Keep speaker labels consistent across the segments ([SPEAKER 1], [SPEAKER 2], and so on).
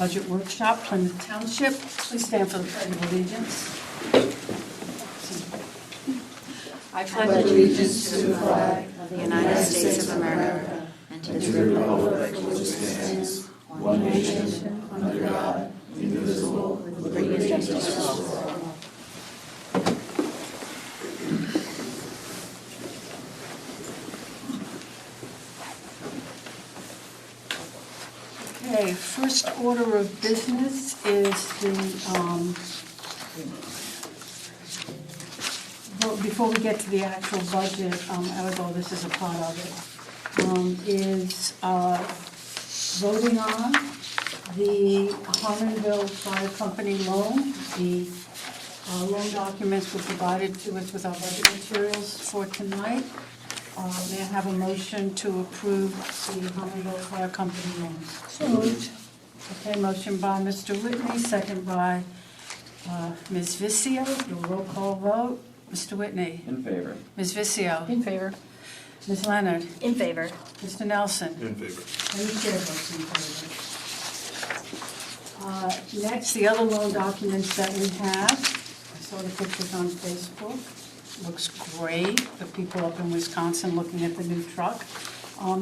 [SPEAKER 1] Budget Workshop, Plymouth Township. Please stand for the Pledge of Allegiance. I pledge allegiance to the flag
[SPEAKER 2] of the United States of America and to the republic for which it stands, one nation, under God, indivisible, with liberty and justice for all.
[SPEAKER 1] Okay, first order of business is the, well, before we get to the actual budget, although this is a part of it, is voting on the Harmonville Fire Company loan. The loan documents were provided to us with our budget materials for tonight. May I have a motion to approve the Harmonville Fire Company loan? So moved. Okay, motion by Mr. Whitney, second by Ms. Vizio. Do a roll call vote. Mr. Whitney?
[SPEAKER 3] In favor.
[SPEAKER 1] Ms. Vizio?
[SPEAKER 2] In favor.
[SPEAKER 1] Ms. Leonard?
[SPEAKER 2] In favor.
[SPEAKER 1] Mr. Nelson?
[SPEAKER 4] In favor.
[SPEAKER 1] And the chair votes in favor. Next, the other loan documents that we have. I saw the pictures on Facebook. Looks great, the people up in Wisconsin looking at the new truck.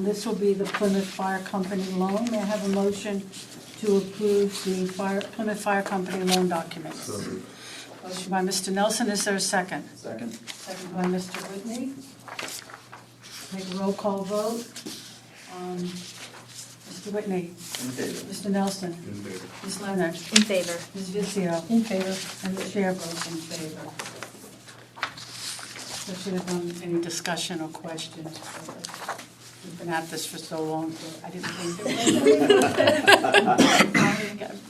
[SPEAKER 1] This will be the Plymouth Fire Company loan. May I have a motion to approve the Plymouth Fire Company loan documents?
[SPEAKER 4] So moved.
[SPEAKER 1] Motion by Mr. Nelson, is there a second?
[SPEAKER 3] Second.
[SPEAKER 1] Second by Mr. Whitney. Take a roll call vote. Mr. Whitney?
[SPEAKER 3] In favor.
[SPEAKER 1] Mr. Nelson?
[SPEAKER 4] In favor.
[SPEAKER 1] Ms. Leonard?
[SPEAKER 2] In favor.
[SPEAKER 1] Ms. Vizio?
[SPEAKER 2] In favor.
[SPEAKER 1] And the chair votes in favor. So should have done any discussion or questions. We've been at this for so long, so I didn't think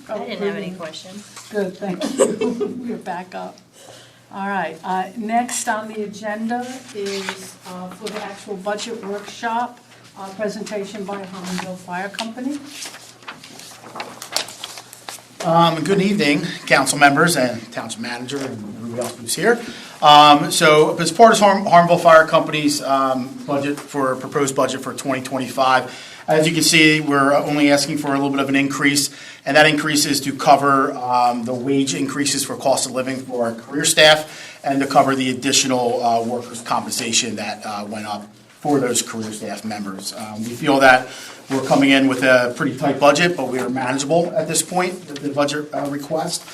[SPEAKER 2] I didn't have any questions.
[SPEAKER 1] Good, thank you. We're back up. All right, next on the agenda is for the actual budget workshop, presentation by Harmonville Fire Company.
[SPEAKER 5] Good evening, council members and township manager and everybody else who's here. So as part of Harmonville Fire Company's proposed budget for 2025, as you can see, we're only asking for a little bit of an increase, and that increase is to cover the wage increases for cost of living for our career staff and to cover the additional workers' compensation that went up for those career staff members. We feel that we're coming in with a pretty tight budget, but we are manageable at this point, the budget request.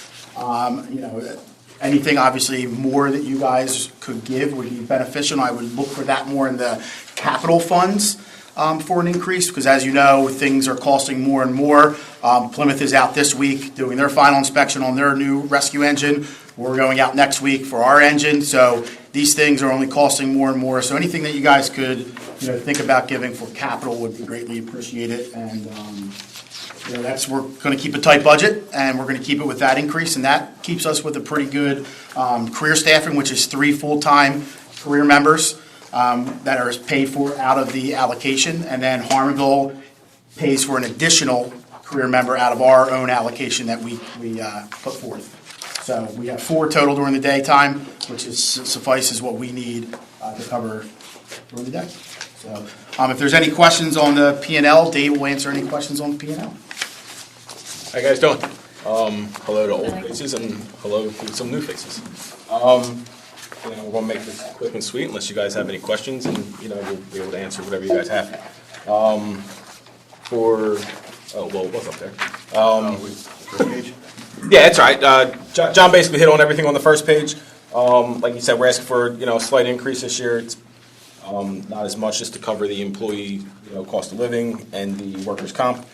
[SPEAKER 5] Anything obviously more that you guys could give would be beneficial. I would look for that more in the capital funds for an increase, because as you know, things are costing more and more. Plymouth is out this week doing their final inspection on their new rescue engine. We're going out next week for our engine. So these things are only costing more and more. So anything that you guys could, think about giving for capital would be greatly appreciated. And we're going to keep a tight budget, and we're going to keep it with that increase, and that keeps us with a pretty good career staffing, which is 3 full-time career members that are paid for out of the allocation, and then Harmonville pays for an additional career member out of our own allocation that we put forth. So we have 4 total during the daytime, which suffices what we need to cover during the day. So if there's any questions on the P&L, Dave will answer any questions on the P&L.
[SPEAKER 6] How you guys doing? Hello to old faces and hello to some new faces. We're going to make this quick and sweet unless you guys have any questions, and we'll be able to answer whatever you guys have. What's up there? Yeah, that's right. John basically hit on everything on the first page. Like you said, we're asking for a slight increase this year. It's not as much, just to cover the employee cost of living and the workers' comp.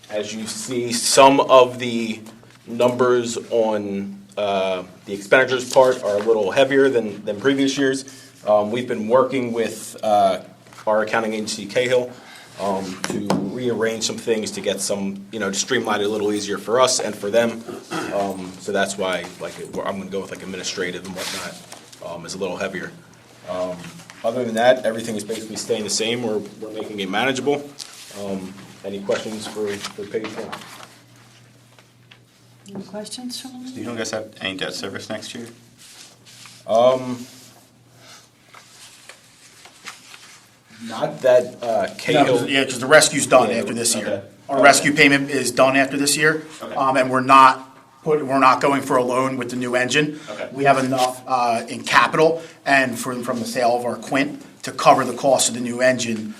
[SPEAKER 6] As you see, some of the numbers on the expenditures part are a little heavier than previous years. We've been working with our accounting agency, Cahill, to rearrange some things to get some, to streamline it a little easier for us and for them. So that's why, I'm going to go with administrative and whatnot. Is a little heavier. Other than that, everything is basically staying the same. We're making it manageable. Any questions for page 1?
[SPEAKER 1] Any questions from
[SPEAKER 7] Do you guys have any debt service next year?
[SPEAKER 6] Not that Cahill.
[SPEAKER 5] Yeah, because the rescue's done after this year.
[SPEAKER 6] Okay.
[SPEAKER 5] Our rescue payment is done after this year.
[SPEAKER 6] Okay.
[SPEAKER 5] And we're not going for a loan with the new engine.
[SPEAKER 6] Okay.
[SPEAKER 5] We have enough in capital and from the sale of our Quint to cover the cost of the new engine.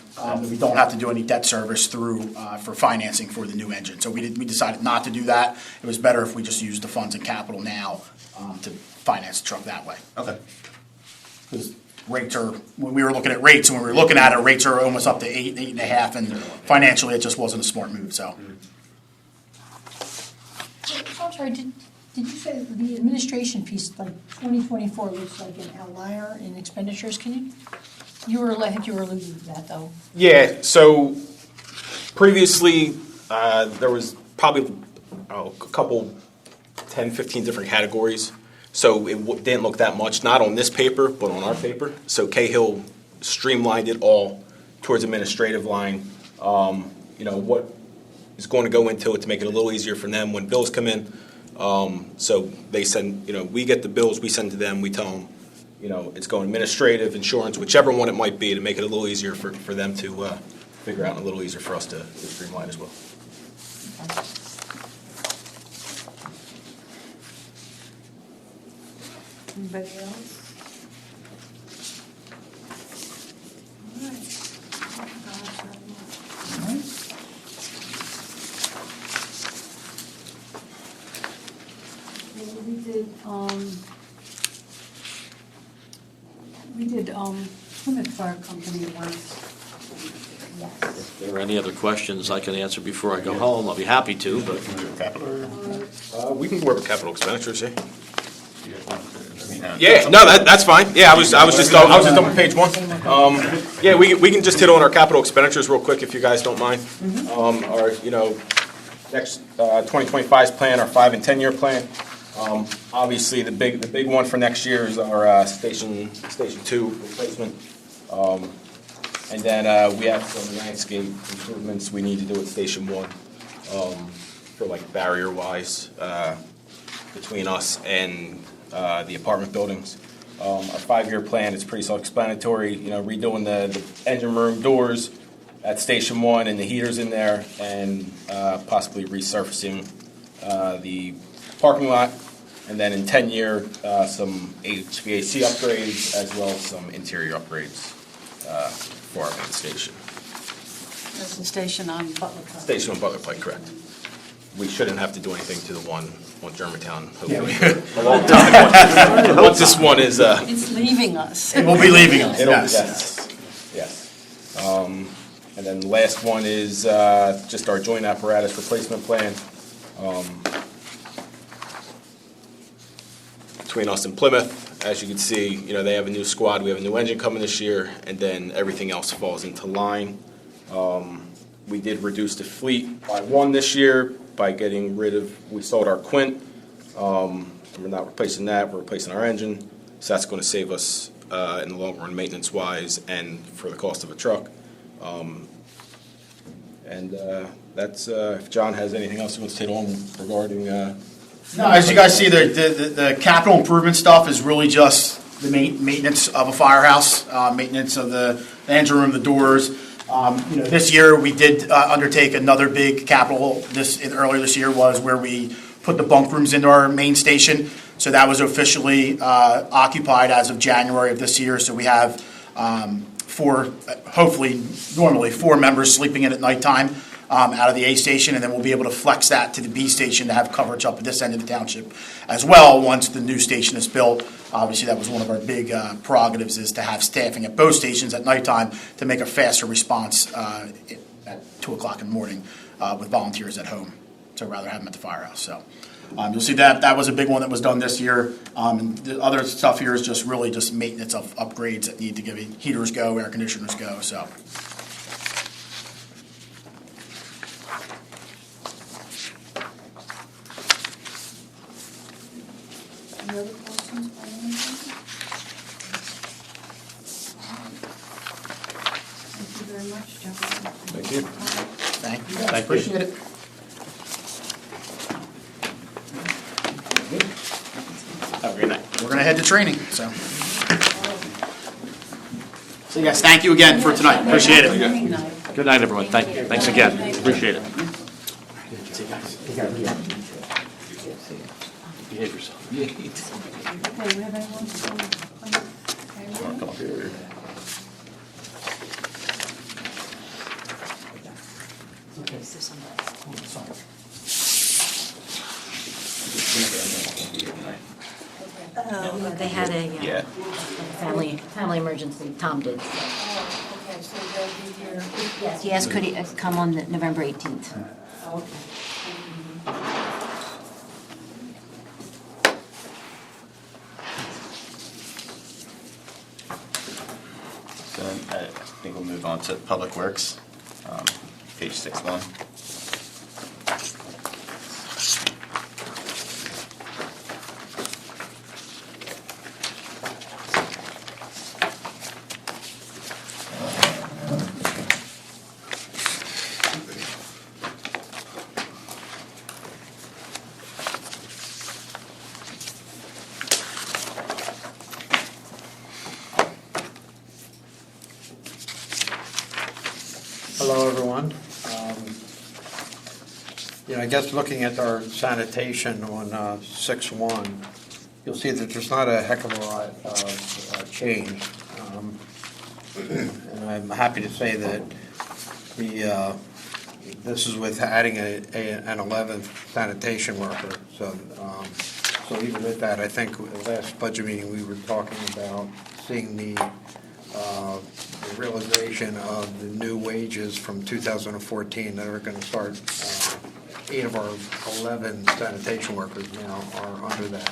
[SPEAKER 5] We don't have to do any debt service through for financing for the new engine. So we decided not to do that. It was better if we just used the funds in capital now to finance the truck that way.
[SPEAKER 6] Okay.
[SPEAKER 5] Because rates are, when we were looking at rates, and when we were looking at it, rates are almost up to 8.5, and financially, it just wasn't a smart move, so.
[SPEAKER 3] I'm sorry, did you say the administration piece, like 2024 looks like an outlier in expenditures? Can you, I think you were alluding to that, though.
[SPEAKER 6] Yeah, so previously, there was probably a couple, 10, 15 different categories. So it didn't look that much, not on this paper, but on our paper. So Cahill streamlined it all towards administrative line. What is going to go into it to make it a little easier for them when bills come in. So they send, we get the bills, we send to them, we tell them, it's going administrative, insurance, whichever one it might be, to make it a little easier for them to figure out, and a little easier for us to streamline as well.
[SPEAKER 1] Anybody else? All right. Well, we did Plymouth Fire Company once. Yes.
[SPEAKER 4] If there are any other questions I can answer before I go home, I'll be happy to, but
[SPEAKER 6] We can work with capital expenditures, yeah. Yeah, no, that's fine. Yeah, I was just on page 1. Yeah, we can just hit on our capital expenditures real quick if you guys don't mind. Our next 2025's plan, our 5 and 10 year plan. Obviously, the big one for next year is our Station 2 replacement. And then we have some landscape improvements we need to do at Station 1 for like barrier wise between us and the apartment buildings. Our 5-year plan is pretty self-explanatory, redoing the engine room doors at Station 1 and the heaters in there, and possibly resurfacing the parking lot. And then in 10-year, some HVAC upgrades as well as some interior upgrades for our main station.
[SPEAKER 1] That's the station on Butler Pike.
[SPEAKER 6] Station on Butler Pike, correct. We shouldn't have to do anything to the one on Germantown, hopefully, a long time. Once this one is,
[SPEAKER 1] It's leaving us.
[SPEAKER 5] It will be leaving us,
[SPEAKER 6] it'll,
[SPEAKER 5] yes.
[SPEAKER 6] yes. And then the last one is just our joint apparatus replacement plan. Between us and Plymouth, as you can see, they have a new squad, we have a new engine coming this year, and then everything else falls into line. We did reduce the fleet by 1 this year by getting rid of, we sold our Quint. We're not replacing that, we're replacing our engine. So that's going to save us in the long run, maintenance-wise, and for the cost of a truck. That's, if John has anything else he wants to hit on regarding...
[SPEAKER 5] No, as you guys see, the capital improvement stuff is really just the maintenance of a firehouse, maintenance of the engine room, the doors. This year, we did undertake another big capital earlier this year was where we put the bunk rooms into our main station. So that was officially occupied as of January of this year. So we have 4 members sleeping in at nighttime out of the A station, and then we'll be able to flex that to the B station to have coverage up at this end of the township as well once the new station is built. Obviously, that was one of our big prerogatives, is to have staffing at both stations at nighttime to make a faster response at 2 o'clock in the morning with volunteers at home. So rather have them at the firehouse. So you'll see that was a big one that was done this year. And the other stuff here is just really just maintenance of upgrades that need to give heaters go, air conditioners go. So.
[SPEAKER 1] Any other questions by anyone? Thank you very much, gentlemen.
[SPEAKER 6] Thank you.
[SPEAKER 5] Thank you. I appreciate it.
[SPEAKER 4] have a great night.
[SPEAKER 5] We're going to head to training, so. So you guys, thank you again for tonight. Appreciate it.
[SPEAKER 1] Meeting night.
[SPEAKER 4] Good night, everyone. Thanks again. Appreciate it. Behave yourself.
[SPEAKER 1] Okay, we have anyone from?
[SPEAKER 7] Come up here.
[SPEAKER 2] They had a
[SPEAKER 7] Yeah.
[SPEAKER 2] family emergency, Tom did.
[SPEAKER 1] Oh, okay, so they'll be here.
[SPEAKER 2] Yes, he asked could he come on November 18th.
[SPEAKER 1] Okay.
[SPEAKER 7] So I think we'll move on to Public Works, page 6-1.
[SPEAKER 8] Hello, everyone. I guess looking at our sanitation on 6-1, you'll see that there's not a heck of a lot of change. And I'm happy to say that this is with adding an 11th sanitation worker. So even with that, I think the last budget meeting, we were talking about seeing the realization of the new wages from 2014 that are going to start. 8 of our 11 sanitation workers now are under that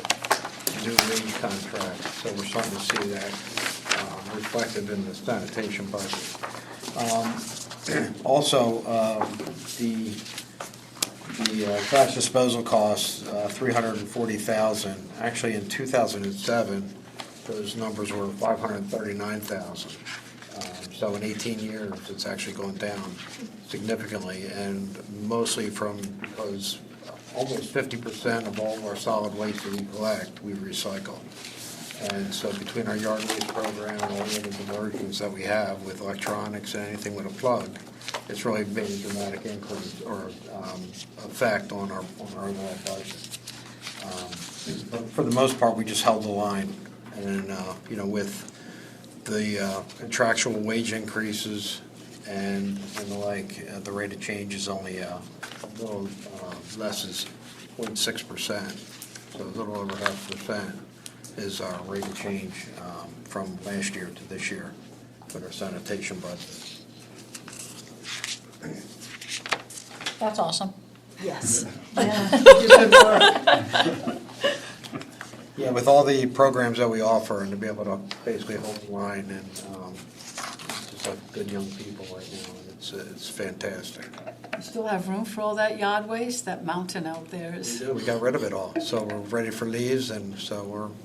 [SPEAKER 8] new wage contract, so we're starting to see that reflected in the sanitation budget. Also, the trash disposal costs, $340,000. Actually, in 2007, those numbers were $539,000. So in 18 years, it's actually gone down significantly, and mostly because almost 50% of all of our solid waste that we collect, we recycle. And so between our yard waste program and all the other diversions that we have with electronics and anything with a plug, it's really made a dramatic increase or effect on our overall budget. But for the most part, we just held the line, and with the contractual wage increases and the like, the rate of change is only a little less is 0.6%, so a little over 0.5% is our rate of change from last year to this year with our sanitation budget.
[SPEAKER 3] That's awesome.
[SPEAKER 2] Yes.
[SPEAKER 8] Yeah, with all the programs that we offer and to be able to basically hold the line and just have good young people right now, it's fantastic.
[SPEAKER 1] You still have room for all that yard waste? That mountain out there is.
[SPEAKER 8] We got rid of it all, so we're ready for leaves, and so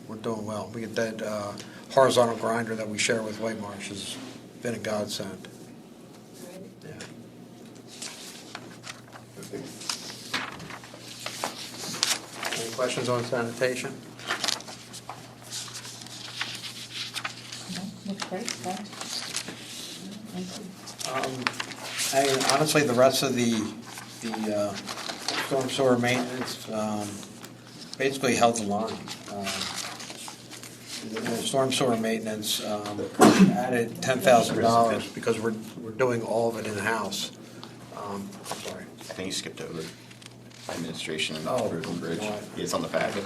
[SPEAKER 8] we're doing well. We get that horizontal grinder that we share with White Marsh has been a godsend. Yeah. Any questions on sanitation?
[SPEAKER 3] No, looks great, thanks. Thank you.
[SPEAKER 8] And honestly, the rest of the storm sewer maintenance basically held the line. The storm sewer maintenance added $10,000 because we're doing all of it in-house. Sorry.
[SPEAKER 7] I think you skipped over administration and
[SPEAKER 8] Oh,
[SPEAKER 7] road and bridge.
[SPEAKER 8] you know what?
[SPEAKER 7] It's on the packet.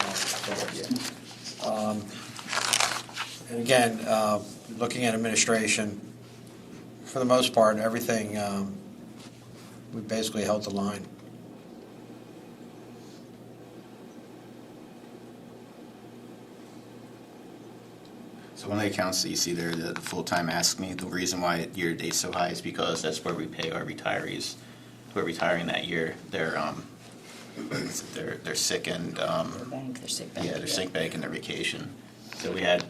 [SPEAKER 8] And again, looking at administration, for the most part, everything, we basically held the line.
[SPEAKER 7] So one of the accounts that you see there, the full-time asked me, the reason why year-to-date's so high is because that's where we pay our retirees who are retiring that year. They're sick and,
[SPEAKER 2] Their sick bank.
[SPEAKER 7] yeah, their sick bank and their vacation. So we had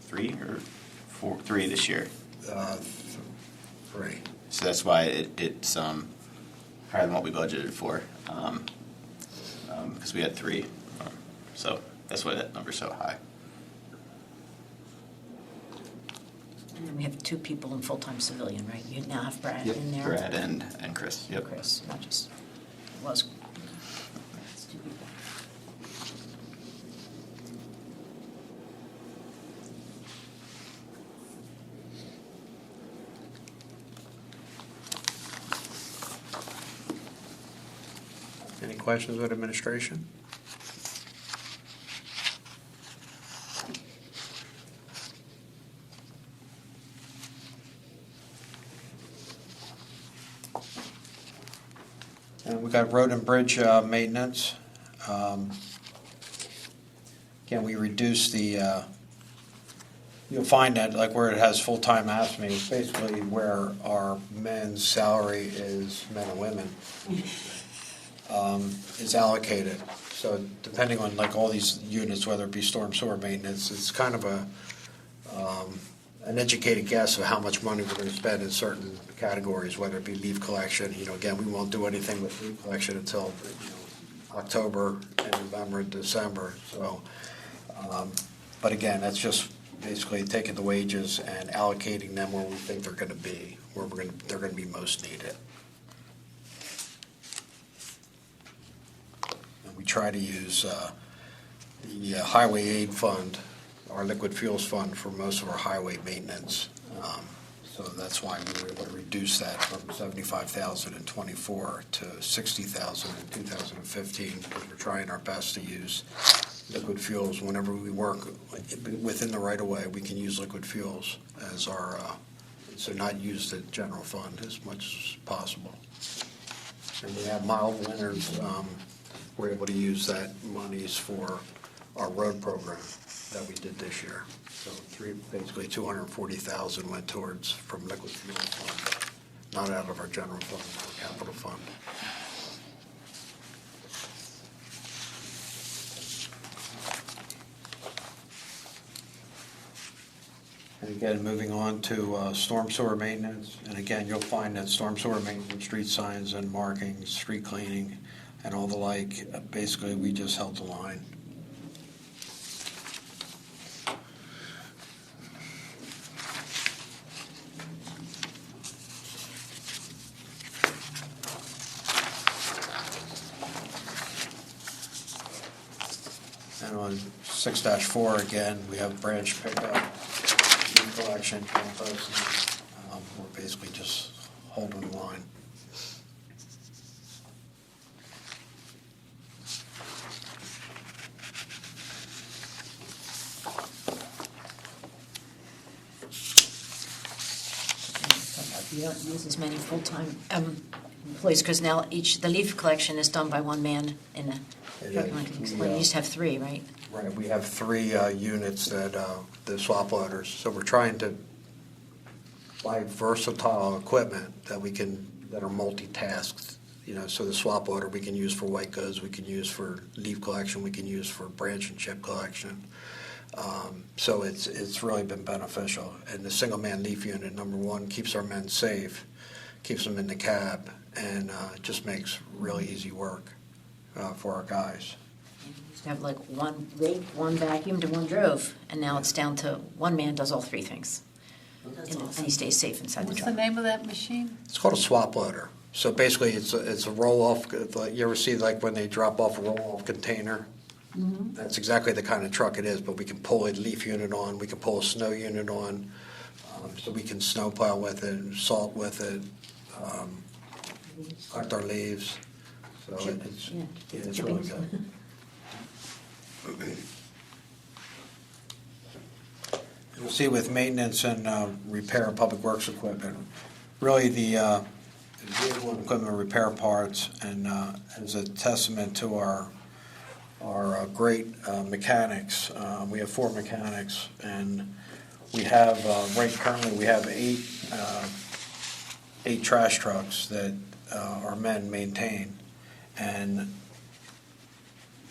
[SPEAKER 7] 3 this year.
[SPEAKER 8] 3.
[SPEAKER 7] So that's why it's higher than what we budgeted for, because we had 3. So that's why that number's so high.
[SPEAKER 2] And then we have 2 people in full-time civilian, right? You now have Brad
[SPEAKER 7] Yep,
[SPEAKER 2] in there?
[SPEAKER 7] Brad and Chris, yep.
[SPEAKER 2] Chris, not just, was
[SPEAKER 8] Any questions with administration? And we got road and bridge maintenance. Again, we reduced the, you'll find that like where it has full-time ASME, it's basically where our men's salary is, men and women, is allocated. So depending on like all these units, whether it be storm sewer maintenance, it's kind of an educated guess of how much money we're going to spend in certain categories, whether it be leaf collection. Again, we won't do anything with leaf collection until October and November and December. So, but again, that's just basically taking the wages and allocating them where we think they're going to be, where they're going to be most needed. And we try to use the Highway Aid Fund, our liquid fuels fund, for most of our highway maintenance. So that's why we were able to reduce that from $75,000 in '24 to $60,000 in 2015, because we're trying our best to use liquid fuels. Whenever we work within the right-of-way, we can use liquid fuels as our, so not use the general fund as much as possible. And we have mild winters, we're able to use that monies for our road program that we did this year. So basically $240,000 went towards from liquid fuel fund, not out of our general fund or capital fund. And again, moving on to storm sewer maintenance. And again, you'll find that storm sewer maintenance, street signs and markings, street cleaning, and all the like, basically we just held the line. And on 6-4, again, we have branch pickup, leaf collection, composting. We're basically just holding the line.
[SPEAKER 2] You don't use as many full-time employees, because now the leaf collection is done by one man in the parking lot. Well, you used to have three, right?
[SPEAKER 8] Right, we have 3 units that, the swap loaders, so we're trying to buy versatile equipment that are multitasked. So the swap loader we can use for white goods, we can use for leaf collection, we can use for branch and chip collection. So it's really been beneficial. And the single-man leaf unit, number one, keeps our men safe, keeps them in the cab, and just makes really easy work for our guys.
[SPEAKER 2] You used to have like one rake, one vacuumed, and one drove, and now it's down to one man does all three things. And he stays safe inside the
[SPEAKER 3] What's the
[SPEAKER 2] truck.
[SPEAKER 3] name of that machine?
[SPEAKER 8] It's called a swap loader. So basically, it's a roll-off. You ever see like when they drop off a roll-off container? That's exactly the kind of truck it is, but we can pull a leaf unit on, we can pull a snow unit on, so we can snowplow with it, salt with it, collect our leaves. So it's really good. You'll see with maintenance and repair of public works equipment, really the vehicle and equipment repair parts, and as a testament to our great mechanics. We have 4 mechanics, and we have, currently we have 8 trash trucks that our men maintain. And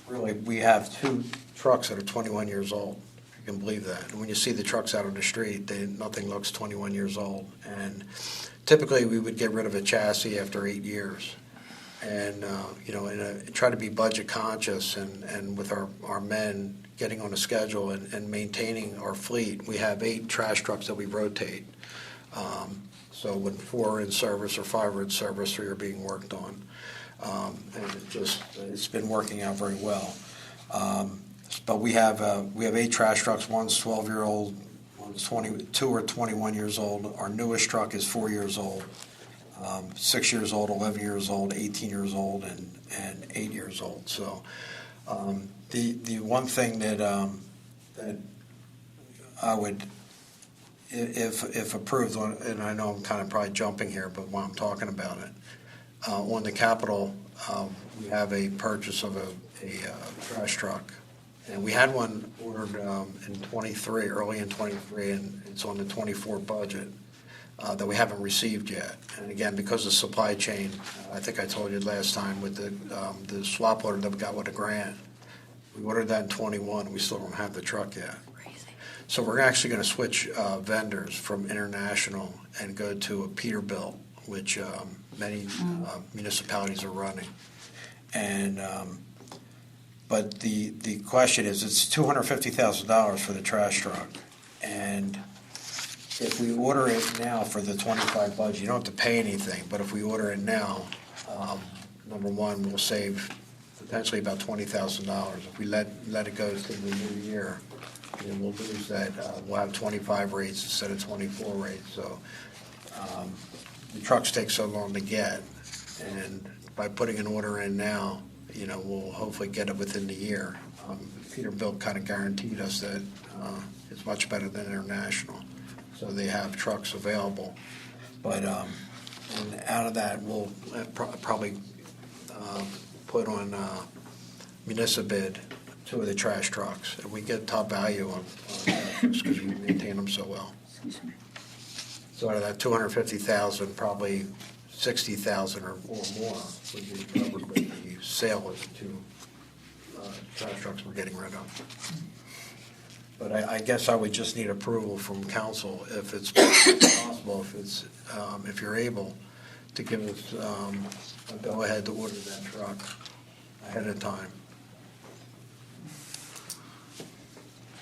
[SPEAKER 8] really, we have 2 trucks that are 21 years old. You can believe that. And when you see the trucks out on the street, nothing looks 21 years old. And typically, we would get rid of a chassis after 8 years. And, try to be budget conscious and with our men getting on a schedule and maintaining our fleet. We have 8 trash trucks that we rotate. So when 4 are in service or 5 are in service, 3 are being worked on. And it's been working out very well. But we have 8 trash trucks. One's 12-year-old, one's 2 or 21 years old. Our newest truck is 4 years old. 6 years old, 11 years old, 18 years old, and 8 years old. So the one thing that I would, if approved, and I know I'm kind of probably jumping here, but while I'm talking about it, on the capital, we have a purchase of a trash truck. And we had one ordered in '23, early in '23, and it's on the '24 budget that we haven't received yet. And again, because of supply chain, I think I told you last time with the swap order that we got with a grant, we ordered that in '21, we still don't have the truck yet. So we're actually going to switch vendors from International and go to a Peterbilt, which many municipalities are running. And but the question is, it's $250,000 for the trash truck, and if we order it now for the '25 budget, you don't have to pay anything. But if we order it now, number one, we'll save potentially about $20,000. If we let it go to the new year, then we'll lose that. We'll have 25 rates instead of 24 rates. So the trucks take so long to get, and by putting an order in now, we'll hopefully get it within the year. Peterbilt kind of guaranteed us that it's much better than International, so they have trucks available. But and out of that, we'll probably put on Municipid 2 of the trash trucks, and we get top value on those because we maintain them so well. So out of that 250,000, probably 60,000 or more would be covered with the sale of the 2 trash trucks we're getting rid of. But I guess I would just need approval from council if it's possible, if you're able to give us a go-ahead to order that truck ahead of time.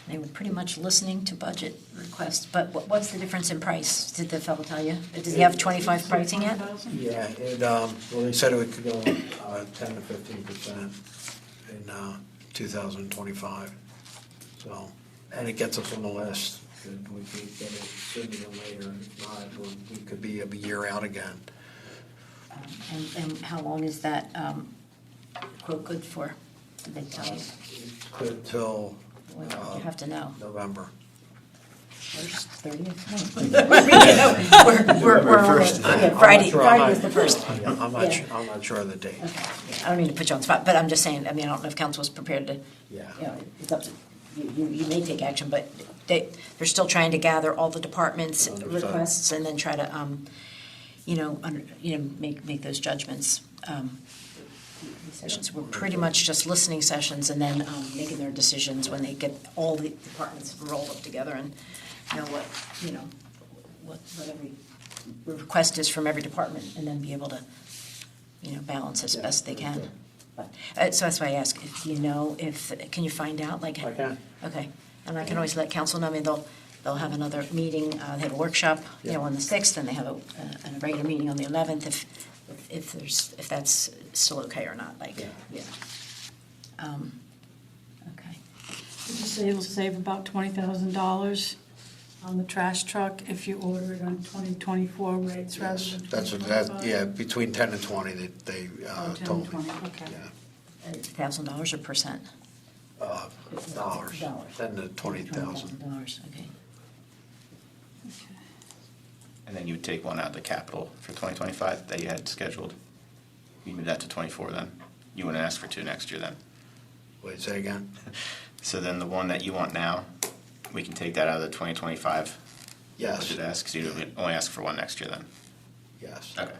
[SPEAKER 2] They were pretty much listening to budget requests, but what's the difference in price? Did the fellow tell you? Does he have 25 pricing yet?
[SPEAKER 8] Yeah, well, they said it could go 10 to 15% in 2025. So, and it gets us on the list. We can get it sooner than later. If not, we could be a year out again.
[SPEAKER 2] And how long is that quote good for? Did they tell you?
[SPEAKER 8] Good till
[SPEAKER 2] You have to know.
[SPEAKER 8] November.
[SPEAKER 2] First, 30th? We're on
[SPEAKER 8] First.
[SPEAKER 2] the- yeah, Friday is the first.
[SPEAKER 8] I'm
[SPEAKER 2] Yeah.
[SPEAKER 8] not sure of the date.
[SPEAKER 2] Okay, yeah, I don't mean to put you on the spot, but I'm just saying, I don't know if council was prepared to,
[SPEAKER 8] Yeah.
[SPEAKER 2] It's up to, you may take action, but they're still trying to gather all the departments'
[SPEAKER 8] Understood.
[SPEAKER 2] requests and then try to, make those judgments. These sessions were pretty much just listening sessions and then making their decisions when they get all the departments rolled up together and know what every request is from every department, and then be able to, balance as best they can. But, so that's why I ask, can you find out, like?
[SPEAKER 8] I can.
[SPEAKER 2] Okay, and I can always let council know, they'll have another meeting, they have a workshop, on the 6th, and they have a regular meeting on the 11th, if that's still okay or not, like,
[SPEAKER 8] Yeah.
[SPEAKER 2] Okay.
[SPEAKER 1] Did you say it'll save about $20,000 on the trash truck if you order it on 2024 rates rather
[SPEAKER 8] Yes,
[SPEAKER 1] than
[SPEAKER 8] that's what
[SPEAKER 1] 2025?
[SPEAKER 8] yeah, between 10 and 20 they
[SPEAKER 1] Oh, 10
[SPEAKER 8] told
[SPEAKER 1] and
[SPEAKER 8] me.
[SPEAKER 1] 20, okay.
[SPEAKER 8] Yeah.
[SPEAKER 2] $1,000 or percent?
[SPEAKER 8] Dollars, 10 to 20,000.
[SPEAKER 2] $20,000, okay.
[SPEAKER 7] And then you would take one out of the capital for 2025 that you had scheduled. You move that to 24 then. You wouldn't ask for 2 next year then.
[SPEAKER 8] Wait, say again?
[SPEAKER 7] So then the one that you want now, we can take that out of the 2025
[SPEAKER 8] Yes,
[SPEAKER 7] budget ask, because you would only ask for 1 next year then.
[SPEAKER 8] yes.
[SPEAKER 7] Okay.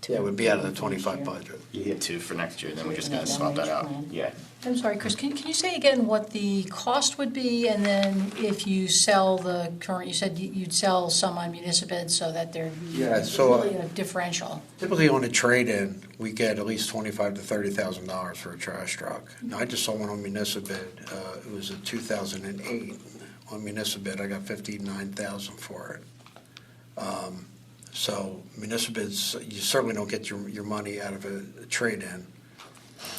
[SPEAKER 8] Yeah, it would be out of the 25 budget.
[SPEAKER 7] You get 2 for next year, then we're just gonna swap that out. Yeah.
[SPEAKER 3] I'm sorry, Chris, can you say again what the cost would be? And then if you sell the current, you said you'd sell some on Municipid so that there'd be
[SPEAKER 8] Yeah, so,
[SPEAKER 3] really a differential.
[SPEAKER 8] Typically on a trade-in, we get at least $25,000 to $30,000 for a trash truck. Now, I just saw one on Municipid, it was a 2008 on Municipid, I got $59,000 for it. So Municipid's, you certainly don't get your money out of a trade-in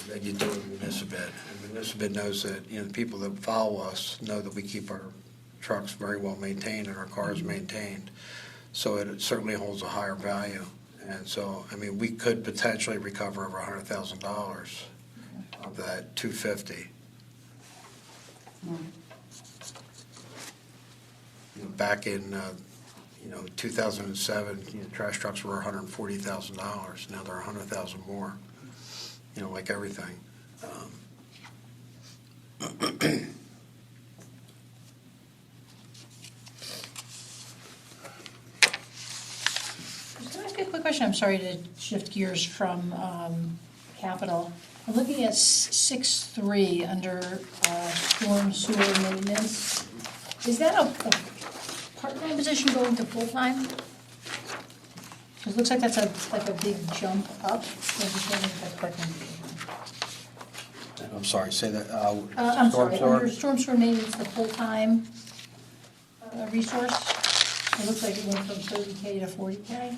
[SPEAKER 8] that you do with Municipid. And Municipid knows that, the people that follow us know that we keep our trucks very well maintained and our cars maintained. So it certainly holds a higher value. And so, I mean, we could potentially recover over $100,000 of that 250. Back in, 2007, trash trucks were $140,000. Now they're $100,000 more, like everything.
[SPEAKER 3] Can I ask a quick question? I'm sorry to shift gears from capital. I'm looking at 6.3 under storm sewer maintenance. Is that a part-time position going to full-time? Because it looks like that's like a big jump up. So I'm just wondering if that's part-time.
[SPEAKER 8] I'm sorry, say that.
[SPEAKER 3] I'm
[SPEAKER 8] storm
[SPEAKER 3] sorry,
[SPEAKER 8] sewer?
[SPEAKER 3] under storm sewer maintenance, the full-time resource, it looks like it went from 30K to 40K.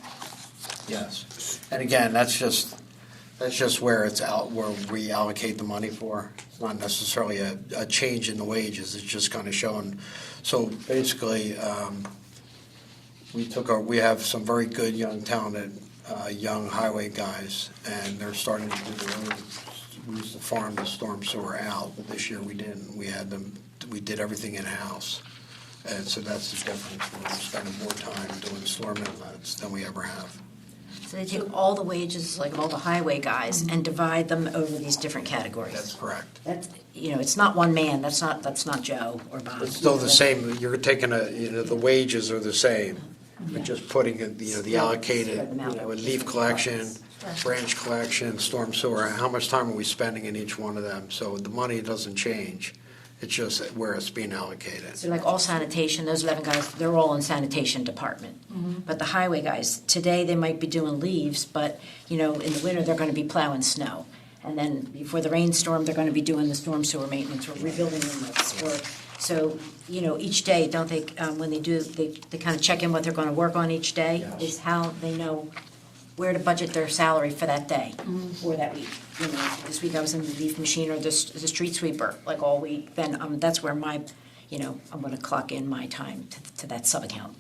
[SPEAKER 8] Yes. And again, that's just where it's out, where we allocate the money for. It's not necessarily a change in the wages, it's just kind of showing. So basically, we have some very good, young, talented, young highway guys, and they're starting to do their own. We used to farm the storm sewer out, but this year we didn't. We did everything in-house. And so that's the difference. We're spending more time doing storm inlets than we ever have.
[SPEAKER 2] So they take all the wages, like of all the highway guys, and divide them over these different categories.
[SPEAKER 8] That's correct.
[SPEAKER 2] That's, it's not one man, that's not Joe or Bob.
[SPEAKER 8] It's still the same, you're taking the wages are the same, but just putting, the allocated,
[SPEAKER 2] Spread them out.
[SPEAKER 8] with leaf collection, branch collection, storm sewer, how much time are we spending in each one of them? So the money doesn't change, it's just where it's being allocated.
[SPEAKER 2] So like all sanitation, those 11 guys, they're all in sanitation department. But the highway guys, today they might be doing leaves, but, in the winter, they're gonna be plowing snow. And then before the rainstorm, they're gonna be doing the storm sewer maintenance or rebuilding inlets. So, each day, don't they, when they do, they kind of check in what they're gonna work on each day?
[SPEAKER 8] Yes.
[SPEAKER 2] Is how they know where to budget their salary for that day or that week. This week I was in the leaf machine or the street sweeper, like all week, then that's where my, I'm gonna clock in my time to that sub-account,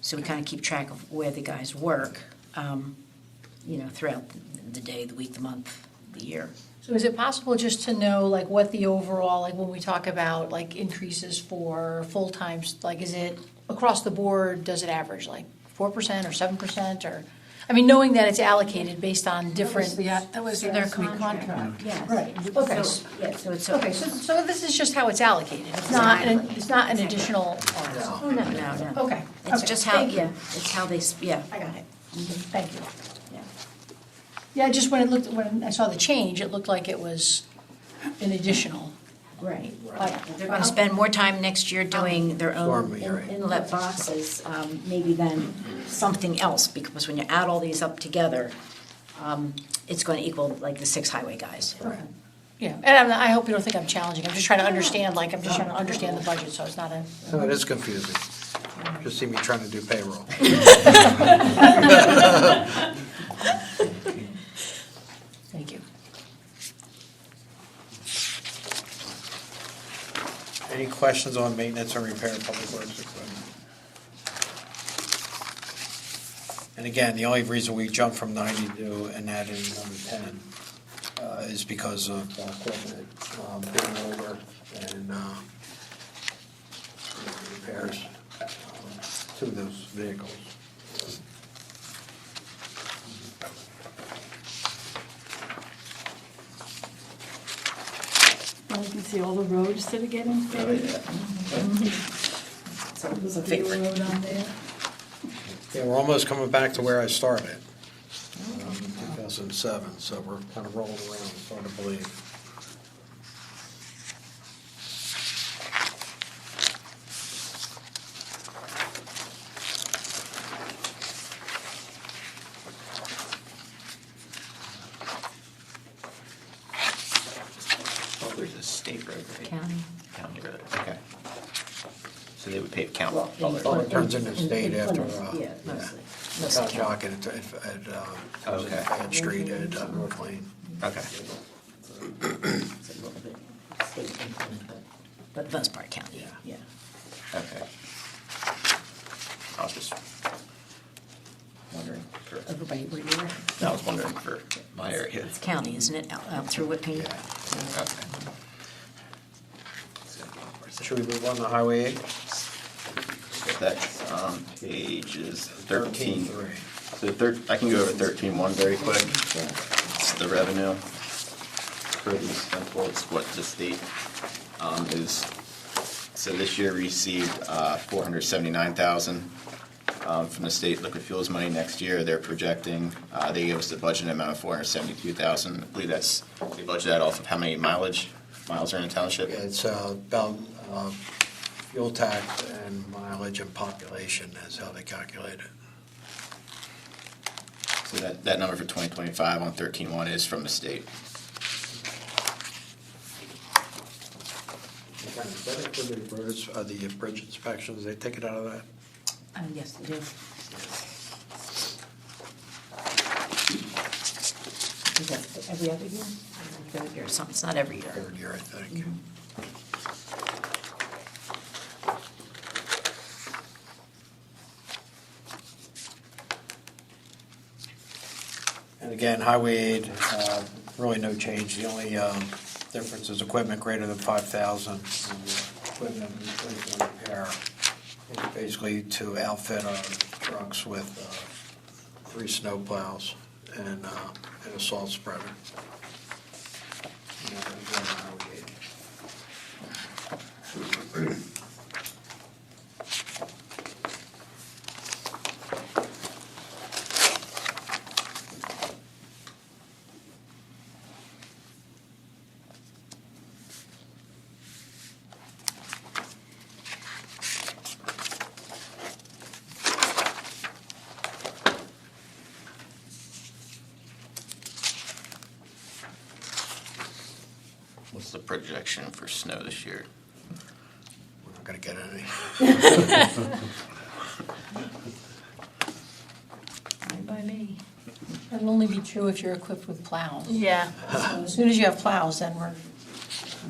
[SPEAKER 2] So we kind of keep track of where the guys work, throughout the day, the week, the month, the year.
[SPEAKER 3] So is it possible just to know, like, what the overall, like, when we talk about, like, increases for full-times, like, is it across the board, does it average, like, 4% or 7%, or, I mean, knowing that it's allocated based on different.
[SPEAKER 1] That was
[SPEAKER 3] their contract.
[SPEAKER 2] Yes.
[SPEAKER 3] Right, okay.
[SPEAKER 2] So it's.
[SPEAKER 3] Okay, so this is just how it's allocated, it's not an additional.
[SPEAKER 2] Oh, no.
[SPEAKER 3] Okay.
[SPEAKER 2] It's
[SPEAKER 3] okay,
[SPEAKER 2] just how,
[SPEAKER 3] thank you.
[SPEAKER 2] it's how they, yeah.
[SPEAKER 3] I got it, thank you.
[SPEAKER 2] Yeah.
[SPEAKER 3] Yeah, just when I saw the change, it looked like it was an additional.
[SPEAKER 2] Right.
[SPEAKER 3] Like,
[SPEAKER 2] They're gonna spend more time next year doing their own
[SPEAKER 8] Storm, you're right.
[SPEAKER 2] inlet boxes, maybe than something else, because when you add all these up together, it's gonna equal like the 6 highway guys.
[SPEAKER 3] Yeah, and I hope you don't think I'm challenging, I'm just trying to understand, I'm just trying to understand the budget, so it's not a.
[SPEAKER 8] So it is confusing. Just see me trying to do payroll.
[SPEAKER 3] Thank you.
[SPEAKER 8] Any questions on maintenance or repair of public works equipment? And again, the only reason we jumped from 90 to and added another 10 is because of equipment being older and repairs to those vehicles.
[SPEAKER 1] Well, you can see all the roads that are getting paved.
[SPEAKER 2] So it was a
[SPEAKER 1] Big
[SPEAKER 2] favorite.
[SPEAKER 1] road on there.
[SPEAKER 8] Yeah, we're almost coming back to where I started, in 2007, so we're kind of rolling around, it's hard to believe.
[SPEAKER 7] Oh, there's a state road, right?
[SPEAKER 2] County.
[SPEAKER 7] County road, okay. So they would pay count
[SPEAKER 2] Well,
[SPEAKER 7] all
[SPEAKER 8] Oh,
[SPEAKER 7] their.
[SPEAKER 8] it turns into state
[SPEAKER 2] in
[SPEAKER 8] after,
[SPEAKER 2] Plymouth, yeah, mostly. Mostly
[SPEAKER 8] South
[SPEAKER 2] county.
[SPEAKER 8] Jock at
[SPEAKER 7] Okay.
[SPEAKER 8] Fayette Street at North Lane.
[SPEAKER 7] Okay.
[SPEAKER 2] It's a little bit state influenced, but the most part county, yeah.
[SPEAKER 7] Okay. I'll just My area.
[SPEAKER 2] It's county, isn't it, out through Whitby?
[SPEAKER 8] Should we move on to Highway 8?
[SPEAKER 7] That's on pages 13.
[SPEAKER 8] 13.3.
[SPEAKER 7] So I can go over 13.1 very quick. It's the revenue. Pretty simple. It's what the state is. So this year received $479,000 from the state liquid fuels money. Next year they're projecting, they gave us the budget amount of $472,000. I believe they budgeted that off of how many miles are in the township.
[SPEAKER 8] Yeah, it's about fuel tax and mileage and population is how they calculate it.
[SPEAKER 7] So that number for 2025 on 13.1 is from the state.
[SPEAKER 8] Is that included the bridge inspections, they take it out of that?
[SPEAKER 2] Yes, they do. Is that every other year? Every year, something, it's not every year.
[SPEAKER 8] Third year, I think. And again, Highway 8, really no change. The only difference is equipment greater than 5,000. And the equipment replacement repair, it's basically to outfit our trucks with 3 snow plows and a salt spreader. And that was on Highway 8.
[SPEAKER 7] What's the projection for snow this year?
[SPEAKER 8] We're not going to get any.
[SPEAKER 2] Fine by me.
[SPEAKER 3] That'll only be true if you're equipped with plows.
[SPEAKER 2] Yeah.
[SPEAKER 3] So as soon as you have plows, then we're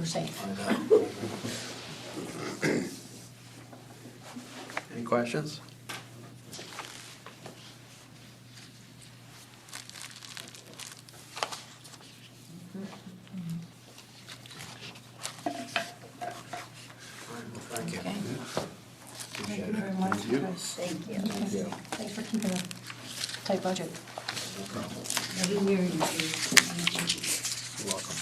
[SPEAKER 3] safe.
[SPEAKER 8] Any questions? Thank you.
[SPEAKER 2] Okay.
[SPEAKER 1] Thank you very much, Chris.
[SPEAKER 2] Thank you.
[SPEAKER 3] Thanks for keeping a tight budget.
[SPEAKER 1] Every year you do.
[SPEAKER 8] You're welcome.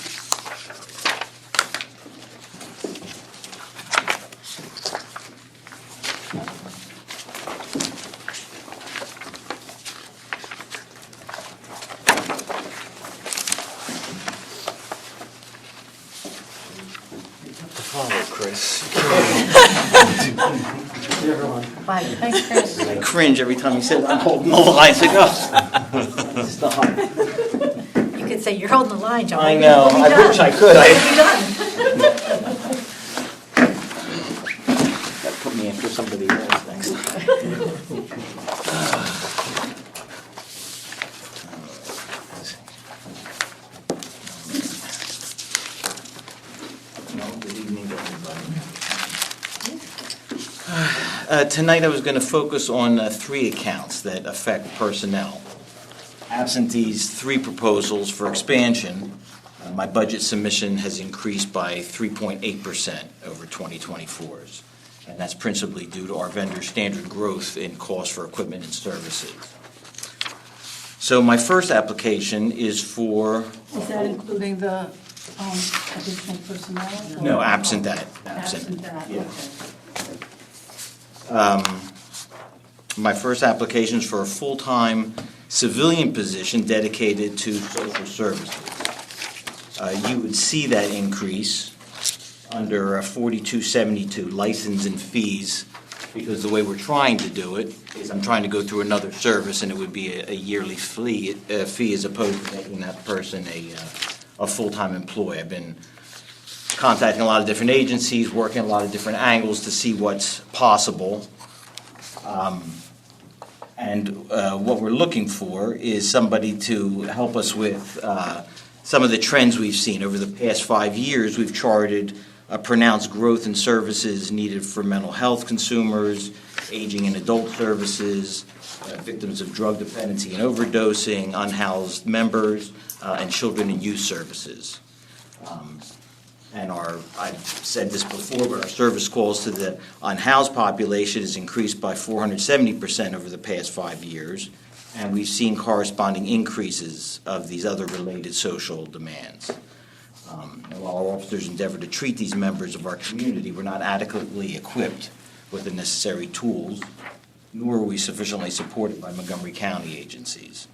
[SPEAKER 2] Bye.
[SPEAKER 3] Thanks, Chris.
[SPEAKER 7] I cringe every time you said I'm holding the line. It's like,
[SPEAKER 2] You could say, you're holding the line, John.
[SPEAKER 7] I know.
[SPEAKER 2] We'll be
[SPEAKER 7] I
[SPEAKER 2] done.
[SPEAKER 7] wish I could.
[SPEAKER 2] We'll be done.
[SPEAKER 7] That put me after somebody else next time. Good evening, everybody. Tonight I was going to focus on 3 accounts that affect personnel. Absent these 3 proposals for expansion, my budget submission has increased by 3.8% over 2024's. And that's principally due to our vendor standard growth in cost for equipment and services. So my first application is for,
[SPEAKER 1] Is that including the additional personnel?
[SPEAKER 7] no, absent that.
[SPEAKER 1] Absent that,
[SPEAKER 7] Yeah.
[SPEAKER 1] okay.
[SPEAKER 7] My first application is for a full-time civilian position dedicated to social services. You would see that increase under 4272, license and fees, because the way we're trying to do it is I'm trying to go through another service, and it would be a yearly fee as opposed to making that person a full-time employee. I've been contacting a lot of different agencies, working a lot of different angles to see what's possible. And what we're looking for is somebody to help us with some of the trends we've seen. Over the past 5 years, we've charted a pronounced growth in services needed for mental health consumers, aging and adult services, victims of drug dependency and overdosing, unhoused members, and children and youth services. And I've said this before, but our service calls to the unhoused population has increased by 470% over the past 5 years, and we've seen corresponding increases of these other related social demands. And while our officers endeavor to treat these members of our community, we're not adequately equipped with the necessary tools, nor are we sufficiently supported by Montgomery County agencies.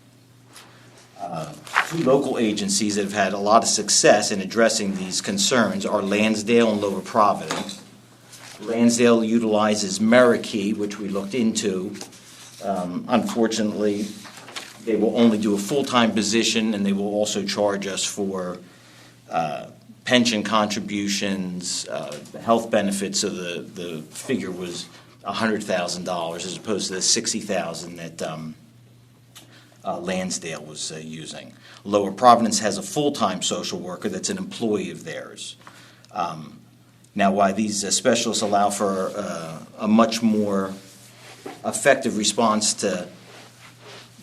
[SPEAKER 7] Two local agencies that have had a lot of success in addressing these concerns are Lansdale and Lower Providence. Lansdale utilizes Merikey, which we looked into. Unfortunately, they will only do a full-time position, and they will also charge us for pension contributions, health benefits, so the figure was $100,000 as opposed to the $60,000 that Lansdale was using. Lower Providence has a full-time social worker that's an employee of theirs. Now, while these specialists allow for a much more effective response to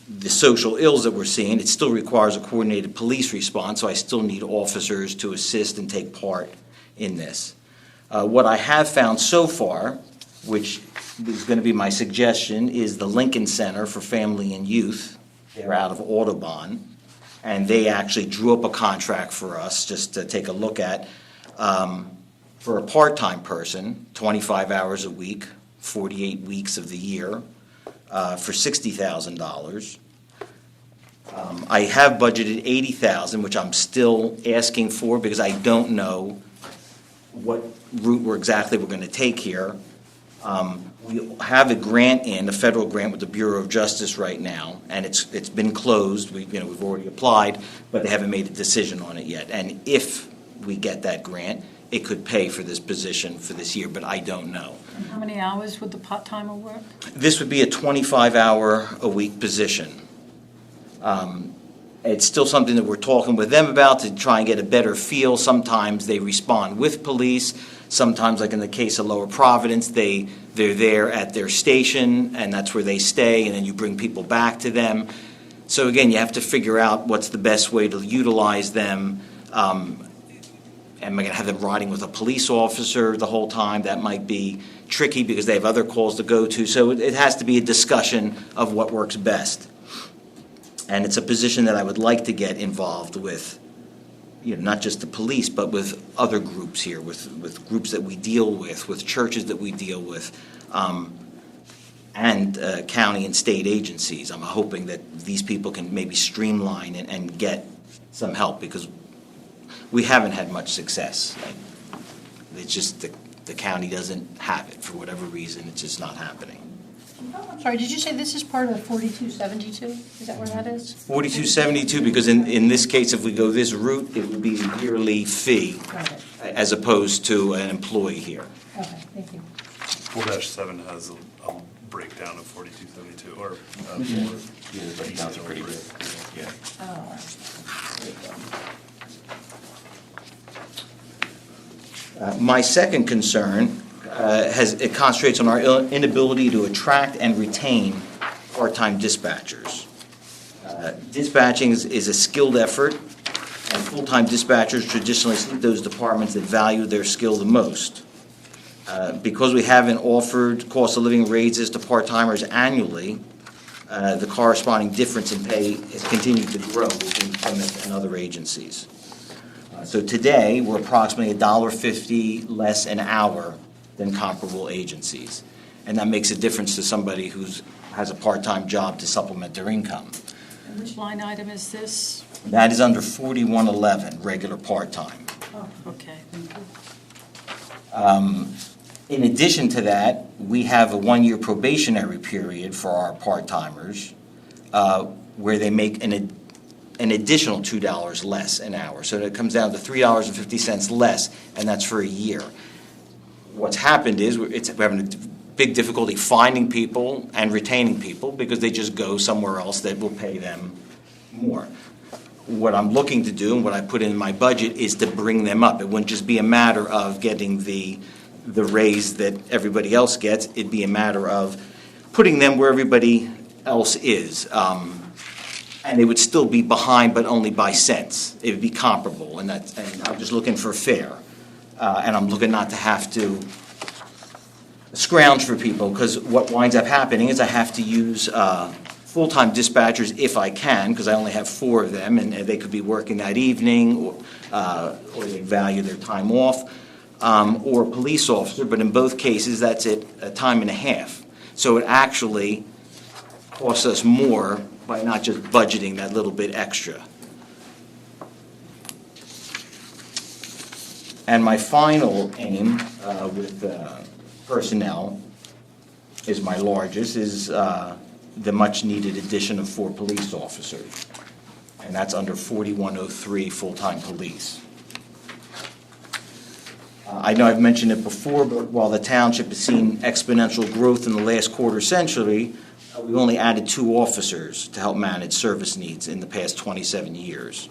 [SPEAKER 7] the social ills that we're seeing, it still requires a coordinated police response, so I still need officers to assist and take part in this. What I have found so far, which is going to be my suggestion, is the Lincoln Center for Family and Youth. They're out of Audubon, and they actually drew up a contract for us just to take a look at for a part-time person, 25 hours a week, 48 weeks of the year, for $60,000. I have budgeted $80,000, which I'm still asking for because I don't know what route we're going to take here. We have a grant a federal grant with the Bureau of Justice right now, and it's been closed. We've already applied, but they haven't made a decision on it yet. And if we get that grant, it could pay for this position for this year, but I don't know.
[SPEAKER 1] And how many hours would the part-timer work?
[SPEAKER 7] This would be a 25-hour-a-week position. It's still something that we're talking with them about to try and get a better feel. Sometimes they respond with police. Sometimes, like in the case of Lower Providence, they're there at their station, and that's where they stay, and then you bring people back to them. So again, you have to figure out what's the best way to utilize them. Am I going to have them riding with a police officer the whole time? That might be tricky because they have other calls to go to. So it has to be a discussion of what works best. And it's a position that I would like to get involved with, not just the police, but with other groups here, with groups that we deal with churches that we deal with, and county and state agencies. I'm hoping that these people can maybe streamline and get some help because we haven't had much success. It's just the county doesn't have it for whatever reason. It's just not happening.
[SPEAKER 3] Oh, I'm sorry, did you say this is part of 4272? Is that where that is?
[SPEAKER 7] 4272, because in this case, if we go this route, it would be a yearly fee
[SPEAKER 3] Got it.
[SPEAKER 7] as opposed to an employee here.
[SPEAKER 3] Okay, thank you.
[SPEAKER 9] 4-7 has a breakdown of 4272, or
[SPEAKER 7] Sounds pretty good. Yeah.
[SPEAKER 3] Oh,
[SPEAKER 7] My second concern it concentrates on our inability to attract and retain part-time dispatchers. Dispatching is a skilled effort, and full-time dispatchers traditionally lead those departments that value their skill the most. Because we haven't offered cost of living raises to part-timers annually, the corresponding difference in pay has continued to grow between Plymouth and other agencies. So today, we're approximately $1.50 less an hour than comparable agencies. And that makes a difference to somebody who has a part-time job to supplement their income.
[SPEAKER 1] And which line item is this?
[SPEAKER 7] That is under 4111, regular part-time.
[SPEAKER 1] Oh, okay, thank you.
[SPEAKER 7] In addition to that, we have a one-year probationary period for our part-timers where they make an additional $2 less an hour. So it comes down to $3.50 less, and that's for a year. What's happened is we're having a big difficulty finding people and retaining people because they just go somewhere else that will pay them more. What I'm looking to do and what I put in my budget is to bring them up. It wouldn't just be a matter of getting the the raise that everybody else gets. It'd be a matter of putting them where everybody else is. And they would still be behind, but only by cents. It would be comparable, and I'm just looking for fair. And I'm looking not to have to scrounge for people, because what winds up happening is I have to use full-time dispatchers if I can, because I only have 4 of them, and they could be working that evening, or they value their time off, or a police officer, but in both cases, that's at a time and a half. So it actually costs us more by not just budgeting that little bit extra. And my final aim with personnel is my largest, is the much-needed addition of 4 police officers. And that's under 4103 full-time police. I know I've mentioned it before, but while the township has seen exponential growth in the last quarter century, we've only added 2 officers to help manage service needs in the past 27 years.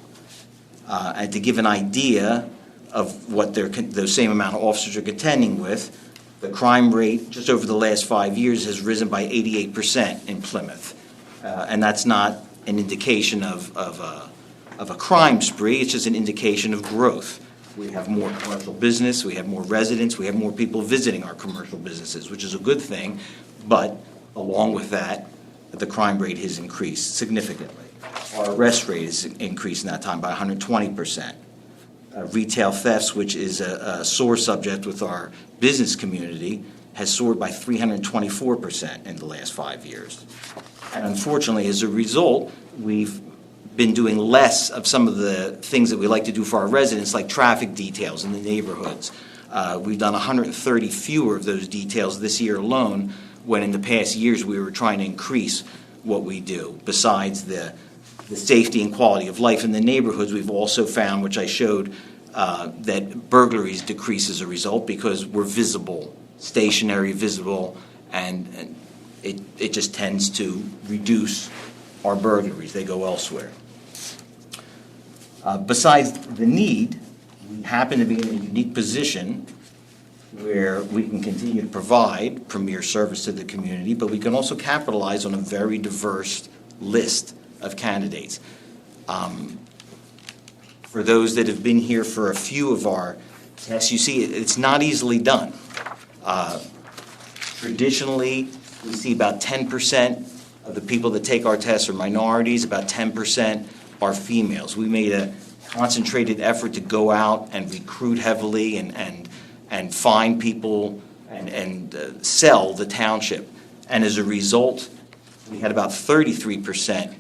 [SPEAKER 7] And to give an idea of what those same amount of officers are contending with, the crime rate just over the last 5 years has risen by 88% in Plymouth. And that's not an indication of a crime spree, it's just an indication of growth. We have more commercial business, we have more residents, we have more people visiting our commercial businesses, which is a good thing, but along with that, the crime rate has increased significantly. Our arrest rate has increased in that time by 120%. Retail thefts, which is a sore subject with our business community, has soared by 324% in the last 5 years. And unfortunately, as a result, we've been doing less of some of the things that we like to do for our residents, like traffic details in the neighborhoods. We've done 130 fewer of those details this year alone, when in the past years we were trying to increase what we do. Besides the safety and quality of life in the neighborhoods, we've also found, which I showed, that burglaries decrease as a result because we're visible, stationary, visible, and it just tends to reduce our burglaries. They go elsewhere. Besides the need, we happen to be in a unique position where we can continue to provide premier service to the community, but we can also capitalize on a very diverse list of candidates. For those that have been here for a few of our tests, you see it's not easily done. Traditionally, we see about 10% of the people that take our tests are minorities, about 10% are females. We made a concentrated effort to go out and recruit heavily and find people and sell the township. And as a result, we had about 33%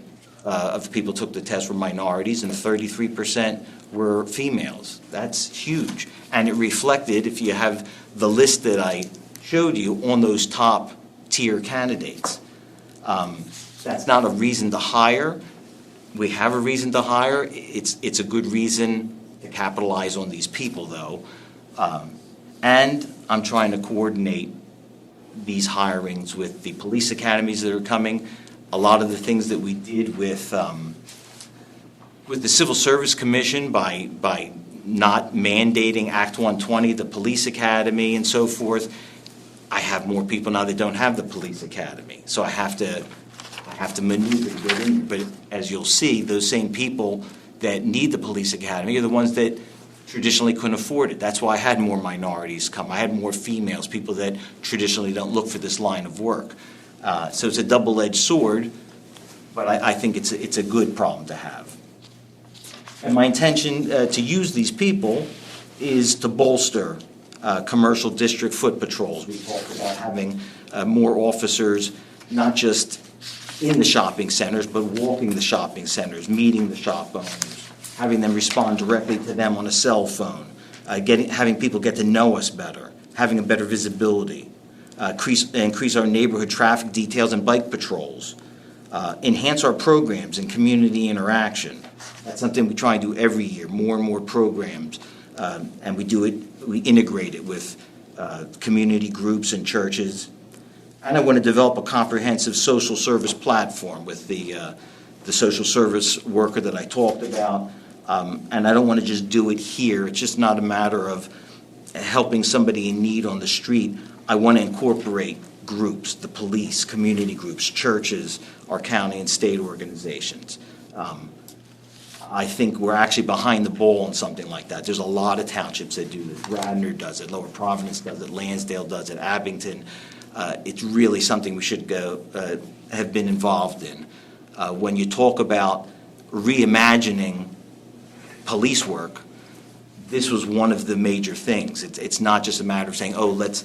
[SPEAKER 7] of the people who took the test were minorities and 33% were females. That's huge. And it reflected, if you have the list that I showed you, on those top tier candidates. That's not a reason to hire. We have a reason to hire. It's a good reason to capitalize on these people, though. And I'm trying to coordinate these hirings with the police academies that are coming. A lot of the things that we did with the Civil Service Commission by not mandating Act 120, the police academy and so forth, I have more people now that don't have the police academy. So I have to maneuver to get in. But as you'll see, those same people that need the police academy are the ones that traditionally couldn't afford it. That's why I had more minorities come. I had more females, people that traditionally don't look for this line of work. So it's a double-edged sword, but I think it's a good problem to have. And my intention to use these people is to bolster commercial district foot patrols. We talked about having more officers, not just in the shopping centers, but walking the shopping centers, meeting the shop owners, having them respond directly to them on a cell phone, having people get to know us better, having a better visibility, increase our neighborhood traffic details and bike patrols, enhance our programs and community interaction. That's something we try and do every year, more and more programs, and we integrate it with community groups and churches. And I want to develop a comprehensive social service platform with the social service worker that I talked about. And I don't want to just do it here. It's just not a matter of helping somebody in need on the street, I want to incorporate groups, the police, community groups, churches, our county and state organizations. I think we're actually behind the ball on something like that. There's a lot of townships that do this. Radnor does it, Lower Providence does it, Lansdale does it, Abington. It's really something we should have been involved in. When you talk about reimagining police work, this was one of the major things. It's not just a matter of saying, oh, let's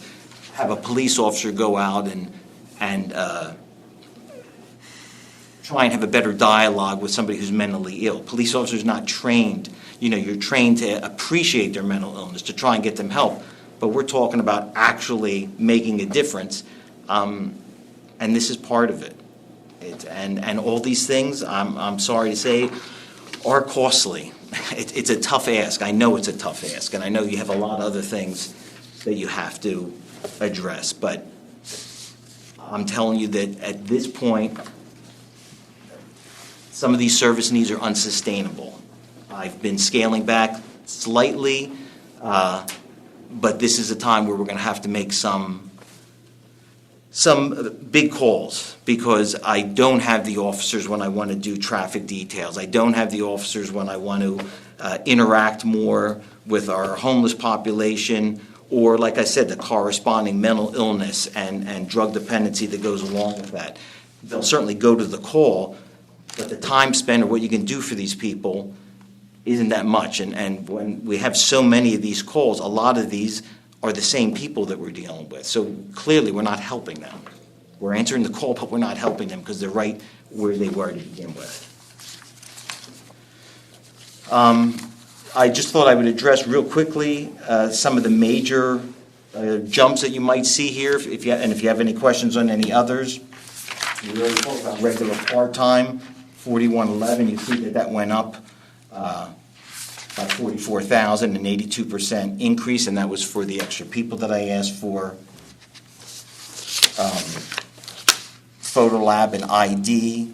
[SPEAKER 7] have a police officer go out and try and have a better dialogue with somebody who's mentally ill. Police officers are not trained. You're trained to appreciate their mental illness, to try and get them help. But we're talking about actually making a difference, and this is part of it. And all these things, I'm sorry to say, are costly. It's a tough ask. I know it's a tough ask, and I know you have a lot of other things that you have to address. But I'm telling you that at this point, some of these service needs are unsustainable. I've been scaling back slightly, but this is a time where we're going to have to make some big calls, because I don't have the officers when I want to do traffic details. I don't have the officers when I want to interact more with our homeless population, or, like I said, the corresponding mental illness and drug dependency that goes along with that. They'll certainly go to the call, but the time spent or what you can do for these people isn't that much. And when we have so many of these calls, a lot of these are the same people that we're dealing with. So clearly, we're not helping them. We're answering the call, but we're not helping them because they're right where they were to begin with. I just thought I would address real quickly some of the major jumps that you might see here, if you have any questions on any others. We already talked about regular part-time, 4111. You see that went up by 44,000, an 82% increase, and that was for the extra people that I asked for. Photo lab and ID.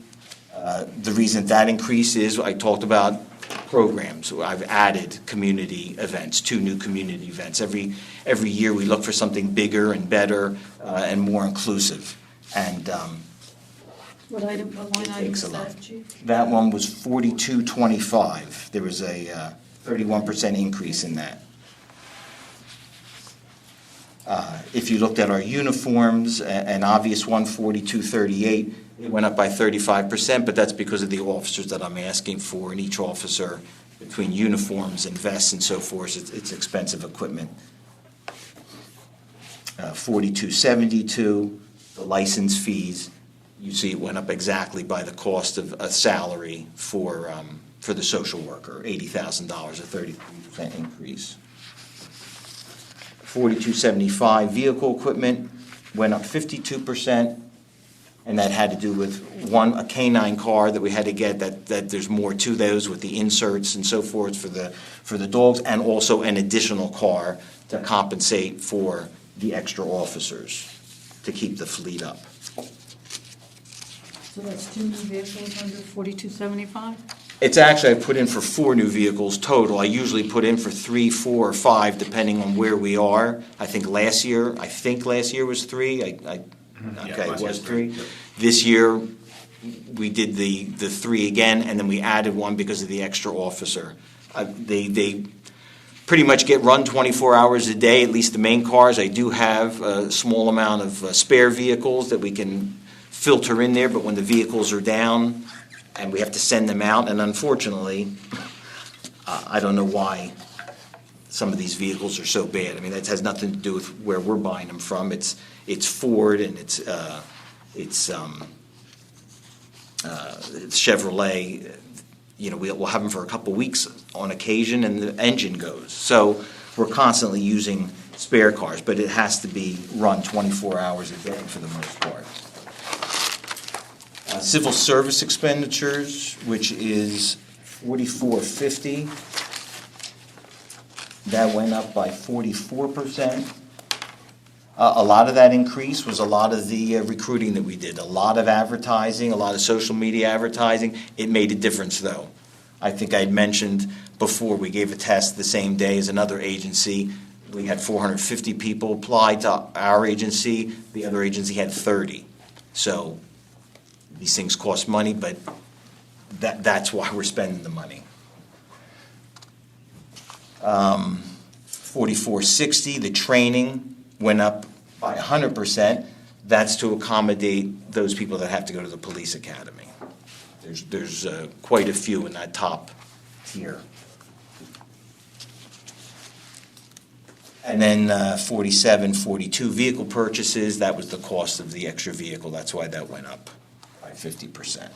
[SPEAKER 7] The reason that increase is I talked about programs. I've added community events, 2 new community events. Every year we look for something bigger and better and more inclusive. And
[SPEAKER 1] What line item
[SPEAKER 7] takes
[SPEAKER 1] is
[SPEAKER 7] a lot.
[SPEAKER 1] that, Chief?
[SPEAKER 7] That one was 4225. There was a 31% increase in that. If you looked at our uniforms, an obvious one, 4238, it went up by 35%, but that's because of the officers that I'm asking for, and each officer, between uniforms and vests and so forth, it's expensive equipment. 4272, the license fees, you see it went up exactly by the cost of a salary for the social worker, $80,000, a 33% increase. 4275, vehicle equipment went up 52%, and that had to do with a canine car that we had to get, that there's more to those with the inserts and so forth for the dogs, and also an additional car to compensate for the extra officers to keep the fleet up.
[SPEAKER 1] So that's 2 new vehicles under 4275?
[SPEAKER 7] It's actually, I put in for 4 new vehicles total. I usually put in for 3, 4, or 5, depending on where we are. I think last year was 3. Okay, it was 3. This year, we did the 3 again, and then we added 1 because of the extra officer. They pretty much get run 24 hours a day, at least the main cars. I do have a small amount of spare vehicles that we can filter in there, but when the vehicles are down and we have to send them out, and unfortunately, I don't know why some of these vehicles are so bad. I mean, that has nothing to do with where we're buying them from. It's Ford and it's Chevrolet. You know, we'll have them for a couple weeks on occasion, and the engine goes. So we're constantly using spare cars, but it has to be run 24 hours a day for the most part. Civil service expenditures, which is $44.50. That went up by 44%. A lot of that increase was a lot of the recruiting that we did, a lot of advertising, a lot of social media advertising. It made a difference, though. I think I'd mentioned before we gave a test the same day as another agency. we had 450 people applied to our agency, the other agency had 30. So these things cost money, but that's why we're spending the money. 4460, the training went up by 100%. That's to accommodate those people that have to go to the police academy. There's quite a few in that top tier. And then 4742, vehicle purchases, that was the cost of the extra vehicle. That's why that went up by 50%.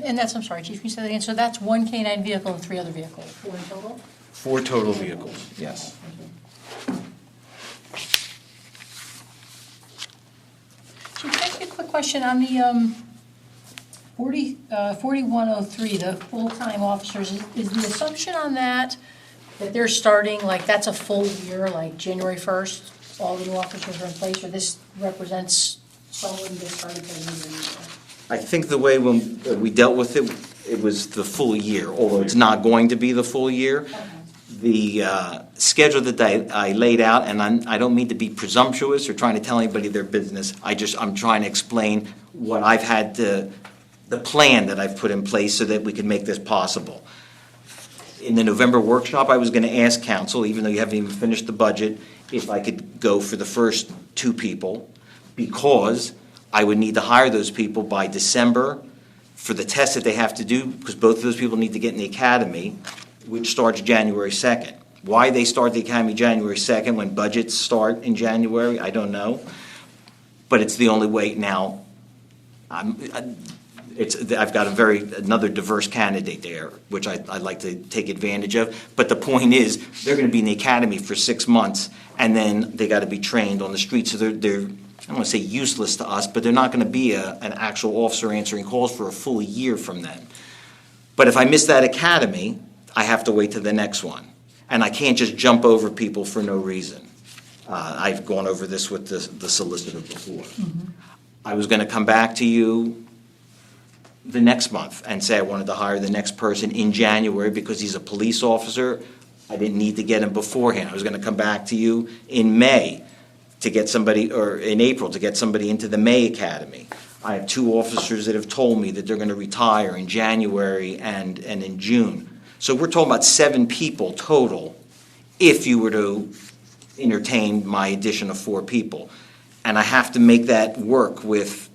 [SPEAKER 3] And that's, I'm sorry, Chief, can you say that again? So that's one K-9 vehicle and 3 other vehicles, 4 in total?
[SPEAKER 7] 4 total vehicles, yes.
[SPEAKER 3] Chief, can I ask you a quick question on the 4103, the full-time officers? Is the assumption on that they're starting, like, that's a full year, like January 1st, all the new officers are in place, or this represents someone that started their new year?
[SPEAKER 7] I think the way when we dealt with it, it was the full year, although it's not going to be the full year. The schedule that I laid out, and I don't mean to be presumptuous or trying to tell anybody their business, I'm trying to explain what I've had the plan that I've put in place so that we can make this possible. In the November workshop, I was going to ask council, even though you haven't even finished the budget, if I could go for the first 2 people, because I would need to hire those people by December for the test that they have to do, because both of those people need to get in the academy, which starts January 2nd. Why they start the academy January 2nd when budgets start in January, I don't know. But it's the only way now. I've got another diverse candidate there, which I'd like to take advantage of. But the point is, they're going to be in the academy for 6 months, and then they got to be trained on the street. So they're I don't want to say useless to us, but they're not going to be an actual officer answering calls for a full year from then. But if I miss that academy, I have to wait to the next one. And I can't just jump over people for no reason. I've gone over this with the solicitor before. Mm-hmm. I was going to come back to you the next month and say I wanted to hire the next person in January because he's a police officer. I didn't need to get him beforehand. I was going to come back to you in May to get somebody, or in April, to get somebody into the May Academy. I have 2 officers that have told me that they're going to retire in January and in June. So we're talking about 7 people total if you were to entertain my addition of 4 people. And I have to make that work with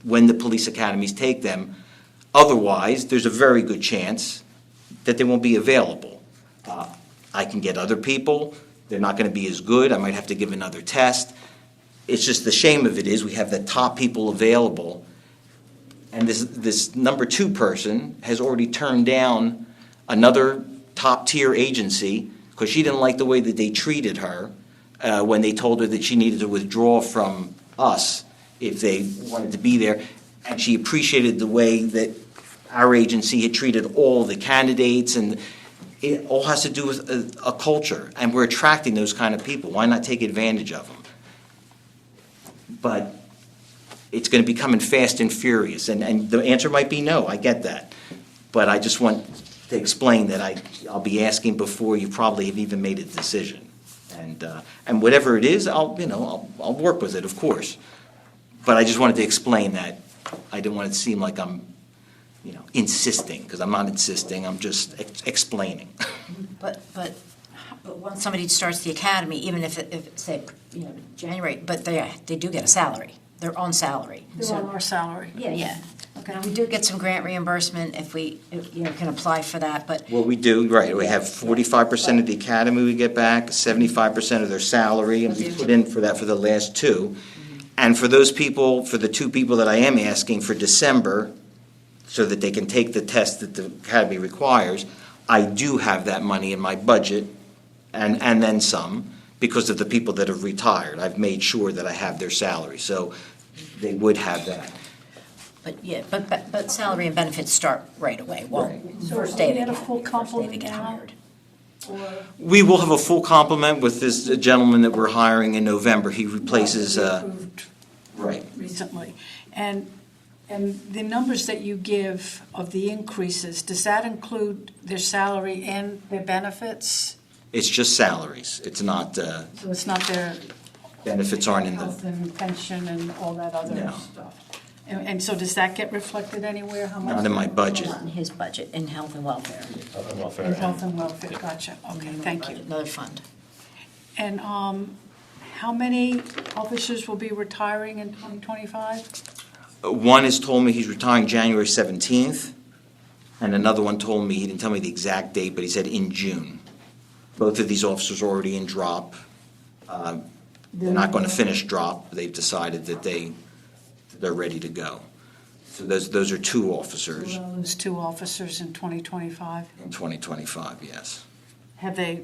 [SPEAKER 7] when the police academies take them. Otherwise, there's a very good chance that they won't be available. I can get other people. They're not going to be as good. I might have to give another test. It's just the shame of it is we have the top people available, and this number 2 person has already turned down another top-tier agency because she didn't like the way that they treated her when they told her that she needed to withdraw from us if they wanted to be there. And she appreciated the way that our agency had treated all the candidates, and it all has to do with a culture, and we're attracting those kind of people. Why not take advantage of them? But it's going to be coming fast and furious, and the answer might be no, I get that. But I just want to explain that I'll be asking before you probably have even made a decision. And whatever it is, I'll work with it, of course. But I just wanted to explain that. I didn't want it to seem like I'm, insisting, because I'm not insisting, I'm just explaining.
[SPEAKER 2] But once somebody starts the academy, even if it's, say, January, but they do get a salary. They're on salary.
[SPEAKER 1] They're on our salary.
[SPEAKER 2] Yeah. Okay. Now, we do get some grant reimbursement if we can apply for that, but.
[SPEAKER 7] Well, we do, right. We have 45% of the academy we get back, 75% of their salary, and we put in for that for the last 2. And for those people, for the 2 people that I am asking for December, so that they can take the test that the academy requires, I do have that money in my budget, and then some, because of the people that have retired. I've made sure that I have their salary, so they would have that.
[SPEAKER 2] But salary and benefits start right away. Well,
[SPEAKER 7] Right.
[SPEAKER 2] first day
[SPEAKER 1] So
[SPEAKER 2] they
[SPEAKER 1] we get a full complement
[SPEAKER 2] get
[SPEAKER 1] now?
[SPEAKER 2] hired.
[SPEAKER 7] We will have a full complement with this gentleman that we're hiring in November. He replaces,
[SPEAKER 1] Approved
[SPEAKER 7] right.
[SPEAKER 1] recently. And the numbers that you give of the increases, does that include their salary and their benefits?
[SPEAKER 7] It's just salaries. It's not,
[SPEAKER 1] So it's not their
[SPEAKER 7] benefits aren't in
[SPEAKER 1] health
[SPEAKER 7] the,
[SPEAKER 1] and pension and all that other
[SPEAKER 7] No.
[SPEAKER 1] stuff? And so does that get reflected anywhere? How much?
[SPEAKER 7] not in my budget.
[SPEAKER 2] Not in his budget, in health and welfare.
[SPEAKER 1] In health and welfare, gotcha, okay, thank you.
[SPEAKER 2] Another fund.
[SPEAKER 1] And how many officers will be retiring in 2025?
[SPEAKER 7] One has told me he's retiring January 17th, and another one told me, he didn't tell me the exact date, but he said in June. Both of these officers are already in drop. They're not going to finish drop. They've decided that they're ready to go. So those are two officers
[SPEAKER 1] Will those two officers in 2025?
[SPEAKER 7] in 2025, yes.
[SPEAKER 1] Have they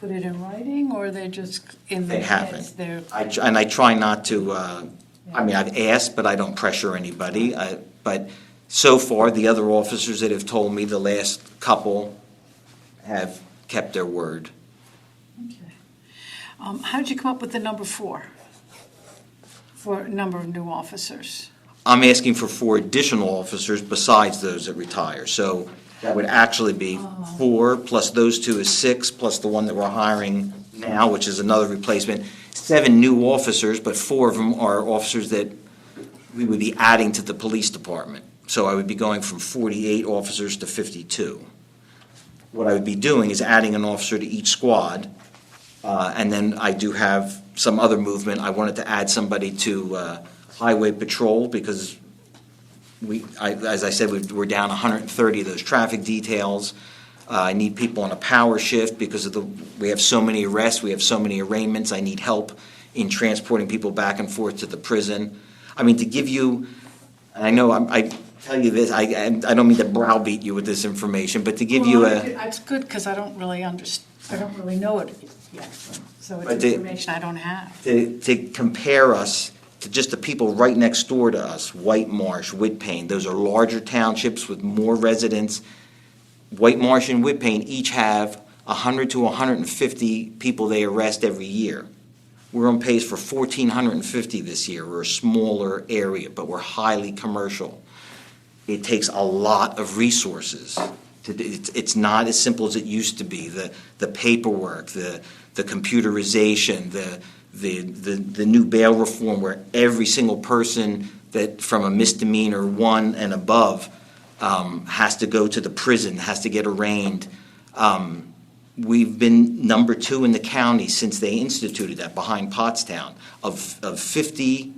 [SPEAKER 1] put it in writing, or are they just in
[SPEAKER 7] They
[SPEAKER 1] their heads?
[SPEAKER 7] haven't.
[SPEAKER 1] They're,
[SPEAKER 7] And I try not to, I mean, I've asked, but I don't pressure anybody. But so far, the other officers that have told me, the last couple, have kept their word.
[SPEAKER 1] okay. How did you come up with the number 4 for a number of new officers?
[SPEAKER 7] I'm asking for 4 additional officers besides those that retire. So that would actually be 4, plus those 2 is 6, plus the one that we're hiring now, which is another replacement. 7 new officers, but 4 of them are officers that we would be adding to the police department. So I would be going from 48 officers to 52. What I would be doing is adding an officer to each squad, and then I do have some other movement. I wanted to add somebody to highway patrol because as I said, we're down 130 of those traffic details. I need people on a power shift because we have so many arrests, we have so many arraignments. I need help in transporting people back and forth to the prison. I mean, to give you, I know I tell you this, I don't mean to browbeat you with this information, but to give you
[SPEAKER 1] Well,
[SPEAKER 7] a.
[SPEAKER 1] That's good, because I don't really I don't really know it yet, so
[SPEAKER 7] But
[SPEAKER 1] it's
[SPEAKER 7] the-
[SPEAKER 1] information I don't have.
[SPEAKER 7] To compare us to just the people right next door to us, White Marsh, Whitpain, those are larger townships with more residents. White Marsh and Whitpain each have 100 to 150 people they arrest every year. We're on pace for 1,450 this year. We're a smaller area, but we're highly commercial. It takes a lot of resources. It's not as simple as it used to be. The paperwork, the computerization, the new bail reform where every single person that from a misdemeanor 1 and above has to go to the prison, has to get arraigned. We've been number 2 in the county since they instituted that behind Pottstown. Of 50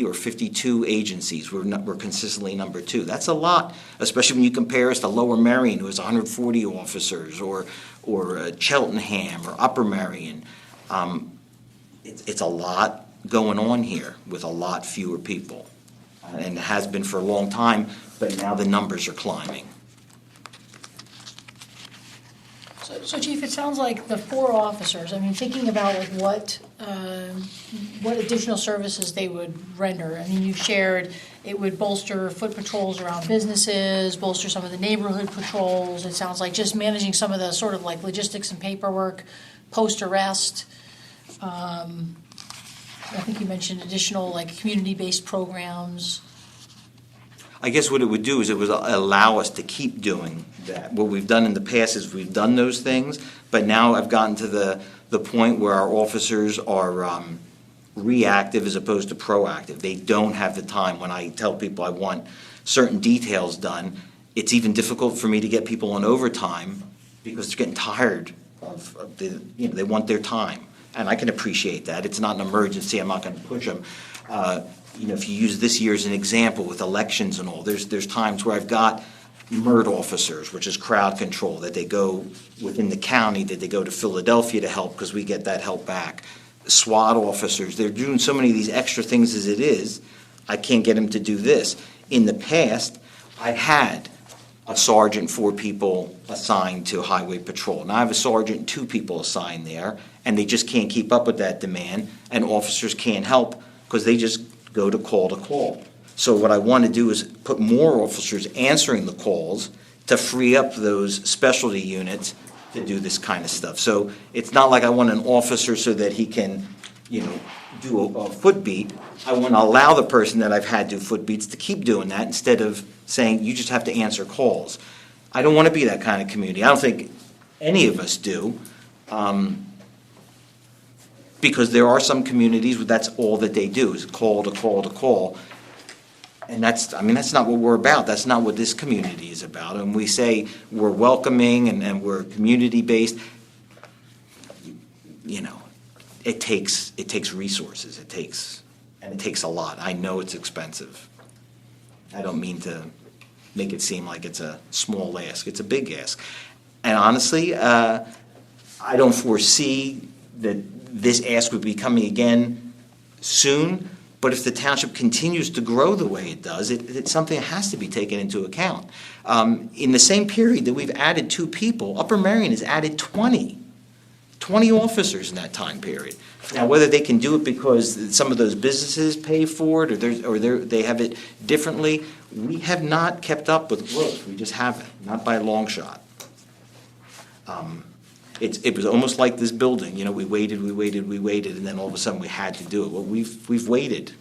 [SPEAKER 7] or 52 agencies, we're consistently number 2. That's a lot, especially when you compare us to Lower Merion, who has 140 officers, or Cheltenham or Upper Merion. It's a lot going on here with a lot fewer people, and it has been for a long time, but now the numbers are climbing.
[SPEAKER 3] So Chief, it sounds like the 4 officers, I mean, thinking about like what additional services they would render. I mean, you shared it would bolster foot patrols around businesses, bolster some of the neighborhood patrols. It sounds like just managing some of the sort of like logistics and paperwork, post-arrest. I think you mentioned additional like community-based programs.
[SPEAKER 7] I guess what it would do is it would allow us to keep doing that. What we've done in the past is we've done those things, but now I've gotten to the point where our officers are reactive as opposed to proactive. They don't have the time. When I tell people I want certain details done, it's even difficult for me to get people on overtime because they're getting tired of they want their time. And I can appreciate that. It's not an emergency. I'm not going to push them. If you use this year as an example with elections and all, there's times where I've got MIRT officers, which is crowd control, that they go within the county, that they go to Philadelphia to help because we get that help back. SWAT officers, they're doing so many of these extra things as it is, I can't get them to do this. In the past, I had a sergeant, 4 people assigned to highway patrol. Now I have a sergeant and 2 people assigned there, and they just can't keep up with that demand, and officers can't help because they just go to call. So what I want to do is put more officers answering the calls to free up those specialty units to do this kind of stuff. So it's not like I want an officer so that he can, do a foot beat. I want to allow the person that I've had do foot beats to keep doing that instead of saying you just have to answer calls. I don't want to be that kind of community. I don't think any of us do, because there are some communities where that's all that they do, is call to call to call. And that's not what we're about. That's not what this community is about. And we say we're welcoming and we're community-based. You know, it takes resources. It takes a lot. I know it's expensive. I don't mean to make it seem like it's a small ask. It's a big ask. And honestly, I don't foresee that this ask would be coming again soon. But if the township continues to grow the way it does, it's something that has to be taken into account. In the same period that we've added 2 people, Upper Merion has added 20 officers in that time period. Now, whether they can do it because some of those businesses pay for it or they have it differently, we have not kept up with growth. We just haven't, not by a long shot. It was almost like this building, you know, we waited, and then all of a sudden we had to do it. Well, we've waited.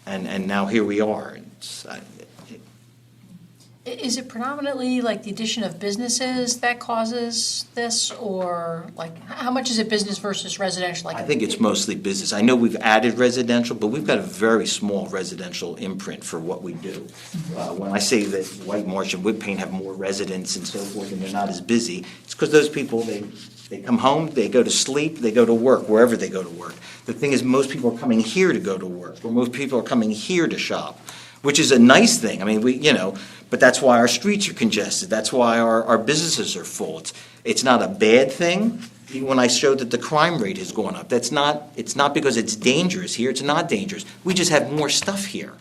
[SPEAKER 7] And now here we are.
[SPEAKER 3] Is it predominantly like the addition of businesses that causes this, or like how much is it business versus residential? Like
[SPEAKER 7] I think it's mostly business. I know we've added residential, but we've got a very small residential imprint for what we do. When I say that White Marsh and Woodpain have more residents and so forth, and they're not as busy, it's because those people, they come home, they go to sleep, they go to work, wherever they go to work. The thing is, most people are coming here to go to work, or most people are coming here to shop, which is a nice thing. I mean, but that's why our streets are congested. That's why our businesses are full. It's not a bad thing. Even when I showed that the crime rate has gone up, it's not because it's dangerous here. It's not dangerous. We just have more stuff here.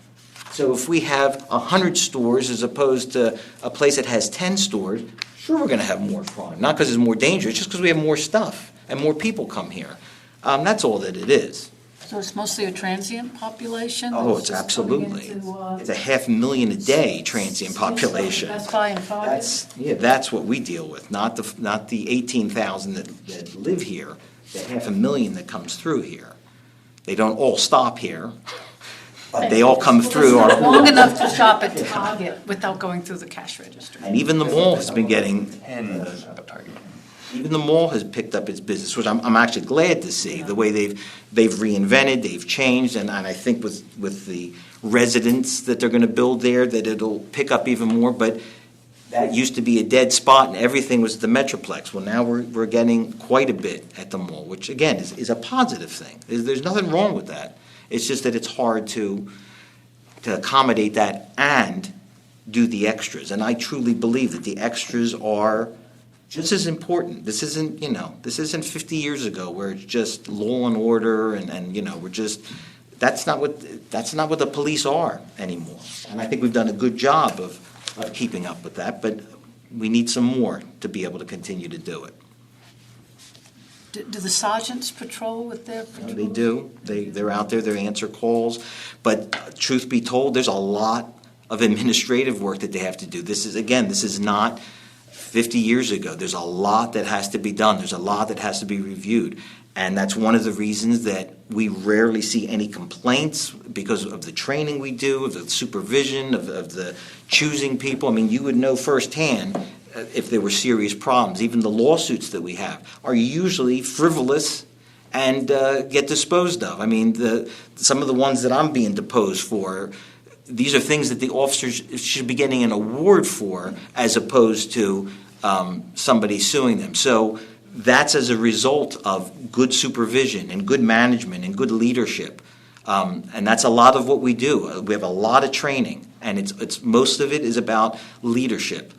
[SPEAKER 7] So if we have 100 stores as opposed to a place that has 10 stores, sure, we're going to have more crime. Not because it's more dangerous, just because we have more stuff and more people come here. That's all that it is.
[SPEAKER 1] So it's mostly a transient population?
[SPEAKER 7] Oh,
[SPEAKER 1] that's
[SPEAKER 7] it's
[SPEAKER 1] just coming
[SPEAKER 7] absolutely.
[SPEAKER 1] into,
[SPEAKER 7] It's a 500,000 a day transient population.
[SPEAKER 1] Best Buy and Target?
[SPEAKER 7] That's what we deal with, not the 18,000 that live here, the 500,000 that comes through here. They don't all stop here, but they all come through
[SPEAKER 1] It's not
[SPEAKER 7] our.
[SPEAKER 1] long enough to shop at Target without going through the cash register.
[SPEAKER 7] And even the mall has been getting, even the mall has picked up its business, which I'm actually glad to see, the way they've reinvented, they've changed, and I think with the residents that they're going to build there, that it'll pick up even more, but that used to be a dead spot and everything was at the Metroplex. Well, now we're getting quite a bit at the mall, which again is a positive thing. There's nothing wrong with that. It's just that it's hard to accommodate that and do the extras, and I truly believe that the extras are just as important. This isn't 50 years ago where it's just law and order and we're just, that's not what the police are anymore. And I think we've done a good job of keeping up with that, but we need some more to be able to continue to do it.
[SPEAKER 1] Do the sergeants patrol with their patrols?
[SPEAKER 7] They do. They're out there, they answer calls, but truth be told, there's a lot of administrative work that they have to do. This is not 50 years ago. There's a lot that has to be done. There's a lot that has to be reviewed. And that's one of the reasons that we rarely see any complaints because of the training we do, of the supervision, of the choosing people. I mean, you would know firsthand if there were serious problems. Even the lawsuits that we have are usually frivolous and get disposed of. I mean, some of the ones that I'm being deposed for, these are things that the officers should be getting an award for as opposed to somebody suing them. So that's as a result of good supervision and good management and good leadership. And that's a lot of what we do. We have a lot of training, and it's most of it is about leadership,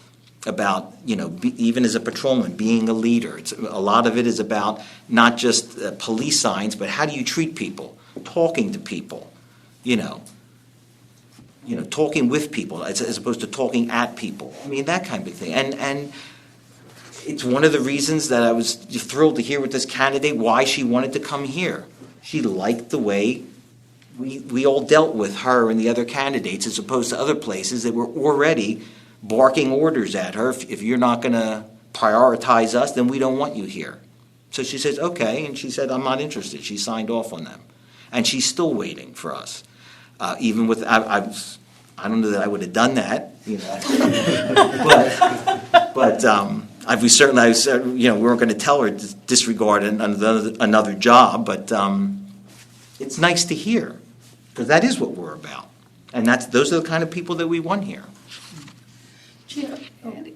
[SPEAKER 7] about, even as a patrolman, being a leader. A lot of it is about not just police signs, but how do you treat people, talking to people, talking with people as opposed to talking at people. I mean, that kind of thing. And it's one of the reasons that I was thrilled to hear with this candidate why she wanted to come here. She liked the way we all dealt with her and the other candidates as opposed to other places that were already barking orders at her. If you're not going to prioritize us, then we don't want you here. So she says, okay, and she said, I'm not interested. She signed off on them. And she's still waiting for us. Even with, I don't know that I would have done that, But we certainly, we weren't going to tell her to disregard another job, but it's nice to hear, because that is what we're about. And those are the kind of people that we want here.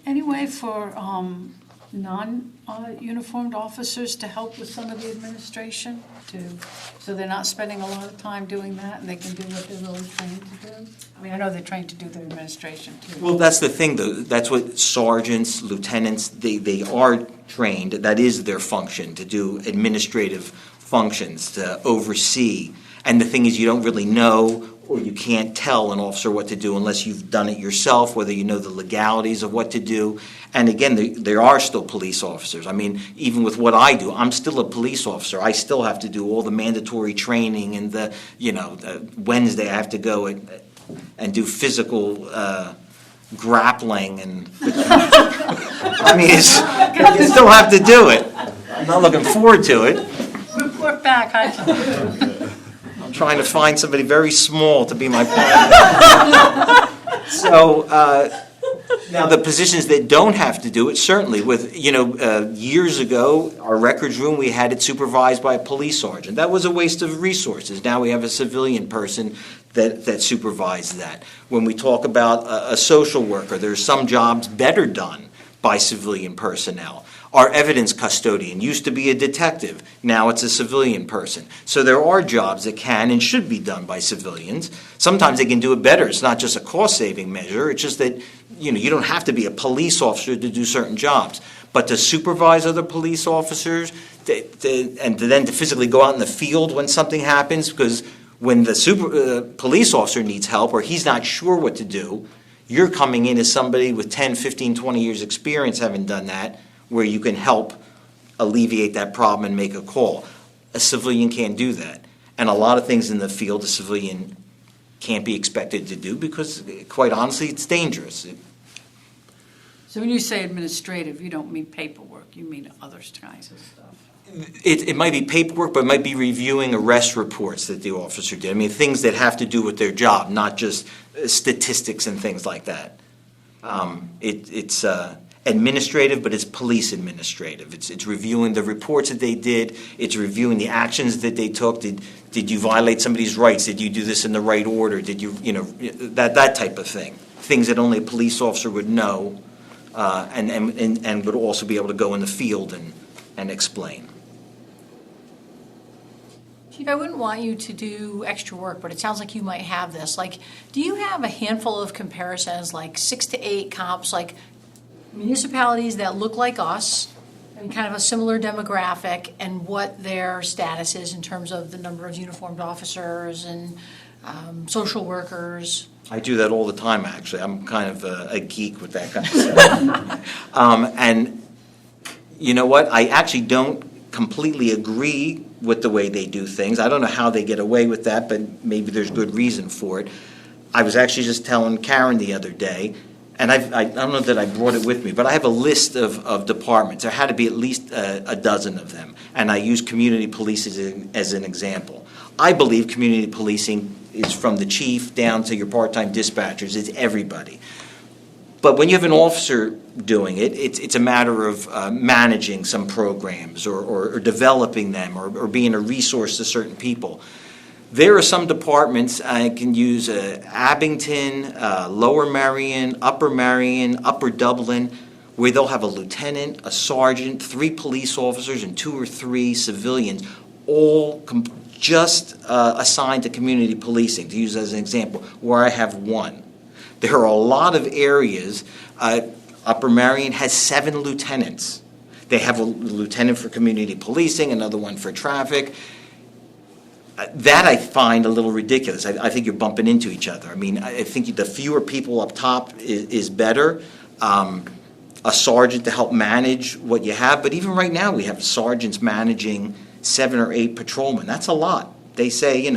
[SPEAKER 1] Any way for non-uniformed officers to help with some of the administration, so they're not spending a lot of time doing that, and they can do what they're really trained to do? I mean, I know they're trained to do their administration, too.
[SPEAKER 7] Well, that's the thing, though. That's what sergeants, lieutenants, they are trained. That is their function, to do administrative functions, to oversee. And the thing is, you don't really know, or you can't tell an officer what to do unless you've done it yourself, whether you know the legalities of what to do. And again, there are still police officers. I mean, even with what I do, I'm still a police officer. I still have to do all the mandatory training, and the Wednesday I have to go and do physical grappling, and I mean, you still have to do it. I'm not looking forward to it.
[SPEAKER 1] Report back, huh?
[SPEAKER 7] I'm trying to find somebody very small to be my partner. So now the positions that don't have to do it, certainly. With years ago, our records room, we had it supervised by a police sergeant. That was a waste of resources. Now we have a civilian person that supervises that. When we talk about a social worker, there's some jobs better done by civilian personnel. Our evidence custodian used to be a detective. Now it's a civilian person. So there are jobs that can and should be done by civilians. Sometimes they can do it better. It's not just a cost-saving measure. It's just that you don't have to be a police officer to do certain jobs. But to supervise other police officers and then to physically go out in the field when something happens, because when the police officer needs help or he's not sure what to do, you're coming in as somebody with 10, 15, 20 years experience having done that, where you can help alleviate that problem and make a call. A civilian can't do that. And a lot of things in the field a civilian can't be expected to do because, quite honestly, it's dangerous.
[SPEAKER 1] So when you say administrative, you don't mean paperwork, you mean other kinds of stuff?
[SPEAKER 7] It might be paperwork, but it might be reviewing arrest reports that the officer did. I mean, things that have to do with their job, not just statistics and things like that. It's administrative, but it's police administrative. It's reviewing the reports that they did. It's reviewing the actions that they took. Did you violate somebody's rights? Did you do this in the right order? Did you that type of thing? Things that only a police officer would know, and would also be able to go in the field and explain.
[SPEAKER 3] Chief, I wouldn't want you to do extra work, but it sounds like you might have this. Like, do you have a handful of comparisons, like 6 to 8 comps, like municipalities that look like us, and kind of a similar demographic, and what their status is in terms of the number of uniformed officers and social workers?
[SPEAKER 7] I do that all the time, actually. I'm kind of a geek with that kind of stuff. And you know what? I actually don't completely agree with the way they do things. I don't know how they get away with that, but maybe there's good reason for it. I was actually just telling Karen the other day, and I don't know that I brought it with me, but I have a list of departments. There had to be at least a dozen of them, and I use community police as an example. I believe community policing is from the chief down to your part-time dispatchers. It's everybody. But when you have an officer doing it, it's a matter of managing some programs or developing them or being a resource to certain people. There are some departments, I can use Abington, Lower Marion, Upper Dublin, where they'll have a lieutenant, a sergeant, 3 police officers, and 2 or 3 civilians, all just assigned to community policing, to use as an example, where I have 1. There are a lot of areas. Upper Marion has 7 lieutenants. They have a lieutenant for community policing, another one for traffic. That I find a little ridiculous. I think you're bumping into each other. I mean, I think the fewer people up top is better. A sergeant to help manage what you have. But even right now, we have sergeants managing 7 or 8 patrolmen. That's a lot. They say,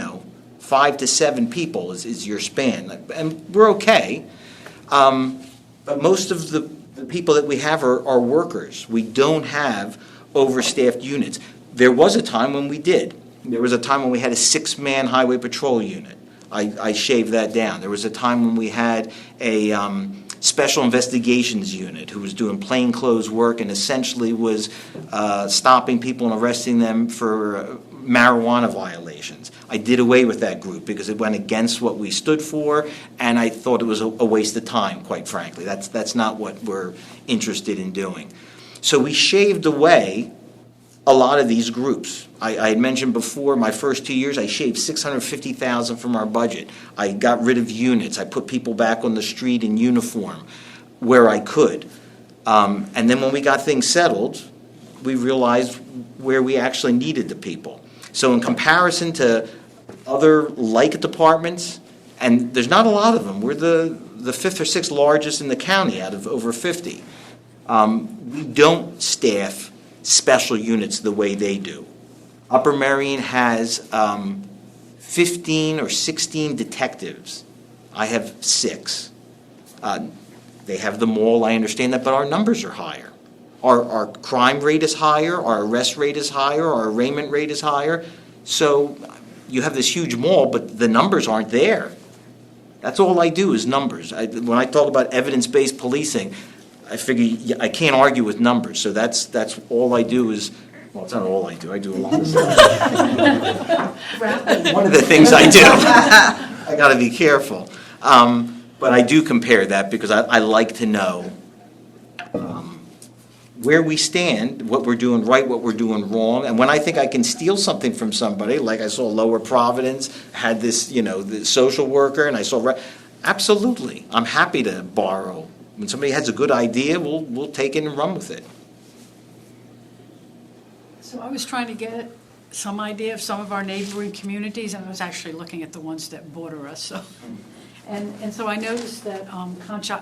[SPEAKER 7] 5 to 7 people is your span. And we're okay. But most of the people that we have are workers. We don't have overstaffed units. There was a time when we did. There was a time when we had a 6-man highway patrol unit. I shaved that down. There was a time when we had a Special Investigations Unit, who was doing plainclothes work and essentially was stopping people and arresting them for marijuana violations. I did away with that group because it went against what we stood for, and I thought it was a waste of time, quite frankly. That's not what we're interested in doing. So we shaved away a lot of these groups. I had mentioned before, my first 2 years, I shaved $650,000 from our budget. I got rid of units. I put people back on the street in uniform where I could. And then when we got things settled, we realized where we actually needed the people. So in comparison to other like departments, and there's not a lot of them, we're the fifth or sixth largest in the county out of over 50. We don't staff special units the way they do. Upper Merion has 15 or 16 detectives. I have 6. They have the mall, I understand that, but our numbers are higher. Our crime rate is higher, our arrest rate is higher, our arraignment rate is higher. So you have this huge mall, but the numbers aren't there. That's all I do is numbers. When I talk about evidence-based policing, I figure I can't argue with numbers. So that's all I do is, well, it's not all I do. I do a lot of stuff. One of the things I do. I got to be careful. But I do compare that because I like to know where we stand, what we're doing right, what we're doing wrong. And when I think I can steal something from somebody, like I saw Lower Providence had this, the social worker, and I saw, absolutely, I'm happy to borrow. When somebody has a good idea, we'll take it and run with it.
[SPEAKER 1] So I was trying to get some idea of some of our neighboring communities, and I was actually looking at the ones that border us, so. And so I noticed that and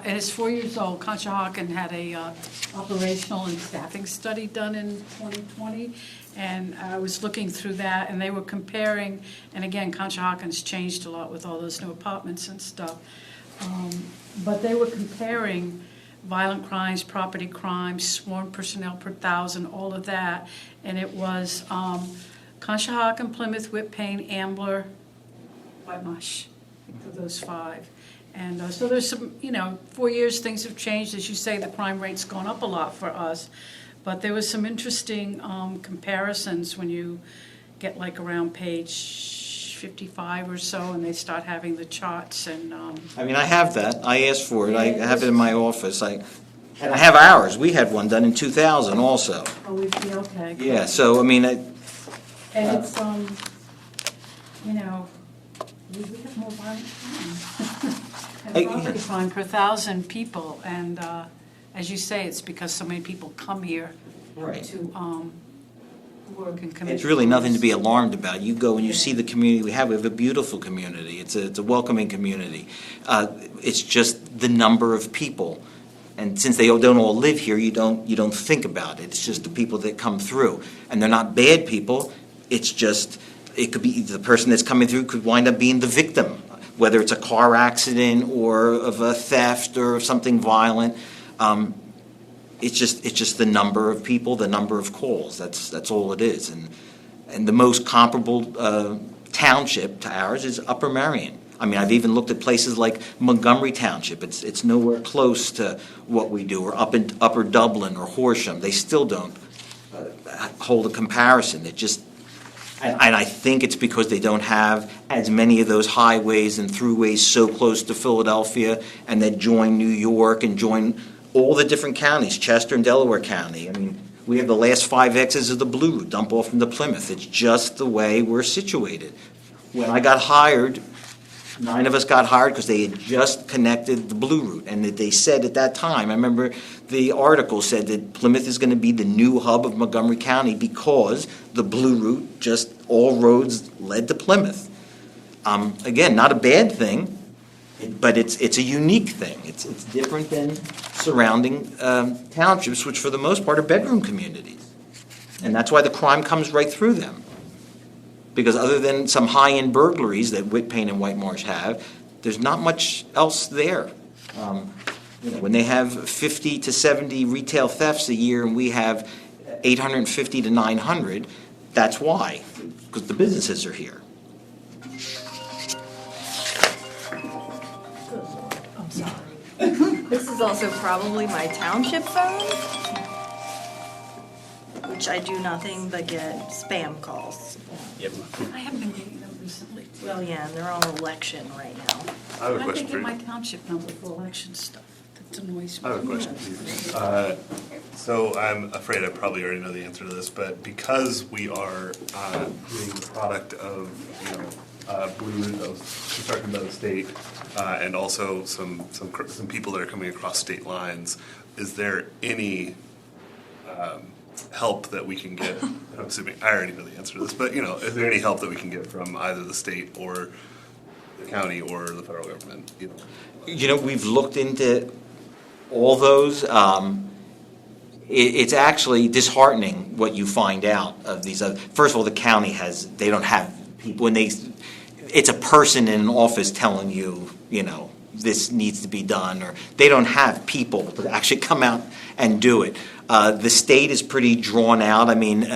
[SPEAKER 1] it's 4 years old, Conshohocken had a operational and staffing study done in 2020, and I was looking through that, and they were comparing, and again, Conshohocken's changed a lot with all those new apartments and stuff, but they were comparing violent crimes, property crimes, sworn personnel per 1,000, all of that, and it was Conshohocken, Plymouth, Whitpain, Ambler, Whitemarsh. For those 5. And so there's some, 4 years, things have changed. As you say, the crime rate's gone up a lot for us. But there was some interesting comparisons when you get like around page 55 or so, and they start having the charts. And
[SPEAKER 7] I have that. I asked for it. I have it in my office. And I have ours. We had one done in 2000 also.
[SPEAKER 1] Oh, okay.
[SPEAKER 7] Yeah, so,
[SPEAKER 1] And it's, we have more violent crime. And property crime per 1,000 people, and as you say, it's because so many people come here
[SPEAKER 7] Right.
[SPEAKER 1] to work and commit.
[SPEAKER 7] It's really nothing to be alarmed about. You go and you see the community we have. We have a beautiful community. It's a welcoming community. It's just the number of people. And since they don't all live here, you don't think about it. It's just the people that come through. And they're not bad people. It's just, it could be the person that's coming through could wind up being the victim, whether it's a car accident or of a theft or of something violent. It's just the number of people, the number of calls. That's all it is. And the most comparable township to ours is Upper Merion. I've even looked at places like Montgomery Township. It's nowhere close to what we do, or Upper Dublin or Horsham. They still don't hold a comparison. And I think it's because they don't have as many of those highways and throughways so close to Philadelphia, and that join New York and join all the different counties, Chester and Delaware County. We have the last 5 X's of the Blue Route dump off into Plymouth. It's just the way we're situated. When I got hired, 9 of us got hired because they had just connected the Blue Route. And they said at that time, I remember the article said that Plymouth is going to be the new hub of Montgomery County because the Blue Route, just all roads led to Plymouth. Again, not a bad thing, but it's a unique thing. It's different than surrounding townships, which for the most part are bedroom communities. And that's why the crime comes right through them. Because other than some high-end burglaries that Whitpain and Whitemarsh have, there's not much else there. When they have 50 to 70 retail thefts a year and we have 850 to 900, that's why, because the businesses are here.
[SPEAKER 1] I'm sorry.
[SPEAKER 10] This is also probably my township phone, which I do nothing but get spam calls.
[SPEAKER 6] Yep.
[SPEAKER 1] I haven't been getting them recently.
[SPEAKER 10] Well, yeah, and they're on election right now.
[SPEAKER 9] I have a
[SPEAKER 1] I
[SPEAKER 9] question
[SPEAKER 1] think
[SPEAKER 9] for
[SPEAKER 1] get
[SPEAKER 9] you.
[SPEAKER 1] my township number for election stuff. That annoys me.
[SPEAKER 9] I have a question for you. So I'm afraid I probably already know the answer to this, but because we are being the product of, Blue, constructed by the state, and also some people that are coming across state lines, is there any help that we can get? I'm assuming, I already know the answer to this, but, is there any help that we can get from either the state or the county or the federal government?
[SPEAKER 7] We've looked into all those. It's actually disheartening what you find out of these other. First of all, the county they don't have people, and it's a person in an office telling you, this needs to be done, or they don't have people to actually come out and do it. The state is pretty drawn out. I mean,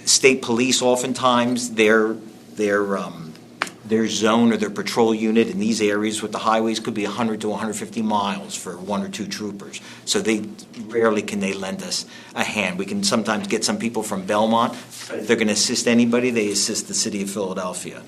[SPEAKER 7] state police oftentimes, their zone or their patrol unit in these areas with the highways could be 100 to 150 miles for one or two troopers. So rarely can they lend us a hand. We can sometimes get some people from Belmont. If they're going to assist anybody, they assist the city of Philadelphia.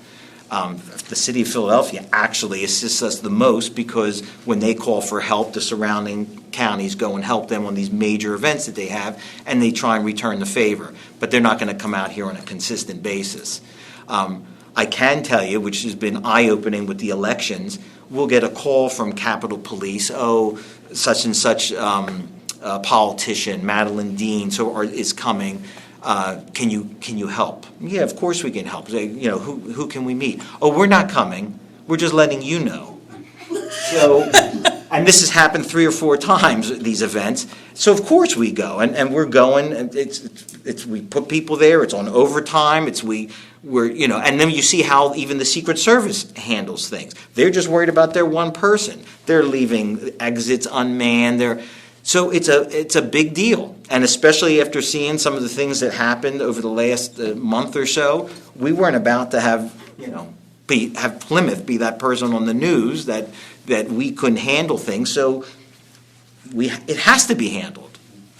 [SPEAKER 7] The city of Philadelphia actually assists us the most because when they call for help, the surrounding counties go and help them on these major events that they have, and they try and return the favor. But they're not going to come out here on a consistent basis. I can tell you, which has been eye-opening with the elections, we'll get a call from Capitol Police, such and such politician, Madeline Dean, is coming. Can you help? Yeah, of course we can help. Who can we meet? Oh, we're not coming. We're just letting you know. So, and this has happened 3 or 4 times, these events. So of course we go, and we're going. And we put people there. It's on overtime. And then you see how even the Secret Service handles things. They're just worried about their one person. They're leaving exits unmanned. So it's a big deal, and especially after seeing some of the things that happened over the last month or so, we weren't about to have Plymouth be that person on the news that we couldn't handle things. So it has to be handled.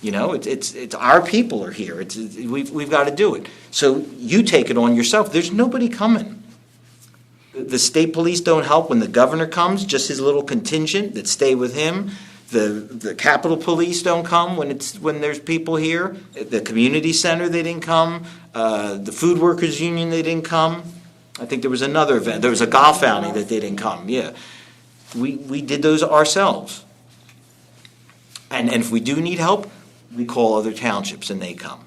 [SPEAKER 7] It's our people are here. We've got to do it. So you take it on yourself. There's nobody coming. The state police don't help when the governor comes. Just his little contingent that stay with him. The Capitol Police don't come when there's people here. The community center, they didn't come. The Food Workers Union, they didn't come. I think there was another event. There was a golf outing that they didn't come. Yeah, we did those ourselves. And if we do need help, we call other townships and they come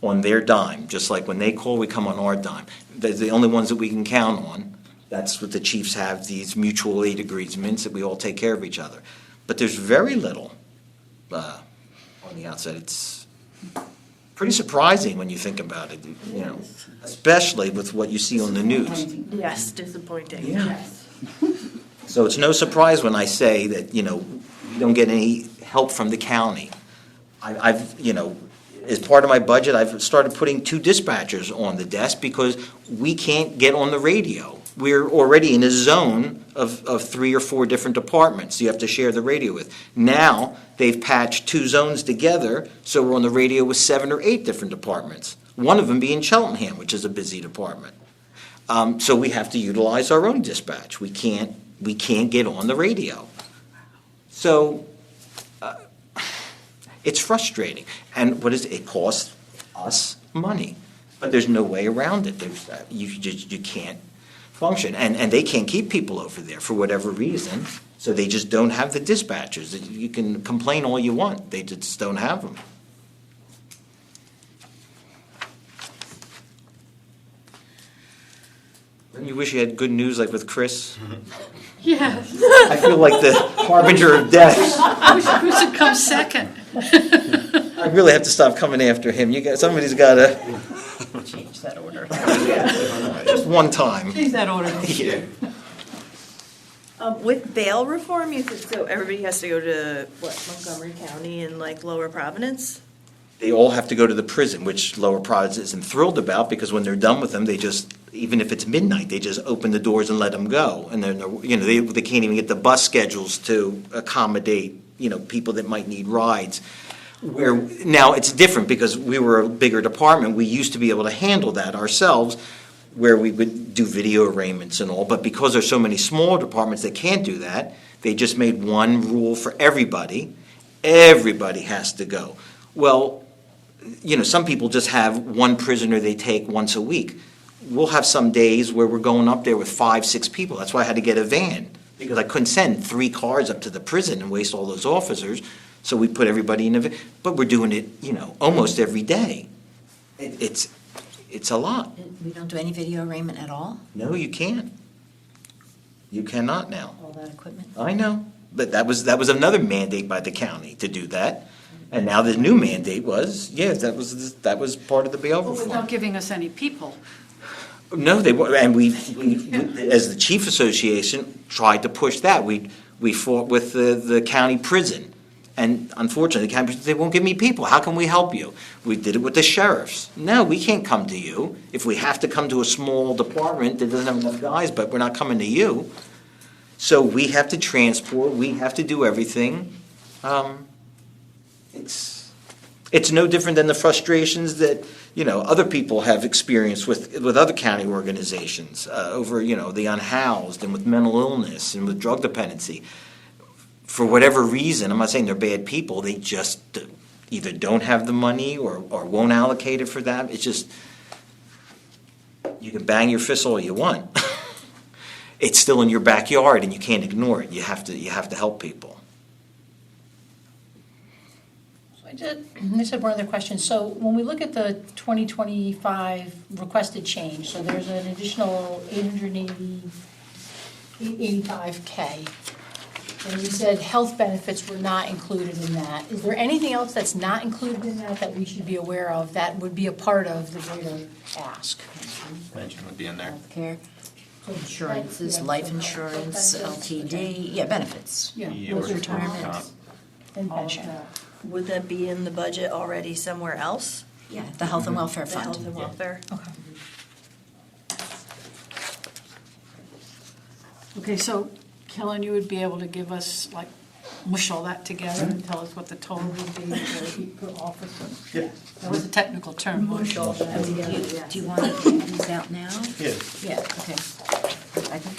[SPEAKER 7] on their dime. Just like when they call, we come on our dime. They're the only ones that we can count on. That's what the chiefs have, these mutual aid agreements that we all take care of each other. But there's very little on the outside. It's pretty surprising when you think about it, especially with what you see on the news.
[SPEAKER 10] Yes, disappointing.
[SPEAKER 7] Yeah. So it's no surprise when I say that, we don't get any help from the county. I've as part of my budget, I've started putting 2 dispatchers on the desk because we can't get on the radio. We're already in a zone of 3 or 4 different departments you have to share the radio with. Now, they've patched 2 zones together, so we're on the radio with 7 or 8 different departments, one of them being Cheltenham, which is a busy department. So we have to utilize our own dispatch. We can't get on the radio. So it's frustrating. And it costs us money. But there's no way around it. You can't function. And they can't keep people over there for whatever reason, so they just don't have the dispatchers. You can complain all you want. They just don't have them. Don't you wish you had good news like with Chris?
[SPEAKER 1] Yes.
[SPEAKER 7] I feel like the harbinger of death.
[SPEAKER 1] I wish Chris would come second.
[SPEAKER 7] I really have to stop coming after him. Somebody's got to
[SPEAKER 2] Change that order.
[SPEAKER 7] just one time.
[SPEAKER 1] Change that order.
[SPEAKER 7] Yeah.
[SPEAKER 10] With bail reform, you said so everybody has to go to Montgomery County and Lower Providence?
[SPEAKER 7] They all have to go to the prison, which Lower Providence isn't thrilled about because when they're done with them, they just, even if it's midnight, they just open the doors and let them go. And then they can't even get the bus schedules to accommodate people that might need rides. Where, now, it's different because we were a bigger department. We used to be able to handle that ourselves, where we would do video arraignments and all. But because there's so many small departments that can't do that, they just made one rule for everybody. Everybody has to go. Well, some people just have one prisoner they take once a week. We'll have some days where we're going up there with 5, 6 people. That's why I had to get a van, because I couldn't send 3 cars up to the prison and waste all those officers. So we put everybody in a van. But we're doing it, almost every day. It's a lot.
[SPEAKER 2] We don't do any video arraignment at all?
[SPEAKER 7] No, you can't. You cannot now.
[SPEAKER 2] All that equipment?
[SPEAKER 7] I know, but that was another mandate by the county to do that. And now the new mandate was, that was part of the bail
[SPEAKER 1] But
[SPEAKER 7] reform.
[SPEAKER 1] without giving us any people.
[SPEAKER 7] No, and we, as the chief association, tried to push that. We fought with the county prison. And unfortunately, the county prison, they won't give me people. How can we help you? We did it with the sheriffs. No, we can't come to you. If we have to come to a small department that doesn't have enough guys, but we're not coming to you. So we have to transport, we have to do everything. It's no different than the frustrations that, other people have experienced with other county organizations over, the unhoused and with mental illness and with drug dependency. For whatever reason, I'm not saying they're bad people, they just either don't have the money or won't allocate it for that. It's just, you can bang your fist all you want. It's still in your backyard and you can't ignore it. You have to help people.
[SPEAKER 3] I just had one other question. So when we look at the 2025 requested change, so there's an additional $885K. And you said health benefits were not included in that. Is there anything else that's not included in that we should be aware of that would be a part of the greater ask?
[SPEAKER 6] Pension would be in there.
[SPEAKER 2] Healthcare, insurances,
[SPEAKER 3] Yeah.
[SPEAKER 2] life insurance, LTD, benefits.
[SPEAKER 3] Yeah.
[SPEAKER 6] Yeah,
[SPEAKER 3] those are
[SPEAKER 2] retirement.
[SPEAKER 3] terms. And
[SPEAKER 1] All of
[SPEAKER 3] pension.
[SPEAKER 1] that.
[SPEAKER 10] Would that be in the budget already somewhere else?
[SPEAKER 2] Yeah, the health and welfare
[SPEAKER 10] The health
[SPEAKER 2] fund.
[SPEAKER 10] and welfare?
[SPEAKER 3] Okay.
[SPEAKER 1] Okay, so Kellen, you would be able to give us, mush all that together and tell us what the total would be per officer?
[SPEAKER 5] Yeah.
[SPEAKER 1] That was a technical term, mush all that
[SPEAKER 2] Do
[SPEAKER 1] together.
[SPEAKER 2] you want to get these out now?
[SPEAKER 5] Yeah.
[SPEAKER 2] Yeah, okay. I think.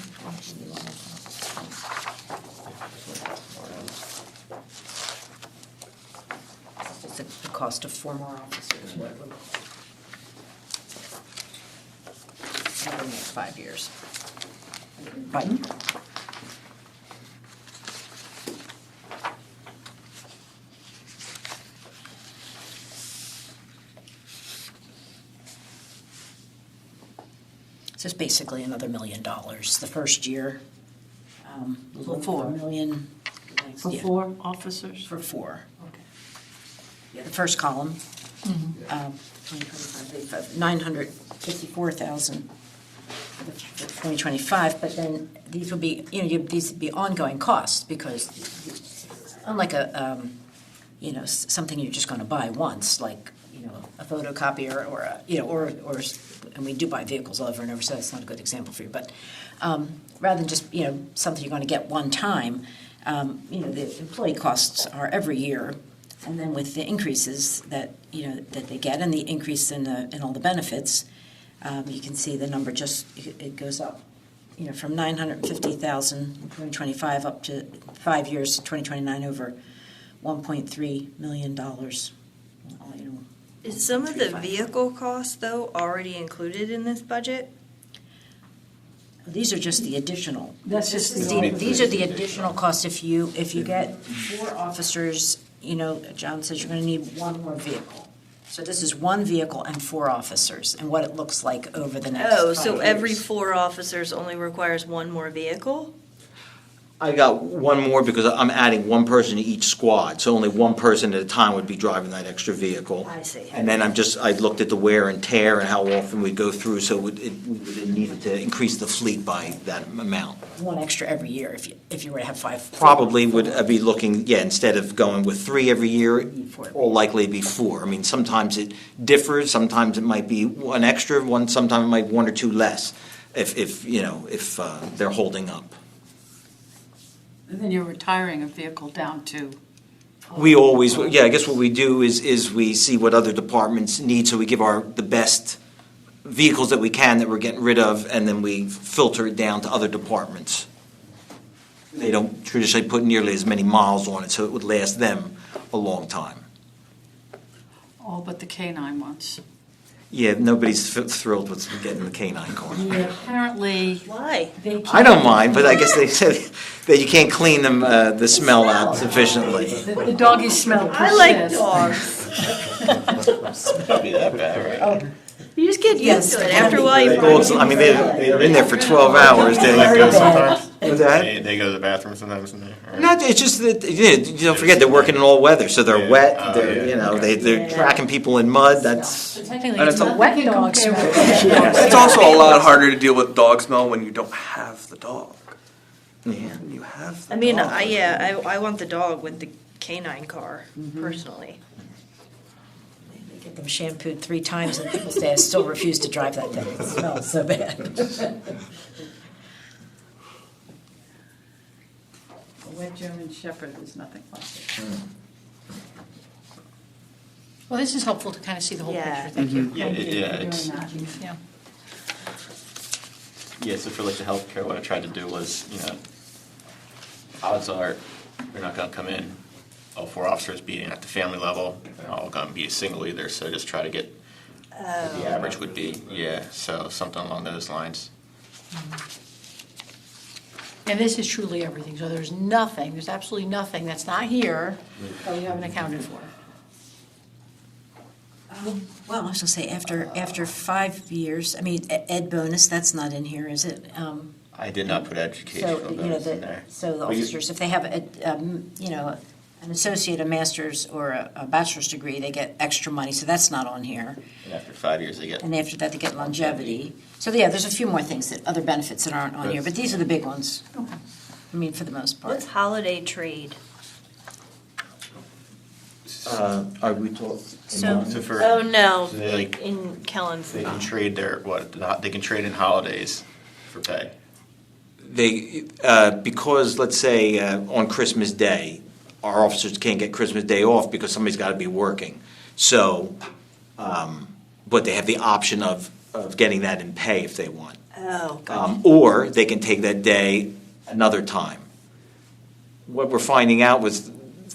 [SPEAKER 2] It's the cost of 4 more officers. What it would- over the next 5 years. Right. So it's basically another $1 million the first year.
[SPEAKER 1] For 4.
[SPEAKER 2] $1 million.
[SPEAKER 1] For
[SPEAKER 2] yeah,
[SPEAKER 1] 4 officers?
[SPEAKER 2] For 4.
[SPEAKER 1] Okay.
[SPEAKER 2] Yeah, the first column. 954,000 for 2025, but then these will be, these would be ongoing costs because unlike something you're just going to buy once, like, a photocopier or and we do buy vehicles over and over, so that's not a good example for you, but rather than just, something you're going to get one time, the employee costs are every year. And then with the increases that they get and the increase in all the benefits, you can see the number it goes up, from 950,000 in 2025 up to 5 years, 2029, over $1.3 million.
[SPEAKER 10] Is some of the vehicle costs, though, already included in this budget?
[SPEAKER 2] These are just the additional.
[SPEAKER 1] That's just
[SPEAKER 2] These are the additional costs if you get 4 officers. John says you're going to need 1 more vehicle. So this is 1 vehicle and 4 officers, and what it looks like over the next 5
[SPEAKER 10] Oh,
[SPEAKER 2] years.
[SPEAKER 10] so every 4 officers only requires 1 more vehicle?
[SPEAKER 7] I got 1 more because I'm adding 1 person to each squad, so only 1 person at a time would be driving that extra vehicle.
[SPEAKER 10] I see.
[SPEAKER 7] And then I looked at the wear and tear and how often we go through, so it needed to increase the fleet by that amount.
[SPEAKER 2] 1 extra every year if you were to have 5.
[SPEAKER 7] Probably would be looking, instead of going with 3 every year,
[SPEAKER 2] 4.
[SPEAKER 7] all likely be 4. I mean, sometimes it differs, sometimes it might be 1 extra, sometimes it might be 1 or 2 less, if they're holding up.
[SPEAKER 1] And then you're retiring a vehicle down to.
[SPEAKER 7] We always, yeah, I guess what we do is we see what other departments need, so we give the best vehicles that we can that we're getting rid of, and then we filter it down to other departments. They don't traditionally put nearly as many miles on it, so it would last them a long time.
[SPEAKER 1] All but the K-9 ones.
[SPEAKER 7] Yeah, nobody's thrilled with getting the K-9 car.
[SPEAKER 1] Yeah, apparently,
[SPEAKER 10] Why?
[SPEAKER 1] they
[SPEAKER 7] I don't mind, but I guess they said that you can't clean them, the smell out sufficiently.
[SPEAKER 1] The doggy smell persists.
[SPEAKER 10] I like dogs.
[SPEAKER 7] Be that bad, right?
[SPEAKER 10] You just get
[SPEAKER 2] Yes,
[SPEAKER 10] used to it. After a while, you
[SPEAKER 7] Dogs, I mean, they're in there for 12 hours.
[SPEAKER 9] They go sometimes?
[SPEAKER 7] What's that?
[SPEAKER 9] They go to the bathroom sometimes in there? or-
[SPEAKER 7] Not, it's just that, you don't forget, they're working in all weather, so they're
[SPEAKER 9] Yeah.
[SPEAKER 7] wet,
[SPEAKER 9] Oh,
[SPEAKER 7] they're,
[SPEAKER 9] yeah.
[SPEAKER 7] they're tracking people in mud, that's,
[SPEAKER 3] Technically,
[SPEAKER 11] And
[SPEAKER 3] it's
[SPEAKER 11] it's
[SPEAKER 3] a
[SPEAKER 11] a-
[SPEAKER 3] wet dog smell.
[SPEAKER 11] It's also a lot harder to deal with dog smell when you don't have the dog.
[SPEAKER 7] yeah.
[SPEAKER 11] When you have the
[SPEAKER 10] I mean,
[SPEAKER 11] dog.
[SPEAKER 10] I want the dog with the canine car, personally.
[SPEAKER 2] They get them shampooed 3 times and people say, I still refuse to drive that thing. It smells so bad.
[SPEAKER 1] A wet German Shepherd is nothing like it.
[SPEAKER 3] Well, this is helpful to kind of see the whole
[SPEAKER 10] Yeah.
[SPEAKER 3] picture. Thank you.
[SPEAKER 9] Yeah,
[SPEAKER 1] Thank you
[SPEAKER 9] yeah,
[SPEAKER 1] for doing
[SPEAKER 9] it's-
[SPEAKER 1] that.
[SPEAKER 3] Yeah.
[SPEAKER 12] Yeah, so for like the healthcare, what I tried to do was, odds are they're not gonna come in, all 4 officers being at the family level, they're all gonna be a single either, so just try to get what the average would be, yeah, so something along those lines.
[SPEAKER 3] And this is truly everything, so there's absolutely nothing that's not here that we haven't accounted for.
[SPEAKER 2] Well, I was gonna say, after 5 years, I mean, ed bonus, that's not in here, is it?
[SPEAKER 12] I did not put educational
[SPEAKER 2] So,
[SPEAKER 12] bonus in there.
[SPEAKER 2] so the
[SPEAKER 12] But you-
[SPEAKER 2] officers, if they have an associate, a master's, or a bachelor's degree, they get extra money, so that's not on here.
[SPEAKER 12] And after 5 years, they get.
[SPEAKER 2] And after that, they get longevity. So, yeah, there's a few more things other benefits that aren't on here, but these are the big ones. I mean, for the most part.
[SPEAKER 10] What's holiday trade?
[SPEAKER 7] Are we talking?
[SPEAKER 10] So,
[SPEAKER 12] So for-
[SPEAKER 10] oh no,
[SPEAKER 12] so they, like-
[SPEAKER 10] in Kellen's.
[SPEAKER 12] They can trade they can trade in holidays for pay.
[SPEAKER 7] They, because, let's say, on Christmas Day, our officers can't get Christmas Day off because somebody's got to be working. So, but they have the option of getting that in pay if they want.
[SPEAKER 10] Oh, gotcha.
[SPEAKER 7] Or they can take that day another time. What we're finding out with,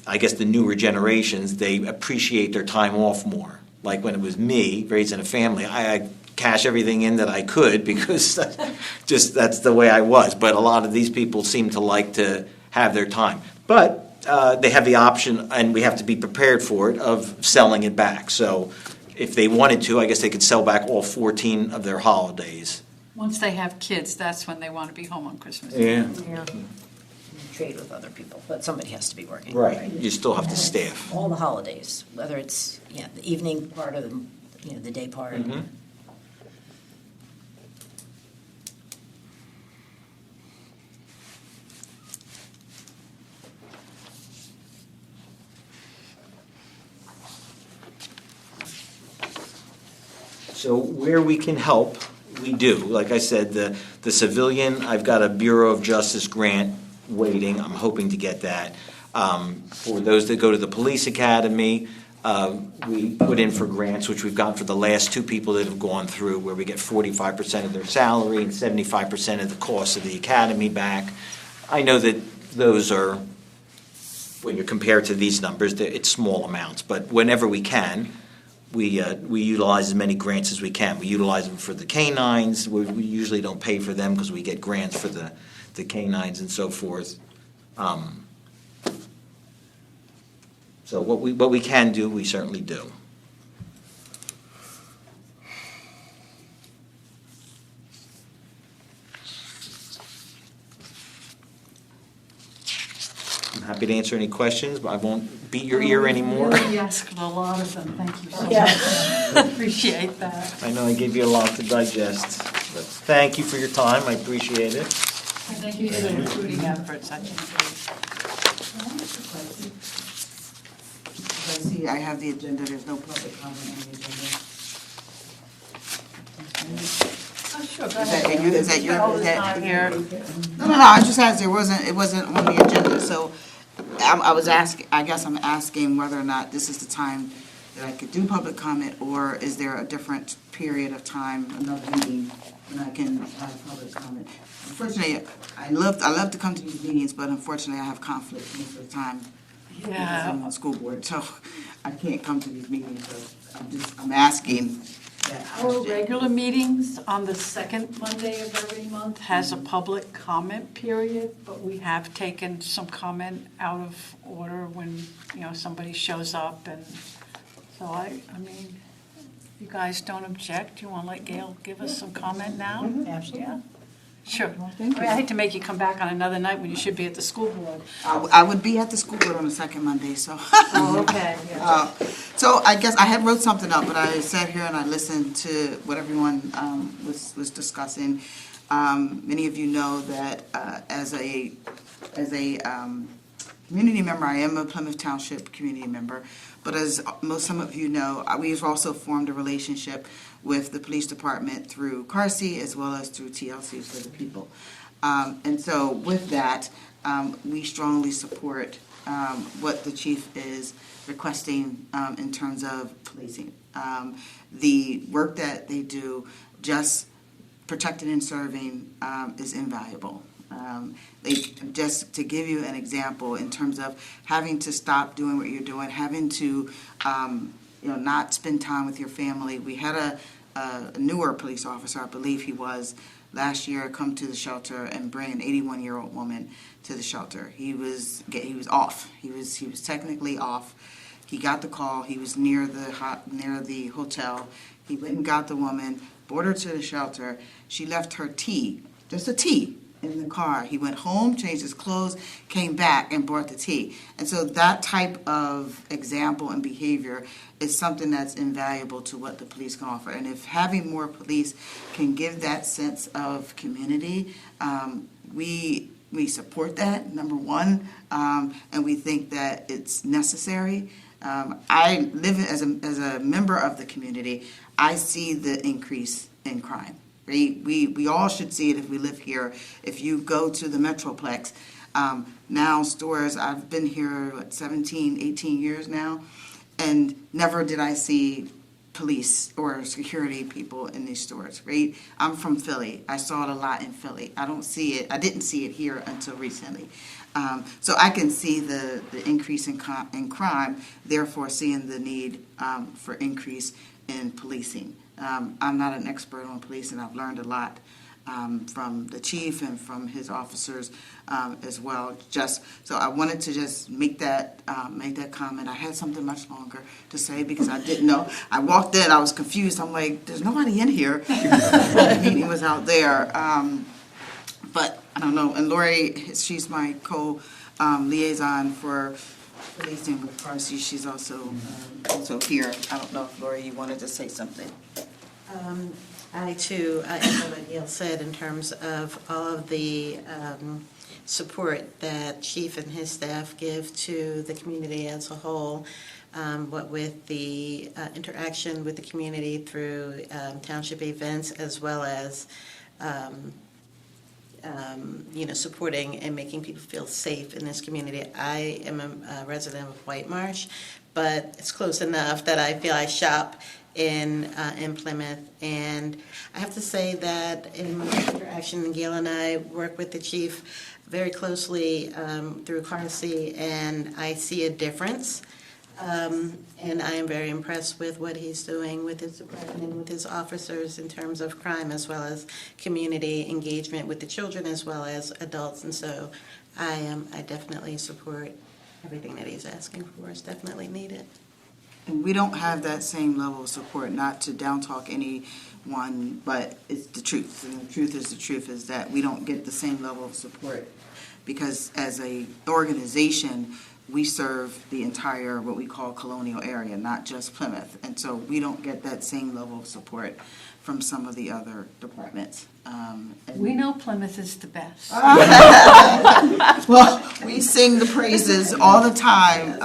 [SPEAKER 7] I guess, the newer generations, they appreciate their time off more. Like when it was me raising a family, I cash everything in that I could because that's the way I was. But a lot of these people seem to like to have their time. But they have the option, and we have to be prepared for it, of selling it back. So if they wanted to, I guess they could sell back all 14 of their holidays.
[SPEAKER 1] Once they have kids, that's when they want to be home on Christmas Day.
[SPEAKER 2] Yeah. Trade with other people, but somebody has to be working.
[SPEAKER 7] Right. You still have to staff.
[SPEAKER 2] All the holidays, whether it's, the evening part or the day part.
[SPEAKER 7] Mm-hmm. So where we can help, we do. Like I said, the civilian, I've got a Bureau of Justice grant waiting. I'm hoping to get that. For those that go to the police academy, we put in for grants, which we've gotten for the last 2 people that have gone through, where we get 45% of their salary and 75% of the cost of the academy back. I know that those are, when you compare to these numbers, it's small amounts, but whenever we can, we utilize as many grants as we can. We utilize them for the canines. We usually don't pay for them because we get grants for the canines and so forth. So what we can do, we certainly do. I'm happy to answer any questions, but I won't beat your ear anymore.
[SPEAKER 1] You asked a lot of them, thank you so much.
[SPEAKER 2] Yeah.
[SPEAKER 1] Appreciate that.
[SPEAKER 7] I know I gave you a lot to digest, but thank you for your time, I appreciate it.
[SPEAKER 1] Thank you for the recruiting efforts, I think.
[SPEAKER 13] I see, I have the agenda, there's no public comment on the agenda.
[SPEAKER 1] Sure, go
[SPEAKER 13] Is
[SPEAKER 1] ahead.
[SPEAKER 13] that, is that your,
[SPEAKER 1] All
[SPEAKER 13] is
[SPEAKER 1] the
[SPEAKER 13] that?
[SPEAKER 1] time here.
[SPEAKER 13] No, I just asked, it wasn't on the agenda, so I was asking, I guess I'm asking whether or not this is the time that I could do public comment, or is there a different period of time, another meeting, when I can have public comment? Unfortunately, I love to come to these meetings, but unfortunately, I have conflict most of the time. Because I'm on school board, so I can't come to these meetings, so I'm asking that
[SPEAKER 1] Our
[SPEAKER 13] question.
[SPEAKER 1] regular meetings on the second Monday of every month has a public comment period, but we have taken some comment out of order when, somebody shows up, and so I mean, you guys don't object, you want to let Gail give us some comment now?
[SPEAKER 3] Absolutely.
[SPEAKER 1] Yeah. Sure.
[SPEAKER 13] thank
[SPEAKER 1] I mean, I hate to make you come back on another night when you should be at the school board.
[SPEAKER 13] I would be at the school board on the second Monday, so.
[SPEAKER 1] Oh, okay.
[SPEAKER 13] So I guess I had wrote something up, but I sat here and I listened to what everyone was discussing. Many of you know that as a community member, I am a Plymouth Township community member, but as some of you know, we've also formed a relationship with the police department through CARSI as well as through TLC for the People. And so with that, we strongly support what the chief is requesting in terms of policing. The work that they do, just protecting and serving, is invaluable. Just to give you an example, in terms of having to stop doing what you're doing, having to not spend time with your family. We had a newer police officer, I believe he was, last year come to the shelter and bring an 81-year-old woman to the shelter. He was off. He was technically off. He got the call. He was near the hotel. He went and got the woman, brought her to the shelter. She left her tea, just a tea, in the car. He went home, changed his clothes, came back and brought the tea. And so that type of example and behavior is something that's invaluable to what the police can offer. And if having more police can give that sense of community, we support that, number one, and we think that it's necessary. I live as a member of the community. I see the increase in crime. We all should see it if we live here. If you go to the Metroplex, now stores, I've been here, 17, 18 years now, and never did I see police or security people in these stores, right? I'm from Philly. I saw it a lot in Philly. I didn't see it here until recently. So I can see the increase in crime, therefore seeing the need for increase in policing. I'm not an expert on police, and I've learned a lot from the chief and from his officers as well. So I wanted to just make that comment. I had something much longer to say because I didn't know. I walked in, I was confused. I'm like, there's nobody in here. The meeting was out there. But I don't know. And Lori, she's my co-liaison for policing with Parsi. She's also here. I don't know if, Lori, you wanted to say something.
[SPEAKER 14] I too echo what Gail said in terms of all of the support that Chief and his staff give to the community as a whole, what with the interaction with the community through township events, as well as supporting and making people feel safe in this community. I am a resident of White Marsh, but it's close enough that I feel I shop in Plymouth, and I have to say that in my interaction, Gail and I work with the chief very closely through CARSI, and I see a difference, and I am very impressed with what he's doing with his department and with his officers in terms of crime, as well as community engagement with the children as well as adults, and so I definitely support everything that he's asking for. It's definitely needed.
[SPEAKER 13] And we don't have that same level of support, not to down-talk anyone, but it's the truth. And the truth is that we don't get the same level of support because as a organization, we serve the entire, what we call colonial area, not just Plymouth. And so we don't get that same level of support from some of the other departments. And-
[SPEAKER 1] We know Plymouth is the best.
[SPEAKER 13] Well, we sing the praises all the time,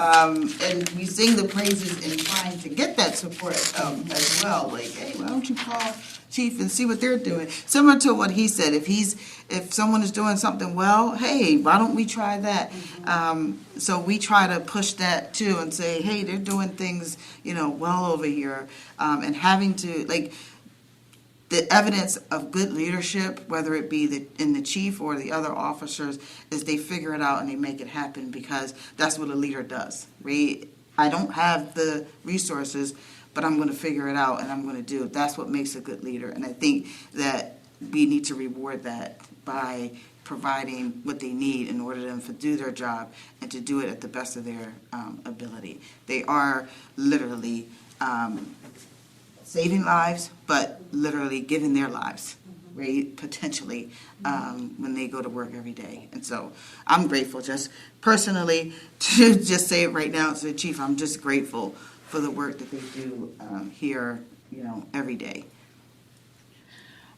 [SPEAKER 13] and we sing the praises in trying to get that support as well. Like, hey, why don't you call Chief and see what they're doing? Similar to what he said, if someone is doing something well, hey, why don't we try that? So we try to push that too and say, hey, they're doing things, well over here, and having to the evidence of good leadership, whether it be in the chief or the other officers, is they figure it out and they make it happen, because that's what a leader does, right? I don't have the resources, but I'm going to figure it out and I'm going to do it. That's what makes a good leader. And I think that we need to reward that by providing what they need in order for them to do their job and to do it at the best of their ability. They are literally saving lives, but literally giving their lives, right, potentially, when they go to work every day. And so I'm grateful, just personally, to just say it right now to the chief, I'm just grateful for the work that they do here, every day.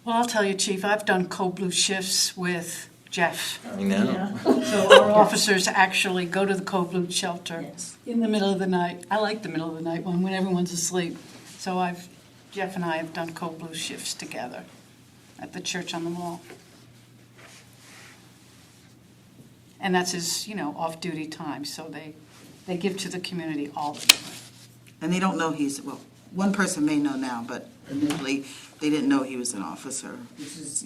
[SPEAKER 1] Well, I'll tell you, Chief, I've done code blue shifts with Jeff.
[SPEAKER 7] I know.
[SPEAKER 1] So our officers actually go to the code blue shelter in the middle of the night. I like the middle of the night when everyone's asleep. So Jeff and I have done code blue shifts together at the church on the mall. And that's his, off-duty time, so they give to the community all the time.
[SPEAKER 13] And they don't know one person may know now, but initially they didn't know he was an officer. This is,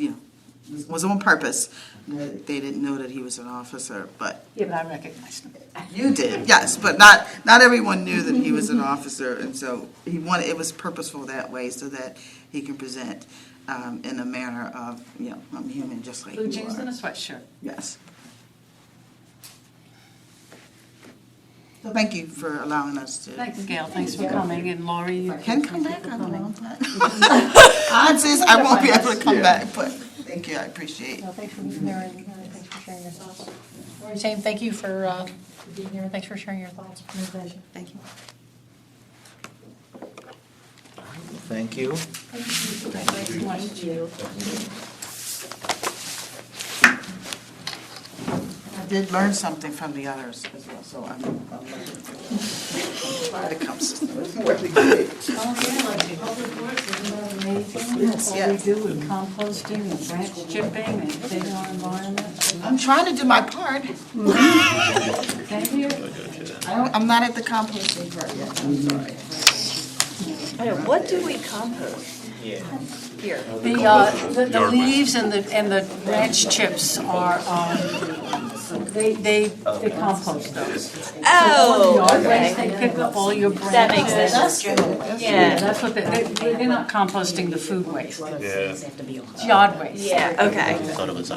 [SPEAKER 13] was on purpose. They didn't know that he was an officer, but.
[SPEAKER 1] Yeah, but I recognized him.
[SPEAKER 13] You did, yes, but not everyone knew that he was an officer, and so it was purposeful that way so that he can present in a manner of, I'm human just like you are.
[SPEAKER 1] Blue jeans and a sweatshirt.
[SPEAKER 13] Yes. So thank you for allowing us to.
[SPEAKER 1] Thanks, Gail. Thanks for coming. And Laurie,
[SPEAKER 13] Can come back, I don't know. Odds is I won't be able to come back, but thank you, I appreciate it.
[SPEAKER 3] Well, thanks for being there, and thanks for sharing your thoughts. Lori, same, thank you for being here, and thanks for sharing your thoughts.
[SPEAKER 13] Thank you.
[SPEAKER 7] Thank you.
[SPEAKER 1] Thank you.
[SPEAKER 13] I did learn something from the others as well, so I'm glad it comes.
[SPEAKER 1] Public Works, isn't that amazing?
[SPEAKER 13] Yes,
[SPEAKER 1] All
[SPEAKER 13] yes.
[SPEAKER 1] we do with composting and branch chipping and saving our environment.
[SPEAKER 13] I'm trying to do my part.
[SPEAKER 1] Thank you.
[SPEAKER 13] I'm not at the composting part yet, I'm sorry.
[SPEAKER 10] What do we compost? Here.
[SPEAKER 1] The leaves and the branch chips are, they compost those.
[SPEAKER 10] Oh,
[SPEAKER 1] Yard waste,
[SPEAKER 10] okay.
[SPEAKER 1] they pick up all your branches.
[SPEAKER 10] That makes sense.
[SPEAKER 1] Yeah, that's what they're not composting the food waste.
[SPEAKER 9] Yeah.
[SPEAKER 1] It's yard waste.
[SPEAKER 10] Yeah, okay.
[SPEAKER 12] I thought it was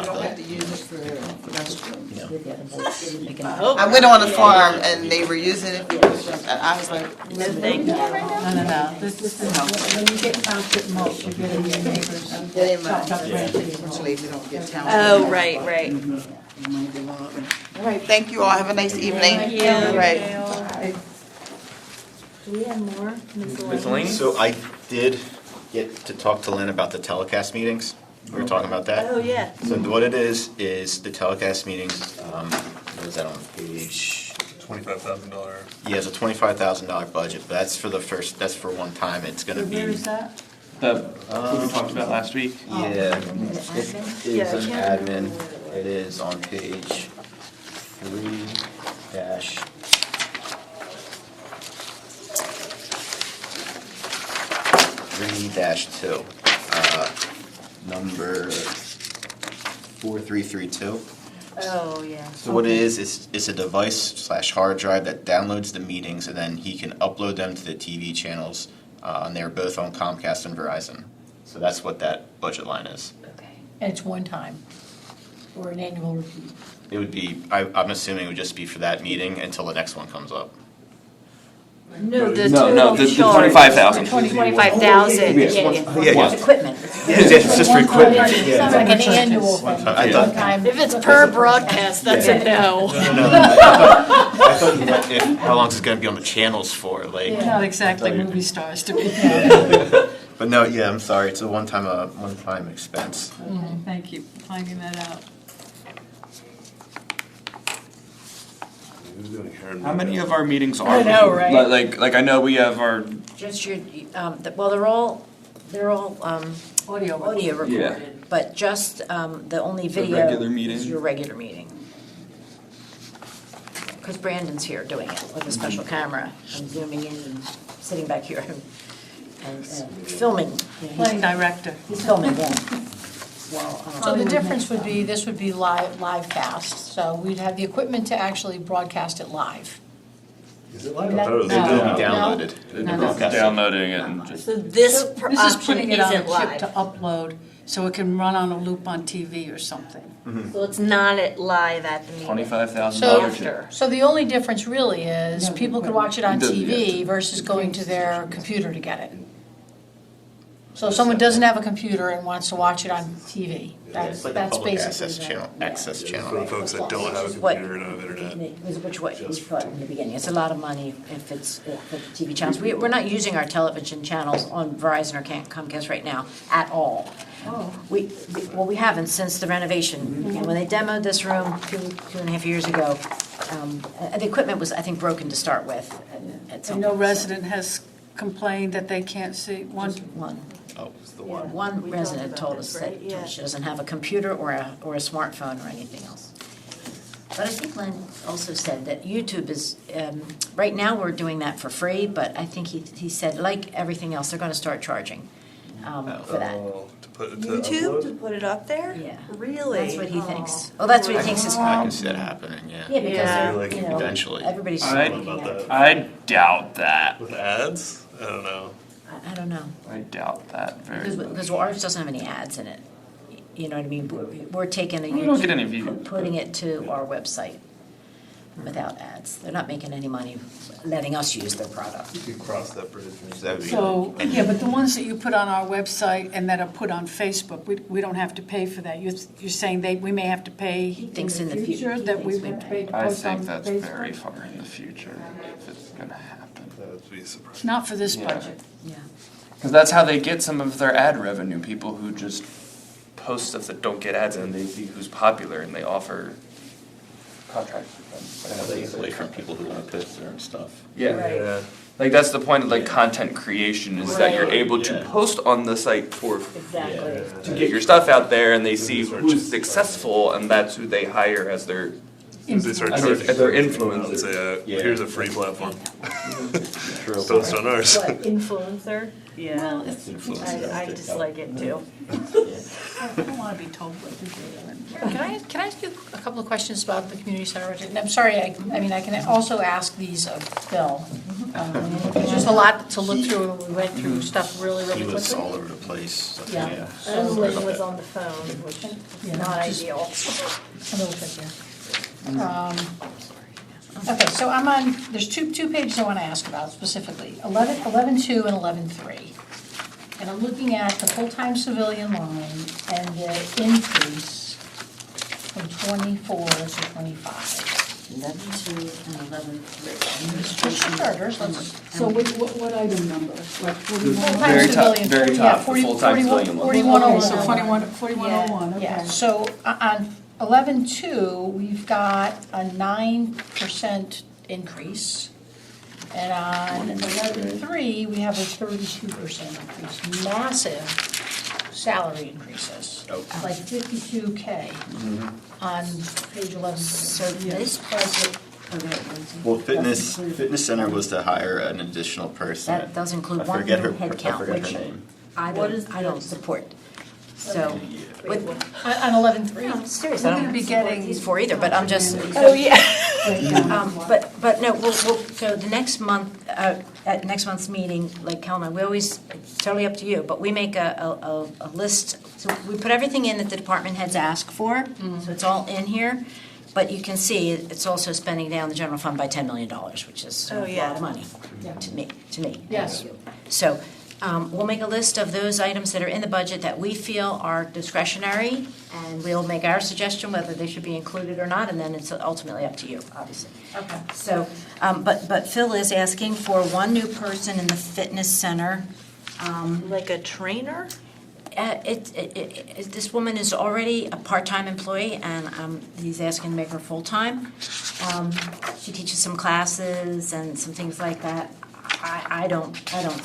[SPEAKER 13] I went on a farm and they were using it, and I was like,
[SPEAKER 10] No, thank you.
[SPEAKER 1] No. This is, when you get township mulch, you get in your neighbors and chopped up branches.
[SPEAKER 13] unfortunately, we don't get town.
[SPEAKER 10] Oh, right.
[SPEAKER 13] All right, thank you all, have a nice evening.
[SPEAKER 10] Thank you.
[SPEAKER 13] All right.
[SPEAKER 10] Do we have more?
[SPEAKER 12] Miscellaneous? So I did get to talk to Lynn about the telecast meetings. We were talking about that.
[SPEAKER 10] Oh, yeah.
[SPEAKER 12] So what it is the telecast meetings, what is that on page?
[SPEAKER 9] $25,000.
[SPEAKER 12] Yeah, it's a $25,000 budget, but that's for one time. It's gonna be.
[SPEAKER 1] Where is that?
[SPEAKER 11] What we talked about last week?
[SPEAKER 12] Yeah, it is an admin. It is on page 3-2, number 4332.
[SPEAKER 10] Oh, yeah.
[SPEAKER 12] So what it is it's a device/hard drive that downloads the meetings, and then he can upload them to the TV channels, and they're both on Comcast and Verizon. So that's what that budget line is.
[SPEAKER 3] And it's one time, or an annual repeat.
[SPEAKER 12] It would be, I'm assuming it would just be for that meeting until the next one comes up.
[SPEAKER 10] No, the
[SPEAKER 11] No, the
[SPEAKER 10] total charge.
[SPEAKER 11] 25,000.
[SPEAKER 10] 25,000.
[SPEAKER 12] Yeah.
[SPEAKER 2] Equipment.
[SPEAKER 12] It's just for equipment.
[SPEAKER 3] It's like an annual thing.
[SPEAKER 12] I thought-
[SPEAKER 3] One time.
[SPEAKER 10] If it's per broadcast, that's a no.
[SPEAKER 12] I thought you meant how long is it going to be on the channels for? Like,
[SPEAKER 1] Not exactly movie stars to be.
[SPEAKER 12] but But no, yeah, I'm sorry, it's a one-time expense.
[SPEAKER 1] Okay, thank you for finding that out.
[SPEAKER 15] How many of our meetings are?
[SPEAKER 3] I know, right?
[SPEAKER 15] Like I know we have our,
[SPEAKER 2] Just your, well, they're all
[SPEAKER 1] Audio.
[SPEAKER 2] audio
[SPEAKER 15] Yeah.
[SPEAKER 2] recorded, but just the only
[SPEAKER 15] The
[SPEAKER 2] video
[SPEAKER 15] regular meeting?
[SPEAKER 2] is your regular meeting. Because Brandon's here doing it with a special camera and zooming in and sitting back here and filming. You know,
[SPEAKER 1] Playing director.
[SPEAKER 2] He's filming, yeah. Well,
[SPEAKER 3] So the difference would be, this would be live cast, so we'd have the equipment to actually broadcast it live.
[SPEAKER 9] Is it live?
[SPEAKER 3] I
[SPEAKER 9] I thought it was
[SPEAKER 3] No.
[SPEAKER 12] It'll
[SPEAKER 3] No.
[SPEAKER 12] be downloaded.
[SPEAKER 1] No, no.
[SPEAKER 15] downloading it and just.
[SPEAKER 10] So this
[SPEAKER 1] So this is
[SPEAKER 10] option
[SPEAKER 1] putting it on a
[SPEAKER 10] isn't
[SPEAKER 1] chip
[SPEAKER 10] live.
[SPEAKER 1] to upload, so it can run on a loop on TV or something.
[SPEAKER 10] So it's not at live at the meeting.
[SPEAKER 15] $25,000.
[SPEAKER 3] So the only difference really is
[SPEAKER 1] No,
[SPEAKER 3] people could watch it on
[SPEAKER 15] Does-
[SPEAKER 3] TV versus going to their computer to get it. So if someone doesn't have a computer and wants to watch it on TV, that's
[SPEAKER 12] It's like a public
[SPEAKER 3] basically
[SPEAKER 12] access
[SPEAKER 3] the-
[SPEAKER 12] channel, access
[SPEAKER 9] For the
[SPEAKER 12] channel.
[SPEAKER 9] folks that don't have a
[SPEAKER 2] What-
[SPEAKER 9] computer and don't have internet.
[SPEAKER 2] It was which way we thought in the beginning. It's a lot of money if it's for the TV channels. We're not using our television channels on Verizon or Comcast right now at all. Well, we haven't since the renovation. And when they demoed this room 2.5 years ago, the equipment was, I think, broken to start with. At some
[SPEAKER 1] And no
[SPEAKER 2] point.
[SPEAKER 1] resident has complained that they can't see one.
[SPEAKER 2] One.
[SPEAKER 12] Oh, it's the one.
[SPEAKER 2] One
[SPEAKER 10] We
[SPEAKER 2] resident
[SPEAKER 10] talked
[SPEAKER 2] told
[SPEAKER 10] about
[SPEAKER 2] us
[SPEAKER 10] this,
[SPEAKER 2] that
[SPEAKER 10] right? Yeah.
[SPEAKER 2] she doesn't have a computer or a smartphone or anything else. But I think Len also said that YouTube is, right now we're doing that for free, but I think he said, like everything else, they're gonna start charging for that.
[SPEAKER 10] YouTube to put it up there?
[SPEAKER 2] Yeah.
[SPEAKER 10] Really?
[SPEAKER 2] That's what he thinks. Well, that's what he thinks is.
[SPEAKER 12] I can see that happening, yeah.
[SPEAKER 2] Yeah, because
[SPEAKER 10] Yeah.
[SPEAKER 2] they're, you know,
[SPEAKER 12] Eventually.
[SPEAKER 2] everybody's
[SPEAKER 15] I-
[SPEAKER 2] looking at it.
[SPEAKER 15] I doubt that.
[SPEAKER 9] With ads? I don't know.
[SPEAKER 2] I don't know.
[SPEAKER 15] I doubt that very much.
[SPEAKER 2] Because ours doesn't have any ads in it. You know what I mean? We're taking a
[SPEAKER 15] We don't get any
[SPEAKER 2] YouTube,
[SPEAKER 15] views.
[SPEAKER 2] putting it to our website without ads. They're not making any money letting us use their product.
[SPEAKER 9] You could cross that bridge.
[SPEAKER 12] That would be-
[SPEAKER 1] So, yeah, but the ones that you put on our website and that are put on Facebook, we don't have to pay for that. You're saying we may have to pay in
[SPEAKER 2] thinks in
[SPEAKER 1] the
[SPEAKER 2] the
[SPEAKER 1] future,
[SPEAKER 2] he
[SPEAKER 1] that we
[SPEAKER 2] thinks
[SPEAKER 1] may
[SPEAKER 2] we
[SPEAKER 1] pay to
[SPEAKER 15] I
[SPEAKER 1] post on
[SPEAKER 15] think that's very
[SPEAKER 1] Facebook?
[SPEAKER 15] far in the future if it's gonna happen.
[SPEAKER 9] That would be surprising.
[SPEAKER 1] It's not for this
[SPEAKER 15] Yeah.
[SPEAKER 1] budget.
[SPEAKER 2] Yeah.
[SPEAKER 15] Because that's how they get some of their ad revenue, people who just post stuff that don't get ads and they see who's popular and they offer contracts with them.
[SPEAKER 12] They get away from people who want to post their own stuff.
[SPEAKER 15] Yeah.
[SPEAKER 9] Yeah.
[SPEAKER 15] Like that's the point of like content creation is that you're
[SPEAKER 2] Right.
[SPEAKER 15] able to
[SPEAKER 12] Yeah.
[SPEAKER 15] post on the site for
[SPEAKER 2] Exactly.
[SPEAKER 15] to get your stuff out there and they see who's successful and that's who they hire as their
[SPEAKER 9] They start
[SPEAKER 15] As
[SPEAKER 9] charging.
[SPEAKER 15] if they're
[SPEAKER 9] for it,
[SPEAKER 15] influencers.
[SPEAKER 9] Say,
[SPEAKER 12] Yeah.
[SPEAKER 9] here's a free platform.
[SPEAKER 12] True.
[SPEAKER 9] Post on ours.
[SPEAKER 10] What, influencer? Yeah.
[SPEAKER 1] Well, it's,
[SPEAKER 10] I dislike it too.
[SPEAKER 1] I don't want to be told what to do.
[SPEAKER 3] Can I ask you a couple of questions about the community center budget? And I'm sorry, I mean, I can also ask these of Phil. There's just a lot to look through, and we went through stuff really, really
[SPEAKER 12] He
[SPEAKER 3] quickly.
[SPEAKER 12] was all over the place.
[SPEAKER 3] Yeah.
[SPEAKER 10] And Lynn was on the phone, which
[SPEAKER 3] Yeah,
[SPEAKER 10] is not
[SPEAKER 3] just-
[SPEAKER 10] ideal.
[SPEAKER 3] A little bit there. Okay, so there's two pages I want to ask about specifically, 11.2 and 11.3. And I'm looking at the full-time civilian line and the increase from 24 to 25.
[SPEAKER 2] 11.2 and 11.3.
[SPEAKER 3] Administration charters, let's,
[SPEAKER 1] So what item number? Like 41?
[SPEAKER 3] full-time
[SPEAKER 15] Very top-
[SPEAKER 3] civilian.
[SPEAKER 15] very
[SPEAKER 3] yeah,
[SPEAKER 15] top, the
[SPEAKER 3] 40
[SPEAKER 15] full-time
[SPEAKER 3] 41
[SPEAKER 15] civilian line.
[SPEAKER 3] 4101.
[SPEAKER 1] Okay, so 4101,
[SPEAKER 3] Yeah,
[SPEAKER 1] okay.
[SPEAKER 3] so on 11.2, we've got a 9% increase. And on 11.3, we have a 32% increase, massive salary increases, like 52K on page 11.
[SPEAKER 2] So this budget,
[SPEAKER 12] Well, fitness center was to hire an additional person.
[SPEAKER 2] that does include
[SPEAKER 12] I
[SPEAKER 2] one
[SPEAKER 12] forget
[SPEAKER 2] new
[SPEAKER 12] her-
[SPEAKER 2] head
[SPEAKER 12] I
[SPEAKER 2] count,
[SPEAKER 12] forget her
[SPEAKER 2] which
[SPEAKER 12] name.
[SPEAKER 2] I don't support. So,
[SPEAKER 3] On 11.3?
[SPEAKER 2] I'm serious,
[SPEAKER 1] We're
[SPEAKER 2] I
[SPEAKER 1] gonna
[SPEAKER 2] don't
[SPEAKER 1] be
[SPEAKER 2] support
[SPEAKER 1] getting-
[SPEAKER 2] these four either, but I'm just.
[SPEAKER 10] Oh, yeah.
[SPEAKER 2] But no, so the next month, at next month's meeting, like Kelma, we always, it's totally up to you, but we make a list. So we put everything in that the department heads ask for, so it's all in here. But you can see it's also spending down the general fund by $10 million, which is a
[SPEAKER 10] Oh,
[SPEAKER 2] lot
[SPEAKER 10] yeah.
[SPEAKER 2] of money to me.
[SPEAKER 3] Yes.
[SPEAKER 2] So we'll make a list of those items that are in the budget that we feel are discretionary, and we'll make our suggestion whether they should be included or not, and then it's ultimately up to you, obviously.
[SPEAKER 3] Okay.
[SPEAKER 2] So, but Phil is asking for one new person in the fitness center,
[SPEAKER 10] Like a trainer?
[SPEAKER 2] This woman is already a part-time employee, and he's asking to make her full-time. She teaches some classes and some things like that. I don't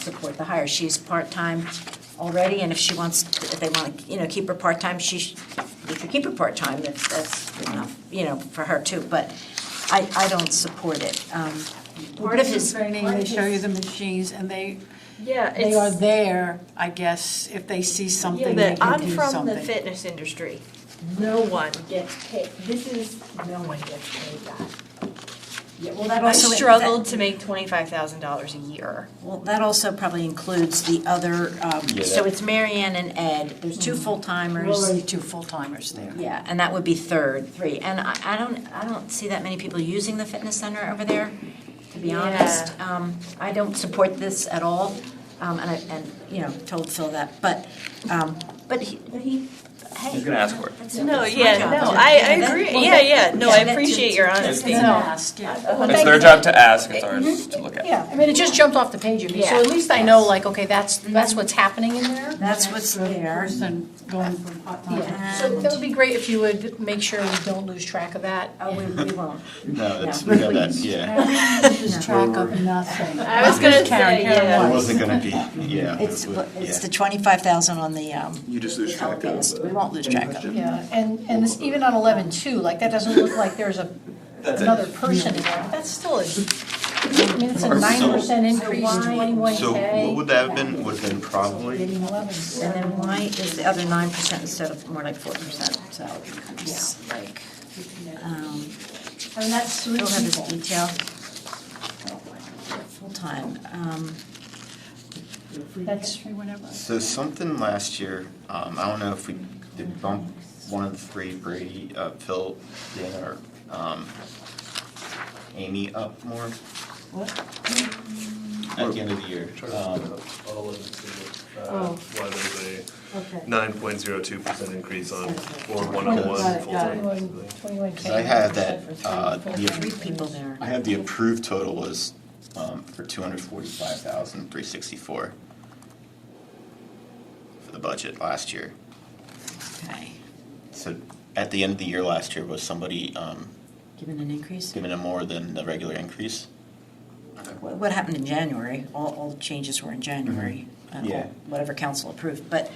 [SPEAKER 2] support the hire. She's part-time already, and if they want to, keep her part-time, we should keep her part-time. That's enough, for her too. But I don't support it. Part of his
[SPEAKER 1] training, they show you the machines, and they
[SPEAKER 10] Yeah,
[SPEAKER 1] are there, I guess, if they see something, they
[SPEAKER 10] but
[SPEAKER 1] can
[SPEAKER 10] I'm
[SPEAKER 1] do
[SPEAKER 10] from
[SPEAKER 1] something.
[SPEAKER 10] the fitness industry. No one gets paid. No one gets paid that.
[SPEAKER 2] Yeah, well, that
[SPEAKER 10] I
[SPEAKER 2] also
[SPEAKER 10] struggled to make $25,000 a year.
[SPEAKER 2] Well, that also probably includes the other. So it's Mary Ann and Ed. There's two
[SPEAKER 1] There's
[SPEAKER 2] full-timers.
[SPEAKER 1] already two full-timers there.
[SPEAKER 2] Yeah, and that would be three. And I don't see that many people using the fitness center over there, to be honest. I don't support this at all, and told Phil that, but he, hey.
[SPEAKER 12] He's gonna ask for it.
[SPEAKER 2] that's
[SPEAKER 10] No,
[SPEAKER 2] my
[SPEAKER 10] yeah,
[SPEAKER 2] job
[SPEAKER 10] no,
[SPEAKER 2] to-
[SPEAKER 10] I
[SPEAKER 2] that-
[SPEAKER 10] agree.
[SPEAKER 2] well,
[SPEAKER 10] Yeah,
[SPEAKER 2] that-
[SPEAKER 10] no, I
[SPEAKER 2] that-
[SPEAKER 10] appreciate your honesty.
[SPEAKER 1] It's an
[SPEAKER 10] No.
[SPEAKER 1] ask, yeah.
[SPEAKER 15] It's their job to ask, it's ours to look at.
[SPEAKER 3] Yeah, I mean, it just jumped off the page of me, so
[SPEAKER 2] Yeah.
[SPEAKER 3] at least I know, like, okay, that's what's happening in there.
[SPEAKER 2] That's what's
[SPEAKER 1] For the
[SPEAKER 2] there.
[SPEAKER 1] person going from part-time.
[SPEAKER 3] Yeah, so that would be great if you would make sure we don't lose track of that.
[SPEAKER 2] Oh, we won't.
[SPEAKER 7] No, that's,
[SPEAKER 2] No,
[SPEAKER 7] we got that,
[SPEAKER 2] please.
[SPEAKER 7] yeah.
[SPEAKER 1] Lose track of nothing.
[SPEAKER 10] I was gonna say, yeah.
[SPEAKER 7] It wasn't gonna be, yeah.
[SPEAKER 2] It's
[SPEAKER 7] yeah.
[SPEAKER 2] the 25,000 on the,
[SPEAKER 11] You just lose track of.
[SPEAKER 2] we won't lose track of it.
[SPEAKER 3] Yeah, and this, even on 11.2, like, that doesn't look like there's another person in there, but that's still I mean, it's a 9% increase, 21K.
[SPEAKER 7] So what would that have been? Would have been probably,
[SPEAKER 3] 11.
[SPEAKER 2] And then why is the other 9% instead of more like 4%? So it becomes like,
[SPEAKER 3] I mean, that's three
[SPEAKER 2] we'll have this
[SPEAKER 3] people.
[SPEAKER 2] detail. Full-time.
[SPEAKER 3] That's,
[SPEAKER 7] so something last year, I don't know if we did bump one of the three, Brady, Phil, Dan, or Amy up more at the end of the year.
[SPEAKER 9] All of why there's
[SPEAKER 1] Okay.
[SPEAKER 9] a 9.02% increase on Floor
[SPEAKER 1] Got
[SPEAKER 9] 101
[SPEAKER 1] it, got it.
[SPEAKER 9] full-time.
[SPEAKER 3] 21K.
[SPEAKER 7] 'Cause I had that,
[SPEAKER 2] Three people there.
[SPEAKER 7] I had the approved total was for 245,364 for the budget last year.
[SPEAKER 2] Okay.
[SPEAKER 7] So at the end of the year last year, was somebody
[SPEAKER 2] Given an increase?
[SPEAKER 7] giving them more than the regular increase?
[SPEAKER 2] What happened in January? All the changes were in January.
[SPEAKER 7] Yeah.
[SPEAKER 2] Whatever council approved. But,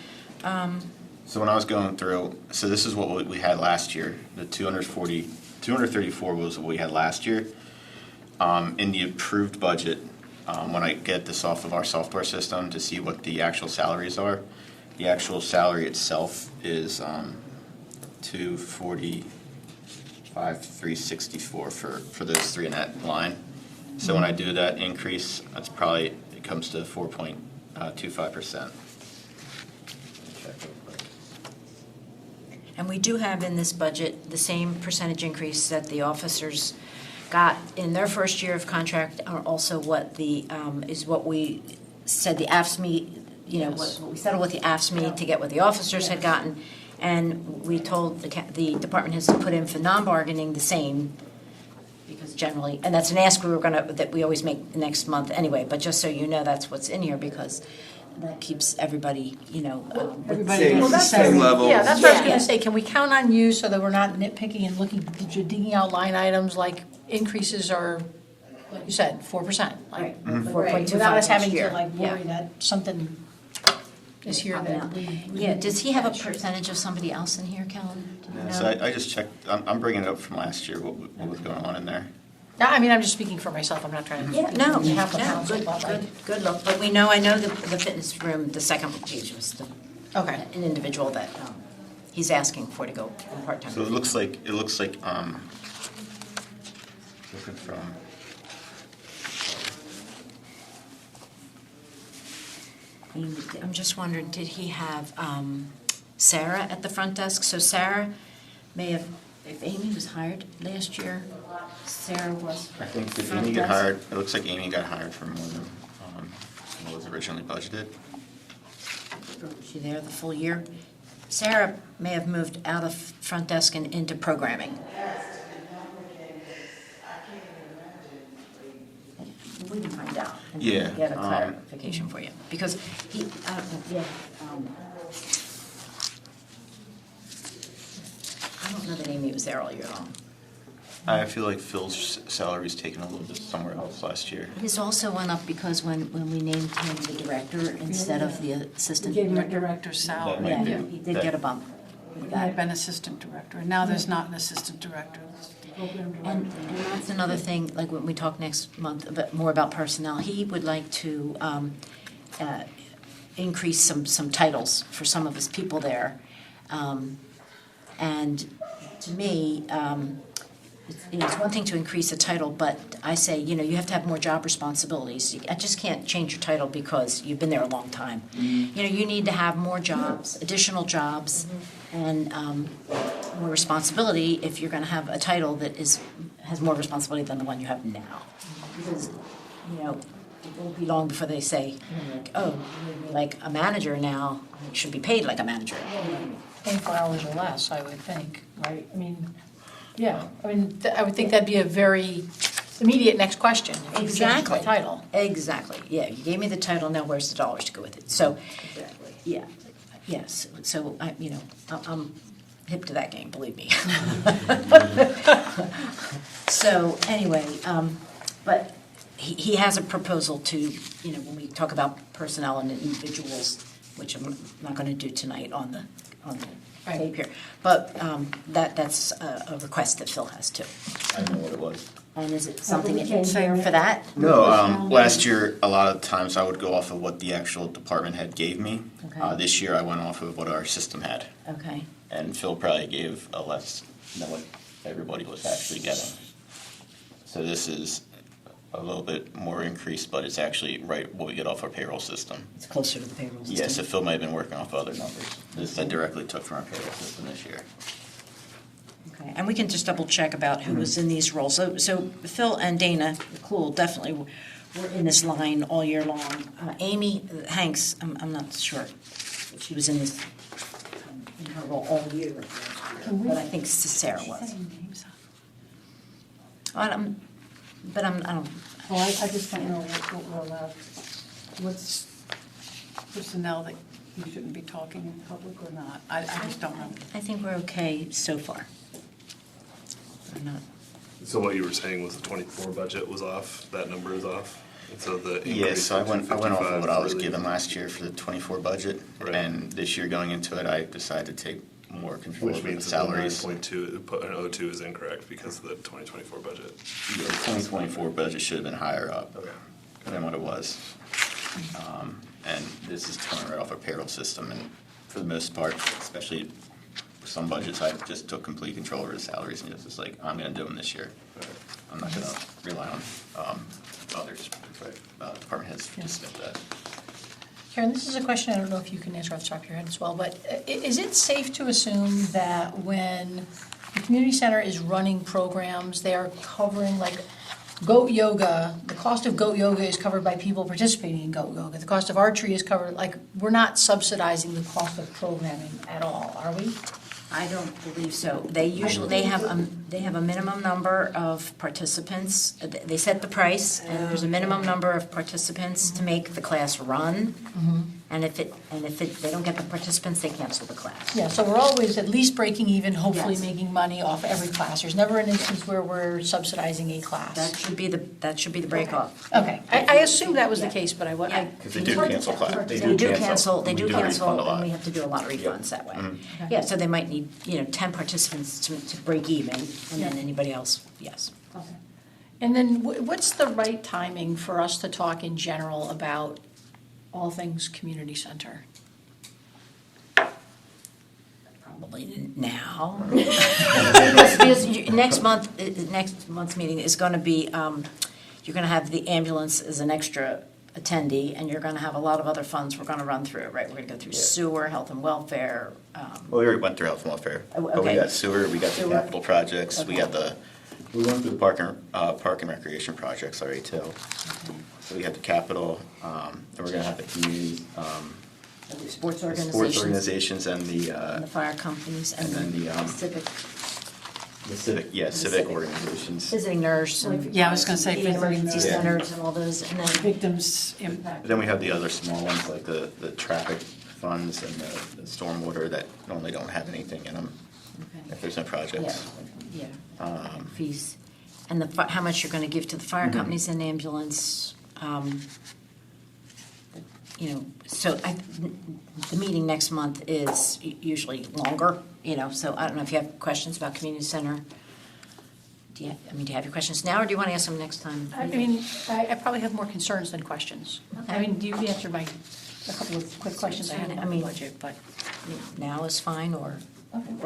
[SPEAKER 7] So when I was going through, so this is what we had last year. The 234 was what we had last year. In the approved budget, when I get this off of our software system to see what the actual salaries are, the actual salary itself is 245,364 for those three in that line. So when I do that increase, that's probably, it comes to 4.25%.
[SPEAKER 2] and we do have in this budget the same percentage increase that the officers got in their first year of contract, are also what the, is what we said the AFSMI, what we settled with the AFSMI to get what the officers had gotten. And we told the department heads to put in for non-bargaining the same, because generally, and that's an ask that we always make next month anyway, but just so you know, that's what's in here, because that keeps everybody,
[SPEAKER 1] Everybody
[SPEAKER 11] Same-
[SPEAKER 1] gets the
[SPEAKER 11] same
[SPEAKER 1] same.
[SPEAKER 11] level.
[SPEAKER 3] Yeah, that's what I was
[SPEAKER 2] Yeah.
[SPEAKER 3] gonna say, can we count on you so that we're not nitpicking and digging out line items like increases are, like you said, 4%? Like,
[SPEAKER 2] Right.
[SPEAKER 3] without us having to
[SPEAKER 2] year.
[SPEAKER 3] like
[SPEAKER 2] Yeah.
[SPEAKER 3] worry that something is here that we.
[SPEAKER 2] Yeah, does he have a percentage of somebody else in here, Kellen? Do you
[SPEAKER 7] So
[SPEAKER 2] know?
[SPEAKER 7] I just checked, I'm bringing it up from last year, what was going on in there.
[SPEAKER 3] Yeah, I mean, I'm just speaking for myself, I'm not trying to.
[SPEAKER 2] Yeah, no,
[SPEAKER 3] speak on behalf of
[SPEAKER 2] no,
[SPEAKER 3] council,
[SPEAKER 2] good,
[SPEAKER 3] but like-
[SPEAKER 2] good look. But I know the fitness room, the second page was
[SPEAKER 3] Okay.
[SPEAKER 2] an individual that he's asking for to go part-time.
[SPEAKER 7] So it looks like, looking from,
[SPEAKER 2] I'm just wondering, did he have Sarah at the front desk? So Sarah may have, if Amy was hired last year, Sarah was.
[SPEAKER 7] I think, did
[SPEAKER 2] front
[SPEAKER 7] Amy get
[SPEAKER 2] desk.
[SPEAKER 7] hired? It looks like Amy got hired for more than what was originally budgeted.
[SPEAKER 2] Was she there the full year? Sarah may have moved out of front desk and into programming. We can find out. and
[SPEAKER 7] Yeah,
[SPEAKER 2] get a clarification for you. Because he, I don't know that Amy was there all year long.
[SPEAKER 7] I feel like Phil's salary's taken a little bit somewhere else last year.
[SPEAKER 2] His also went up because when we named him the director instead of the assistant
[SPEAKER 3] We gave him a
[SPEAKER 2] director.
[SPEAKER 3] director's salary.
[SPEAKER 7] That might be-
[SPEAKER 2] Yeah, he did get a bump.
[SPEAKER 3] He had been assistant director, and now there's not an assistant director.
[SPEAKER 2] And that's another thing, like when we talk next month a bit more about personnel, he would like to increase some titles for some of his people there. And to me, it's one thing to increase a title, but I say, you have to have more job responsibilities. I just can't change your title because you've been there a long time. You need to have more jobs, additional jobs, and more responsibility if you're going to have a title that has more responsibility than the one you have now. Because, it won't be long before they say, oh, you're like a manager now, you should be paid like a manager.
[SPEAKER 3] 24 hours or less, I would think, right? I mean, yeah, I would think that'd be a very immediate next question. If you changed my title.
[SPEAKER 2] Exactly, yeah, you gave me the title, now where's the dollars to go with it? So, yeah, yes, so I'm hip to that game, believe me. So, anyway, but he has a proposal to, when we talk about personnel and individuals, which I'm not gonna do tonight on the tape here, but that's a request that Phil has too.
[SPEAKER 7] I know what it was.
[SPEAKER 2] And is it something in there for that?
[SPEAKER 7] No, last year, a lot of times I would go off of what the actual department head gave me.
[SPEAKER 2] Okay.
[SPEAKER 7] This year, I went off of what our system had.
[SPEAKER 2] Okay,
[SPEAKER 7] And Phil probably gave a less than what everybody was actually getting. So this is a little bit more increased, but it's actually right what we get off our payroll system.
[SPEAKER 2] it's closer to the payroll system.
[SPEAKER 7] Yeah, so Phil might have been working off other numbers. This I directly took from our payroll system this year.
[SPEAKER 2] Okay, and we can just double check about who was in these roles. So Phil and Dana McCool definitely were in this line all year long. Amy Hanks, I'm not sure if she was in this, in her role all year, but I think Sarah was. I don't.
[SPEAKER 3] Well, I just don't know what we're allowed, what's personnel that you shouldn't be talking in public or not. I just don't know.
[SPEAKER 2] I think we're okay so far. We're not.
[SPEAKER 9] So what you were saying was the 24 budget was off, that number is off? And so the
[SPEAKER 7] Yeah,
[SPEAKER 9] increase
[SPEAKER 7] so I
[SPEAKER 9] from
[SPEAKER 7] went off of
[SPEAKER 9] 255
[SPEAKER 7] what I was
[SPEAKER 9] really-
[SPEAKER 7] given last year for the 24 budget.
[SPEAKER 9] Right.
[SPEAKER 7] And this year going into it, I decided to take more control
[SPEAKER 9] Which
[SPEAKER 7] over the
[SPEAKER 9] means that the
[SPEAKER 7] salaries.
[SPEAKER 9] 9.2 is incorrect because of the 2024 budget.
[SPEAKER 7] The 2024 budget should have been higher up
[SPEAKER 9] Okay.
[SPEAKER 7] than what it was. And this is coming right off our payroll system, and for the most part, especially for some budgets, I just took complete control over the salaries and just was like, I'm gonna do them this year. I'm not gonna rely on others, department heads to submit that.
[SPEAKER 3] Karen, this is a question I don't know if you can answer off the top of your head as well, but is it safe to assume that when the community center is running programs, they are covering like goat yoga, the cost of goat yoga is covered by people participating in goat yoga, the cost of archery is covered, like, we're not subsidizing the cost of programming at all, are we?
[SPEAKER 2] I don't believe so. They have a minimum number of participants. They set the price, and there's a minimum number of participants to make the class run. And if they don't get the participants, they cancel the class.
[SPEAKER 3] Yeah, so we're always at least breaking even, hopefully
[SPEAKER 2] Yes.
[SPEAKER 3] making money off every class. There's never an instance where we're subsidizing a class.
[SPEAKER 2] That should be the break-off.
[SPEAKER 3] Okay, I assumed that was the case, but I.
[SPEAKER 7] Because they do cancel class.
[SPEAKER 2] They do cancel,
[SPEAKER 7] We do refund a
[SPEAKER 2] and
[SPEAKER 7] lot.
[SPEAKER 2] we have to do a lot of refunds that way. Yeah, so they might need, 10 participants to break even, and then anybody else, yes.
[SPEAKER 3] Okay. And then what's the right timing for us to talk in general about all things community center?
[SPEAKER 2] Probably now. Because next month's meeting is gonna be, you're gonna have the ambulance as an extra attendee, and you're gonna have a lot of other funds we're gonna run through, right? We're gonna go through sewer, health and welfare.
[SPEAKER 7] Well, we already went through health and welfare.
[SPEAKER 2] Oh,
[SPEAKER 7] But we
[SPEAKER 2] okay.
[SPEAKER 7] got sewer, we got the
[SPEAKER 2] Sewer.
[SPEAKER 7] capital projects, we
[SPEAKER 2] Okay.
[SPEAKER 7] got we went through the park and recreation projects already too. So we had the capital, and we're gonna have the community,
[SPEAKER 2] Sports
[SPEAKER 7] the
[SPEAKER 2] organizations.
[SPEAKER 7] sports organizations and
[SPEAKER 2] And the fire companies and
[SPEAKER 7] and then
[SPEAKER 2] the
[SPEAKER 7] the,
[SPEAKER 2] civic.
[SPEAKER 12] The civic organizations.
[SPEAKER 2] Visiting nurse and.
[SPEAKER 1] Yeah, I was gonna say
[SPEAKER 2] the
[SPEAKER 1] visiting
[SPEAKER 2] emergency
[SPEAKER 1] nurse.
[SPEAKER 2] centers and all those, and then.
[SPEAKER 1] Victims impact.
[SPEAKER 12] Then we have the other small ones, like the traffic funds and the stormwater that normally don't have anything in them, if there's no projects.
[SPEAKER 2] Yeah, fees. And how much you're gonna give to the fire companies and ambulance. So the meeting next month is usually longer, so I don't know if you have questions about community center. Do you have your questions now, or do you want to ask them next time?
[SPEAKER 3] I mean, I probably have more concerns than questions.
[SPEAKER 2] Okay.
[SPEAKER 3] I mean, you answered a couple of quick questions I had about the budget, but.
[SPEAKER 2] Now is fine, or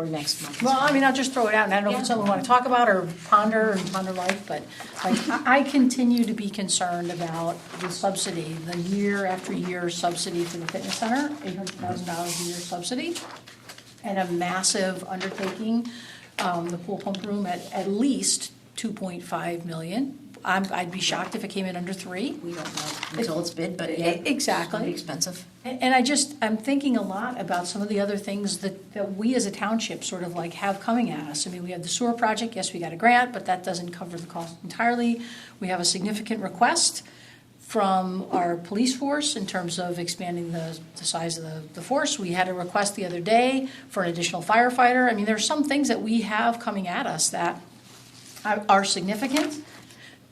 [SPEAKER 2] next month? is
[SPEAKER 3] Well, I
[SPEAKER 2] fine.
[SPEAKER 3] mean, I'll just throw it out, and I don't know if it's something we want to talk about or ponder life, but like, I continue to be concerned about the subsidy, the year after year subsidy for the fitness center, $800,000 a year subsidy, and a massive undertaking, the pool pump room at least 2.5 million. I'd be shocked if it came in under 3.
[SPEAKER 2] We don't know until it's bid, but yeah.
[SPEAKER 3] Exactly.
[SPEAKER 2] It's gonna be expensive.
[SPEAKER 3] And I'm thinking a lot about some of the other things that we as a township sort of like have coming at us. I mean, we have the sewer project, yes, we got a grant, but that doesn't cover the cost entirely. We have a significant request from our police force in terms of expanding the size of the force. We had a request the other day for an additional firefighter. I mean, there are some things that we have coming at us that are significant.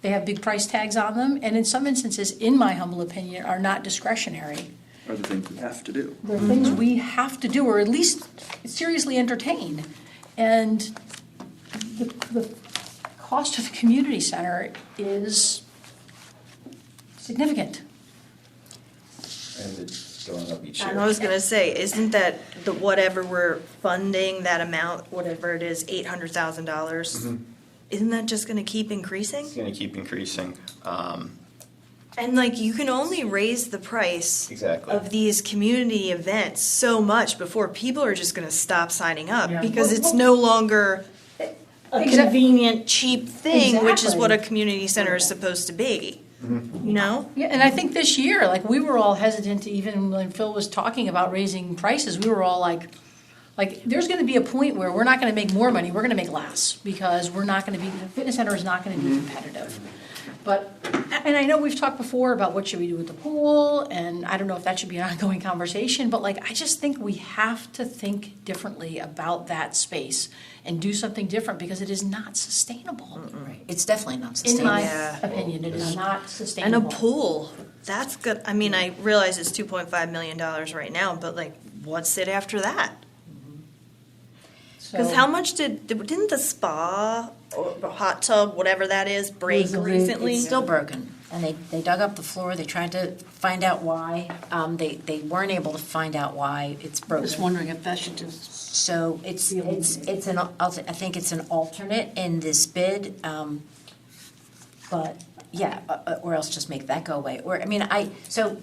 [SPEAKER 3] They have big price tags on them, and in some instances, in my humble opinion, are not discretionary.
[SPEAKER 11] Are the things we have to do.
[SPEAKER 3] They're things we have to do, or at least seriously entertain. And the cost of the community center is significant.
[SPEAKER 12] And it's going up each year.
[SPEAKER 10] And I was gonna say, isn't that whatever we're funding, that amount, whatever it is, $800,000? Isn't that just gonna keep increasing?
[SPEAKER 12] It's going to keep increasing.
[SPEAKER 10] And like, you can only raise the price
[SPEAKER 12] Exactly.
[SPEAKER 10] of these community events so much before people are just gonna stop signing up, because it's no longer a convenient, cheap thing, which is what a community center is supposed to be.
[SPEAKER 3] Yeah, and I think this year, like, we were all hesitant to, even when Phil was talking about raising prices, we were all like, there's gonna be a point where we're not gonna make more money, we're gonna make less, because the fitness center is not gonna be competitive. But, and I know we've talked before about what should we do with the pool, and I don't know if that should be an ongoing conversation, but like, I just think we have to think differently about that space and do something different, because it is not sustainable.
[SPEAKER 2] Right. It's definitely not
[SPEAKER 3] In
[SPEAKER 2] sustainable.
[SPEAKER 3] my
[SPEAKER 10] Yeah.
[SPEAKER 3] opinion, it is not
[SPEAKER 10] And
[SPEAKER 3] sustainable.
[SPEAKER 10] a pool, that's good. I mean, I realize it's $2.5 million right now, but like, what's it after that? Because
[SPEAKER 3] So-
[SPEAKER 10] how much didn't the spa or the hot tub, whatever that is, break recently?
[SPEAKER 2] It's still broken, and they dug up the floor, they tried to find out why. They weren't able to find out why it's
[SPEAKER 1] I
[SPEAKER 2] broken.
[SPEAKER 1] was wondering if that should just.
[SPEAKER 2] So I think it's an alternate in this bid, but, yeah, or else just make that go away. Or, I mean, so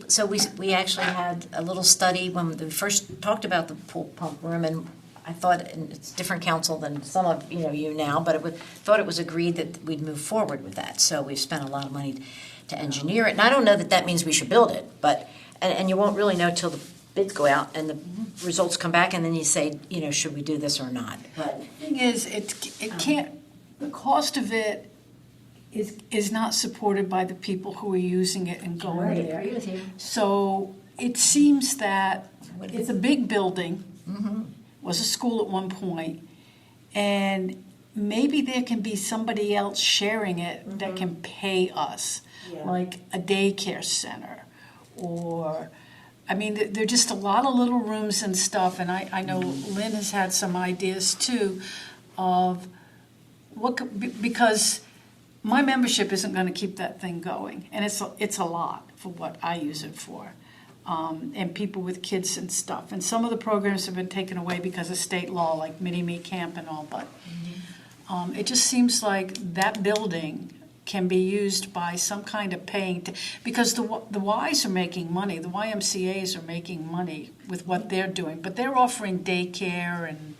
[SPEAKER 2] we actually had a little study when we first talked about the pool pump room, and I thought, and it's different council than some of you now, but thought it was agreed that we'd move forward with that. So we've spent a lot of money to engineer it, and I don't know that means we should build it, but, and you won't really know till the bids go out and the results come back, and then you say, should we do this or not? But
[SPEAKER 1] Thing is, it can't, the cost of it is not supported by the people who are using it and going
[SPEAKER 2] I
[SPEAKER 1] there.
[SPEAKER 2] agree with you.
[SPEAKER 1] So it seems that it's a big building, was a school at one point, and maybe there can be somebody else sharing it that can pay us, like a daycare center, or, I mean, there are just a lot of little rooms and stuff, and I know Lynn has had some ideas too of because my membership isn't gonna keep that thing going, and it's a lot for what I use it for. And people with kids and stuff. And some of the programs have been taken away because of state law, like Mini-Me Camp and all, but it just seems like that building can be used by some kind of paying, because the Ys are making money, the YMCAs are making money with what they're doing, but they're offering daycare and.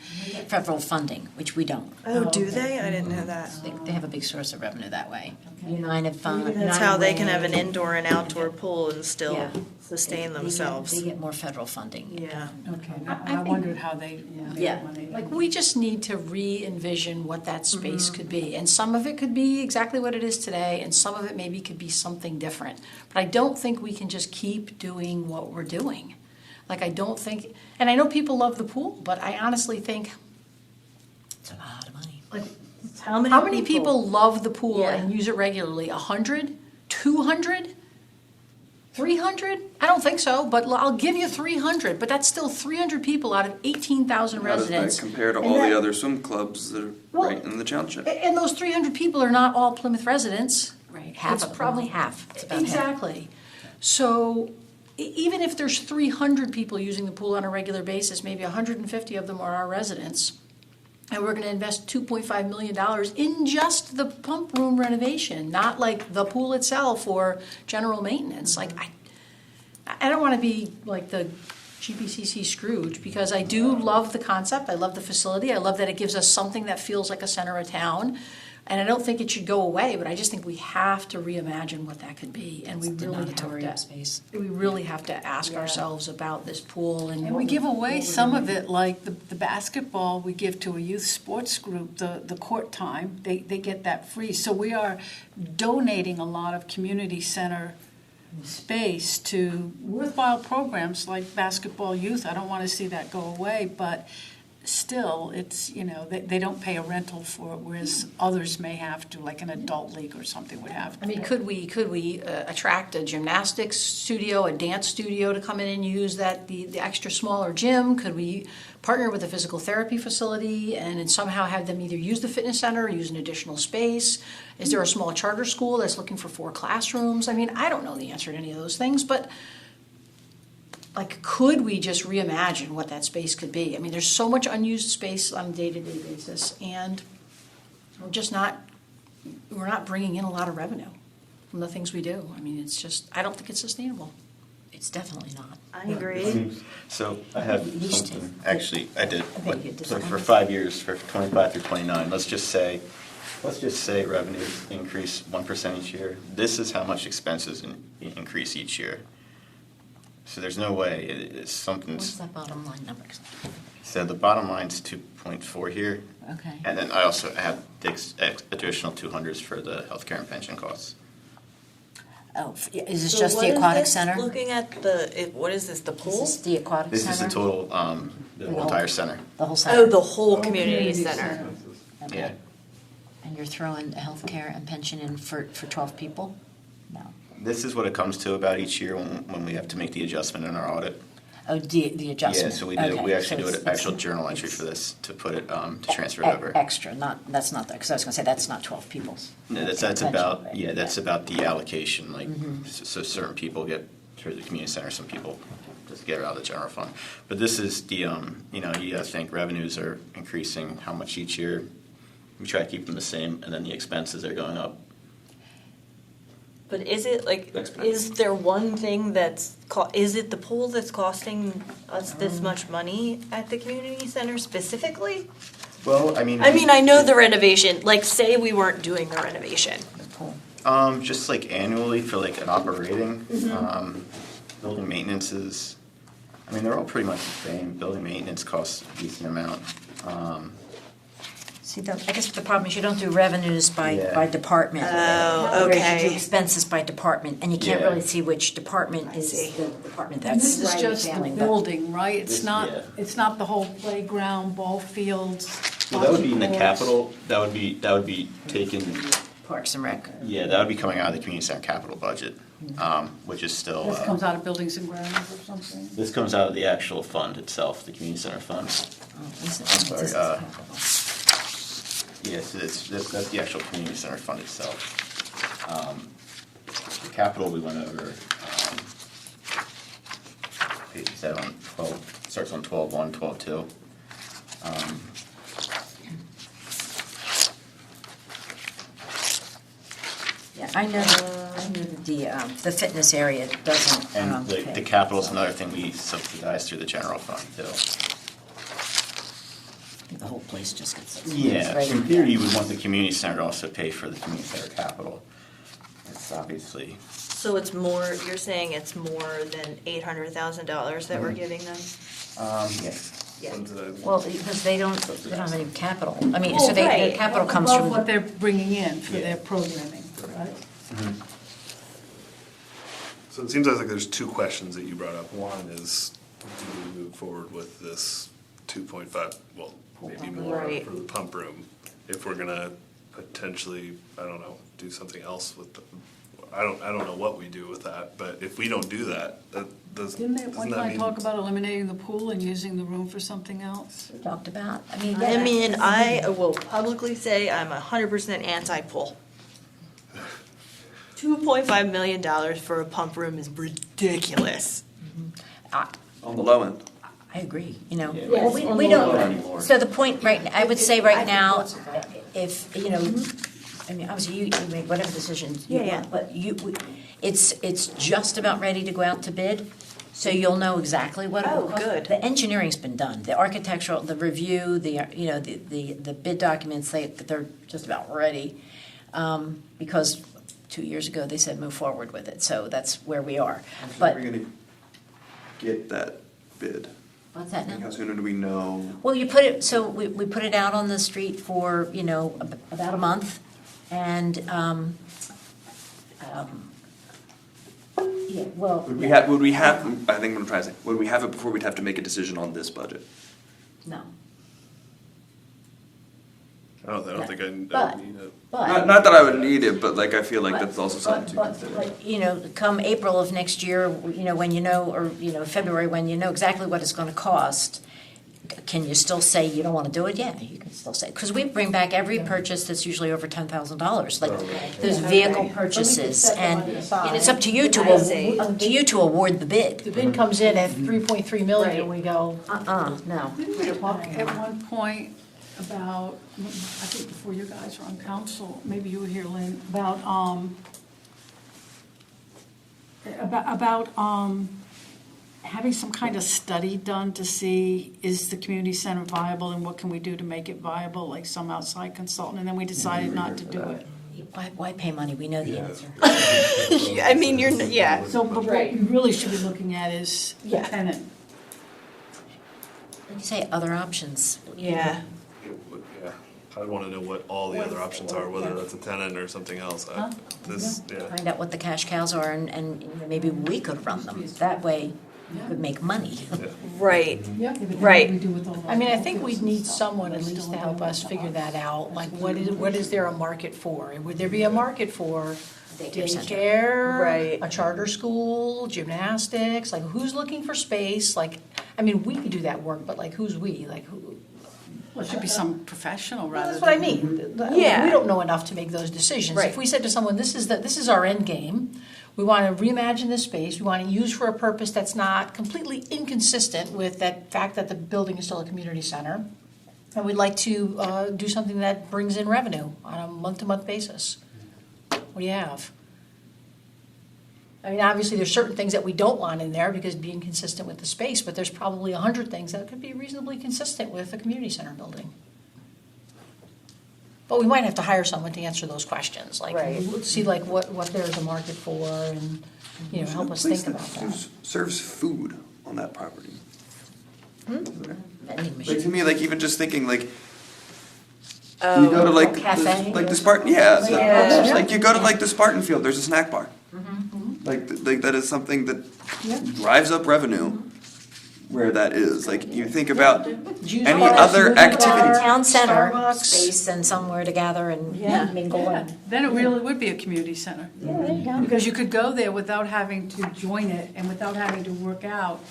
[SPEAKER 2] federal funding, which we don't.
[SPEAKER 10] Oh, do they? I didn't know that.
[SPEAKER 2] They have a big source of revenue that way. United Fund.
[SPEAKER 10] That's how they can have an indoor and outdoor pool and still.
[SPEAKER 2] Yeah.
[SPEAKER 10] sustain
[SPEAKER 2] They
[SPEAKER 10] themselves.
[SPEAKER 2] get more federal funding.
[SPEAKER 10] Yeah.
[SPEAKER 1] Okay,
[SPEAKER 3] I
[SPEAKER 1] I
[SPEAKER 3] think-
[SPEAKER 1] wondered how they made
[SPEAKER 2] Yeah.
[SPEAKER 1] money.
[SPEAKER 3] Like, we just need to re-envision what that space could be. And some of it could be exactly what it is today, and some of it maybe could be something different. But I don't think we can just keep doing what we're doing. Like, I don't think, and I know people love the pool, but I honestly think,
[SPEAKER 2] It's a lot of money.
[SPEAKER 10] Like,
[SPEAKER 3] how many people love the pool
[SPEAKER 10] Yeah.
[SPEAKER 3] and use it regularly? 100? 200? 300? I don't think so, but I'll give you 300, but that's still 300 people out of 18,000
[SPEAKER 11] How does
[SPEAKER 3] residents.
[SPEAKER 11] that compare to
[SPEAKER 3] And
[SPEAKER 11] all
[SPEAKER 3] that-
[SPEAKER 11] the other swim clubs that are
[SPEAKER 3] Well,
[SPEAKER 11] right in the township?
[SPEAKER 3] And those 300 people are not all Plymouth residents.
[SPEAKER 2] Right, half
[SPEAKER 3] It's
[SPEAKER 2] of them,
[SPEAKER 3] probably
[SPEAKER 2] only half. It's about half.
[SPEAKER 3] Exactly. So even if there's 300 people using the pool on a regular basis, maybe 150 of them are our residents. And we're going to invest $2.5 million in just the pump room renovation, not like the pool itself or general maintenance. Like, I don't want to be like the GPCC Scrooge, because I do love the concept. I love the facility. I love that it gives us something that feels like a center of town. And I don't think it should go away, but I just think we have to reimagine what that could be. And we
[SPEAKER 2] It's
[SPEAKER 3] really
[SPEAKER 2] denotatory
[SPEAKER 3] have
[SPEAKER 2] of
[SPEAKER 3] to,
[SPEAKER 2] space.
[SPEAKER 3] we really have to ask ourselves about this pool and.
[SPEAKER 1] And we give away some of it, like the basketball we give to a youth sports group, the court time, they get that free. So we are donating a lot of community center space to worthwhile programs like basketball youth. I don't want to see that go away, but still, it's, they don't pay a rental for it, whereas others may have to, like an adult league or something would have to.
[SPEAKER 3] I mean, could we attract a gymnastics studio, a dance studio to come in and use the extra smaller gym? Could we partner with a physical therapy facility and then somehow have them either use the fitness center or use an additional space? Is there a small charter school that's looking for 4 classrooms? I mean, I don't know the answer to any of those things, but like, could we just reimagine what that space could be? I mean, there's so much unused space on a day-to-day basis, and we're not bringing in a lot of revenue from the things we do. I mean, it's just, I don't think it's sustainable.
[SPEAKER 2] It's definitely not.
[SPEAKER 10] I agree.
[SPEAKER 7] So I have
[SPEAKER 2] You used to.
[SPEAKER 7] something, actually, I did,
[SPEAKER 2] bet you did
[SPEAKER 7] so for
[SPEAKER 2] something.
[SPEAKER 7] 5 years, for 25 through 29, let's just say revenues increase 1% each year. This is how much expenses increase each year. So there's no way, it's
[SPEAKER 2] What's
[SPEAKER 7] something's,
[SPEAKER 2] that bottom line number?
[SPEAKER 7] so the bottom line's 2.4 here.
[SPEAKER 2] Okay.
[SPEAKER 7] And then I also have the additional 200s for the healthcare and pension costs.
[SPEAKER 2] Oh, is this
[SPEAKER 10] So
[SPEAKER 2] just
[SPEAKER 10] what
[SPEAKER 2] the
[SPEAKER 10] is
[SPEAKER 2] aquatic
[SPEAKER 10] this?
[SPEAKER 2] center?
[SPEAKER 10] Looking at what is this, the pool?
[SPEAKER 2] Is this the aquatic
[SPEAKER 7] This
[SPEAKER 2] center?
[SPEAKER 7] is the total, the whole entire center.
[SPEAKER 2] The whole center?
[SPEAKER 10] Oh, the whole community center.
[SPEAKER 2] Okay.
[SPEAKER 7] Yeah.
[SPEAKER 2] And you're throwing healthcare and pension in for 12 people? No.
[SPEAKER 7] This is what it comes to about each year when we have to make the adjustment in our audit.
[SPEAKER 2] Oh, the adjustment?
[SPEAKER 7] Yeah, so we
[SPEAKER 2] Okay,
[SPEAKER 7] actually
[SPEAKER 2] so
[SPEAKER 7] do an
[SPEAKER 2] it's-
[SPEAKER 7] actual journal entry for this to put it, to transfer it
[SPEAKER 2] e-
[SPEAKER 7] over.
[SPEAKER 2] Extra, that's not, because I was going to say, that's not 12 people.
[SPEAKER 7] No, that's
[SPEAKER 2] Pension,
[SPEAKER 7] about,
[SPEAKER 2] right,
[SPEAKER 7] yeah, that's about the allocation, like,
[SPEAKER 2] Mhm.
[SPEAKER 7] so certain people get through the community center, some people just get it out of the general fund. But this is the, you gotta think revenues are increasing, how much each year? We try to keep them the same, and then the expenses are going up.
[SPEAKER 10] But is it is there one thing is it the pool that's costing us this much money at the community center specifically?
[SPEAKER 7] Well, I mean.
[SPEAKER 10] I know the renovation, like say we weren't doing the renovation.
[SPEAKER 7] Just like annually for like an operating,
[SPEAKER 10] Mhm.
[SPEAKER 7] building maintenance is, they're all pretty much the same. Building maintenance costs a decent amount.
[SPEAKER 2] See, I guess the problem is you don't do revenues by
[SPEAKER 7] Yeah.
[SPEAKER 2] department.
[SPEAKER 10] Oh,
[SPEAKER 2] Whereas you
[SPEAKER 10] okay.
[SPEAKER 2] do expenses by department, and you can't
[SPEAKER 7] Yeah.
[SPEAKER 2] really see which department is the department
[SPEAKER 1] And
[SPEAKER 2] that's
[SPEAKER 1] this is just the
[SPEAKER 2] failing, but-
[SPEAKER 1] building, right? It's
[SPEAKER 7] This-
[SPEAKER 1] not,
[SPEAKER 7] yeah.
[SPEAKER 1] it's not the whole playground, ball fields.
[SPEAKER 7] Well, that would be in the
[SPEAKER 1] bocce
[SPEAKER 7] capital, that would be taken,
[SPEAKER 2] Parks and Rec.
[SPEAKER 7] yeah, that would be coming out of the community center capital budget, which is still.
[SPEAKER 1] courts. This comes out of buildings and grounds or something?
[SPEAKER 7] This comes out of the actual fund itself, the community center fund. Sorry, yes, that's the actual community center fund itself. The capital we went over, page 7, 12, starts on 12-1, 12-2.
[SPEAKER 2] Yeah, I know that the fitness area doesn't.
[SPEAKER 7] And the
[SPEAKER 2] pay,
[SPEAKER 7] capital's
[SPEAKER 2] so
[SPEAKER 7] another thing we subsidize through the general fund too.
[SPEAKER 2] The whole place just gets.
[SPEAKER 7] Yeah,
[SPEAKER 2] right
[SPEAKER 7] in theory, you would want the community center to also pay for the community center capital. It's obviously
[SPEAKER 10] So it's more, you're saying it's more than $800,000 that we're giving them?
[SPEAKER 2] Yeah. Well, because they don't have any capital. I mean,
[SPEAKER 1] Oh,
[SPEAKER 2] so their
[SPEAKER 1] right.
[SPEAKER 2] capital comes
[SPEAKER 1] Above
[SPEAKER 2] from.
[SPEAKER 1] what they're bringing in for their programming, right?
[SPEAKER 9] So it seems like there's two questions that you brought up. One is, do we move forward with this 2.5, well, maybe more
[SPEAKER 10] Right.
[SPEAKER 9] for the pump room? If we're gonna potentially, I don't know, do something else with the, I don't know what we do with that, but if we don't do that,
[SPEAKER 1] Didn't they at one
[SPEAKER 9] doesn't that
[SPEAKER 1] time
[SPEAKER 9] mean?
[SPEAKER 1] talk about eliminating the pool and using the room for something else?
[SPEAKER 2] Talked about, I mean.
[SPEAKER 10] I will publicly say I'm 100% anti-pool. $2.5 million for a pump room is ridiculous.
[SPEAKER 11] On the low end.
[SPEAKER 2] I agree, you know.
[SPEAKER 12] Yeah,
[SPEAKER 2] Well,
[SPEAKER 12] it's
[SPEAKER 2] we
[SPEAKER 12] on
[SPEAKER 2] we
[SPEAKER 12] the low end
[SPEAKER 2] don't,
[SPEAKER 12] anymore.
[SPEAKER 2] so the point, right, I would say right now, if, you know, I mean, obviously you make whatever decisions you
[SPEAKER 10] Yeah,
[SPEAKER 2] want, but it's just about ready to go out to bid, so you'll know exactly what it will
[SPEAKER 10] Oh,
[SPEAKER 2] cost.
[SPEAKER 10] good.
[SPEAKER 2] The engineering's been done, the architectural, the review, the bid documents, they're just about ready. Because 2 years ago, they said move forward with it, so that's where we are. But,
[SPEAKER 11] We're gonna get that bid.
[SPEAKER 2] what's that now?
[SPEAKER 11] How soon do we know?
[SPEAKER 2] Well, you put it, so we put it out on the street for, you know, about a month, and, yeah, well.
[SPEAKER 11] Would we have, I think what I'm trying to say, would we have it before we'd have to make a decision on this budget?
[SPEAKER 2] No,
[SPEAKER 9] I don't think I
[SPEAKER 2] But-
[SPEAKER 9] need it.
[SPEAKER 2] but.
[SPEAKER 11] Not that I would need it, but like, I feel like that's also something to
[SPEAKER 2] But,
[SPEAKER 11] consider.
[SPEAKER 2] you know, come April of next year, you know, when you know, or, you know, February, when you know exactly what it's gonna cost, can you still say you don't wanna do it? Yeah, you can still say, because we bring back every purchase that's usually over $10,000, like, there's vehicle purchases,
[SPEAKER 3] set the
[SPEAKER 2] and
[SPEAKER 3] money aside.
[SPEAKER 2] it's up to you to, up to you to award the bid.
[SPEAKER 3] The bid comes in at 3.3 million, and we go,
[SPEAKER 2] No.
[SPEAKER 1] Didn't we talk at one point about, I think before you guys were on council, maybe you were here, Lynn, about having some kind of study done to see, is the community center viable and what can we do to make it viable, like some outside consultant, and then we decided not to do it.
[SPEAKER 2] Why pay money? We know the answer.
[SPEAKER 10] I mean, yeah.
[SPEAKER 1] So, but what you really should be looking at is the
[SPEAKER 10] Yeah.
[SPEAKER 1] tenant.
[SPEAKER 2] You say other options.
[SPEAKER 10] Yeah.
[SPEAKER 9] Yeah, I'd wanna know what all the other options are, whether that's a tenant or something else.
[SPEAKER 1] Huh?
[SPEAKER 2] Find out what the cash cows are, and maybe we could run them. That way, we could make money.
[SPEAKER 10] Right.
[SPEAKER 1] Yeah, but then
[SPEAKER 10] Right.
[SPEAKER 1] what do we do with all
[SPEAKER 3] I mean, I
[SPEAKER 1] those
[SPEAKER 3] think we'd
[SPEAKER 1] offices and
[SPEAKER 3] need
[SPEAKER 1] stuff?
[SPEAKER 3] someone at
[SPEAKER 1] Still
[SPEAKER 3] least to help
[SPEAKER 1] have
[SPEAKER 3] us
[SPEAKER 1] the
[SPEAKER 3] figure that
[SPEAKER 1] office.
[SPEAKER 3] out, like what is there a market for? Would there be a market for
[SPEAKER 2] Daycare center.
[SPEAKER 3] daycare?
[SPEAKER 10] Right.
[SPEAKER 3] A charter school, gymnastics, like who's looking for space? Like, I mean, we could do that work, but like who's we? Like who?
[SPEAKER 1] Well, it should be some professional rather than.
[SPEAKER 3] That's what I mean.
[SPEAKER 10] Yeah.
[SPEAKER 3] We don't know enough to make those decisions.
[SPEAKER 10] Right.
[SPEAKER 3] If we said to someone, this is our end game, we want to reimagine this space, we want to use for a purpose that's not completely inconsistent with that fact that the building is still a community center, and we'd like to do something that brings in revenue on a month-to-month basis. What do you have? I mean, obviously, there's certain things that we don't want in there because being consistent with the space, but there's probably 100 things that could be reasonably consistent with a community center building. But we might have to hire someone to answer those questions, like,
[SPEAKER 10] Right.
[SPEAKER 3] see like what there's a market for and, you know, help us think about that.
[SPEAKER 11] Serves food on that property.
[SPEAKER 2] Vending
[SPEAKER 11] Like to
[SPEAKER 2] machine.
[SPEAKER 11] me, like even just thinking like,
[SPEAKER 10] Oh,
[SPEAKER 11] you go to like,
[SPEAKER 2] cafe?
[SPEAKER 11] like the Spartan, yeah.
[SPEAKER 10] Yeah.
[SPEAKER 11] Like you go to like the Spartan Field, there's a snack bar. Like that is something that drives up revenue where that is. Like you think about
[SPEAKER 3] Juice
[SPEAKER 11] any
[SPEAKER 3] bars,
[SPEAKER 11] other
[SPEAKER 3] smoothie
[SPEAKER 11] activity.
[SPEAKER 3] bars,
[SPEAKER 2] Town center
[SPEAKER 3] Starbucks.
[SPEAKER 2] space and somewhere to gather and
[SPEAKER 10] Yeah.
[SPEAKER 2] mingle and.
[SPEAKER 1] Then it really would be a community center.
[SPEAKER 2] Yeah, there you go.
[SPEAKER 1] Because you could go there without having to join it and without having to work out.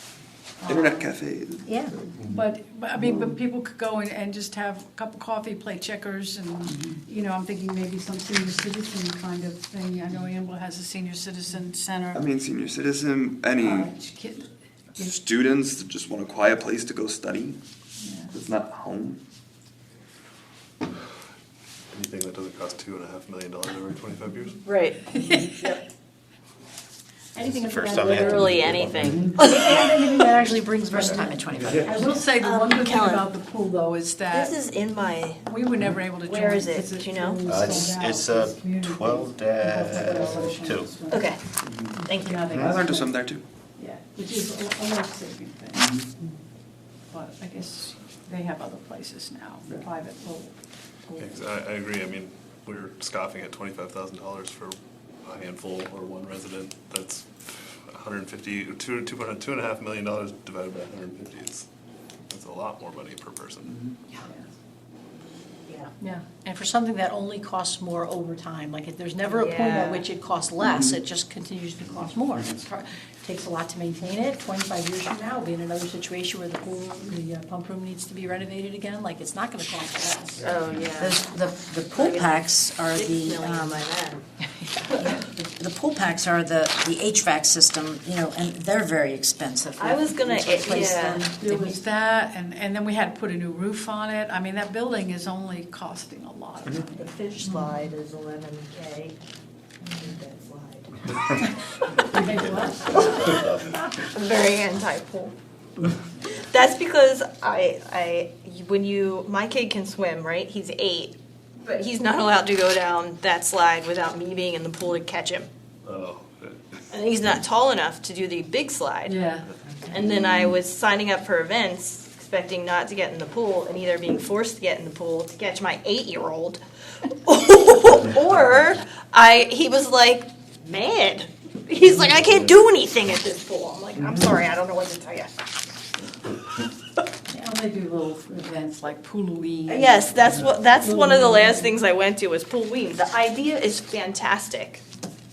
[SPEAKER 11] Internet cafes.
[SPEAKER 2] Yeah.
[SPEAKER 1] But I mean, but people could go and just have a cup of coffee, play checkers, and, you know, I'm thinking maybe some senior citizen kind of thing. I know Amble has a senior citizen center.
[SPEAKER 11] I mean, senior citizen, any
[SPEAKER 1] Kid-
[SPEAKER 11] students that just want a quiet place to go study. It's not home.
[SPEAKER 9] Anything that doesn't cost $2.5 million over 25 years?
[SPEAKER 10] Right.
[SPEAKER 3] Anything
[SPEAKER 12] It's the
[SPEAKER 3] for
[SPEAKER 12] first
[SPEAKER 3] that.
[SPEAKER 12] time I have to
[SPEAKER 10] Literally
[SPEAKER 12] do it.
[SPEAKER 10] anything.
[SPEAKER 2] Anything that actually brings first time at 25.
[SPEAKER 1] I will say the one good thing
[SPEAKER 10] Kellen.
[SPEAKER 1] about the pool though is that
[SPEAKER 10] This is in my,
[SPEAKER 1] we were never able to join.
[SPEAKER 10] Where is it?
[SPEAKER 1] because
[SPEAKER 10] Do you know?
[SPEAKER 1] pool was sold out.
[SPEAKER 12] It's
[SPEAKER 1] It's community.
[SPEAKER 12] 12-2.
[SPEAKER 10] okay, thank you.
[SPEAKER 1] Nothing.
[SPEAKER 11] I learned to swim there too.
[SPEAKER 1] Yeah, which is a life-saving thing. But I guess they have other places now, private pool.
[SPEAKER 9] Yeah, 'cause I agree, I mean, we're scoffing at $25,000 for a handful or one resident, that's 150, $2.5 million divided by 150, that's a lot more money per person.
[SPEAKER 3] Yeah, and for something that only costs more over time, like, there's never a point
[SPEAKER 10] Yeah.
[SPEAKER 3] at which it costs less, it just continues to cost more. Takes a lot to maintain it, 25 years from now, we'll be in another situation where the pool, the pump room needs to be renovated again, like, it's not gonna cost less.
[SPEAKER 10] Oh, yeah.
[SPEAKER 2] The pool packs are
[SPEAKER 10] $6
[SPEAKER 2] the,
[SPEAKER 10] million by then.
[SPEAKER 2] the pool packs are the HVAC system, you know, and they're very expensive.
[SPEAKER 10] I was gonna,
[SPEAKER 2] To replace
[SPEAKER 10] yeah.
[SPEAKER 2] them.
[SPEAKER 1] There was that, and then we had to put a new roof on it. I mean, that building is only costing a lot of money.
[SPEAKER 10] The fish slide is 11K. I'm very anti-pool. That's because my kid can swim, right? He's 8, but he's not allowed to go down that slide without me being in the pool to catch him.
[SPEAKER 9] Oh,
[SPEAKER 10] And he's not tall enough to do the big slide.
[SPEAKER 1] Yeah.
[SPEAKER 10] And then I was signing up for events, expecting not to get in the pool, and either being forced to get in the pool to catch my 8-year-old, or he was like mad. He's like, I can't do anything at this pool. I'm like, I'm sorry, I don't know what to tell you.
[SPEAKER 1] Now they do little events like Pooloween.
[SPEAKER 10] Yes, that's one of the last things I went to was Pooloween. The idea is fantastic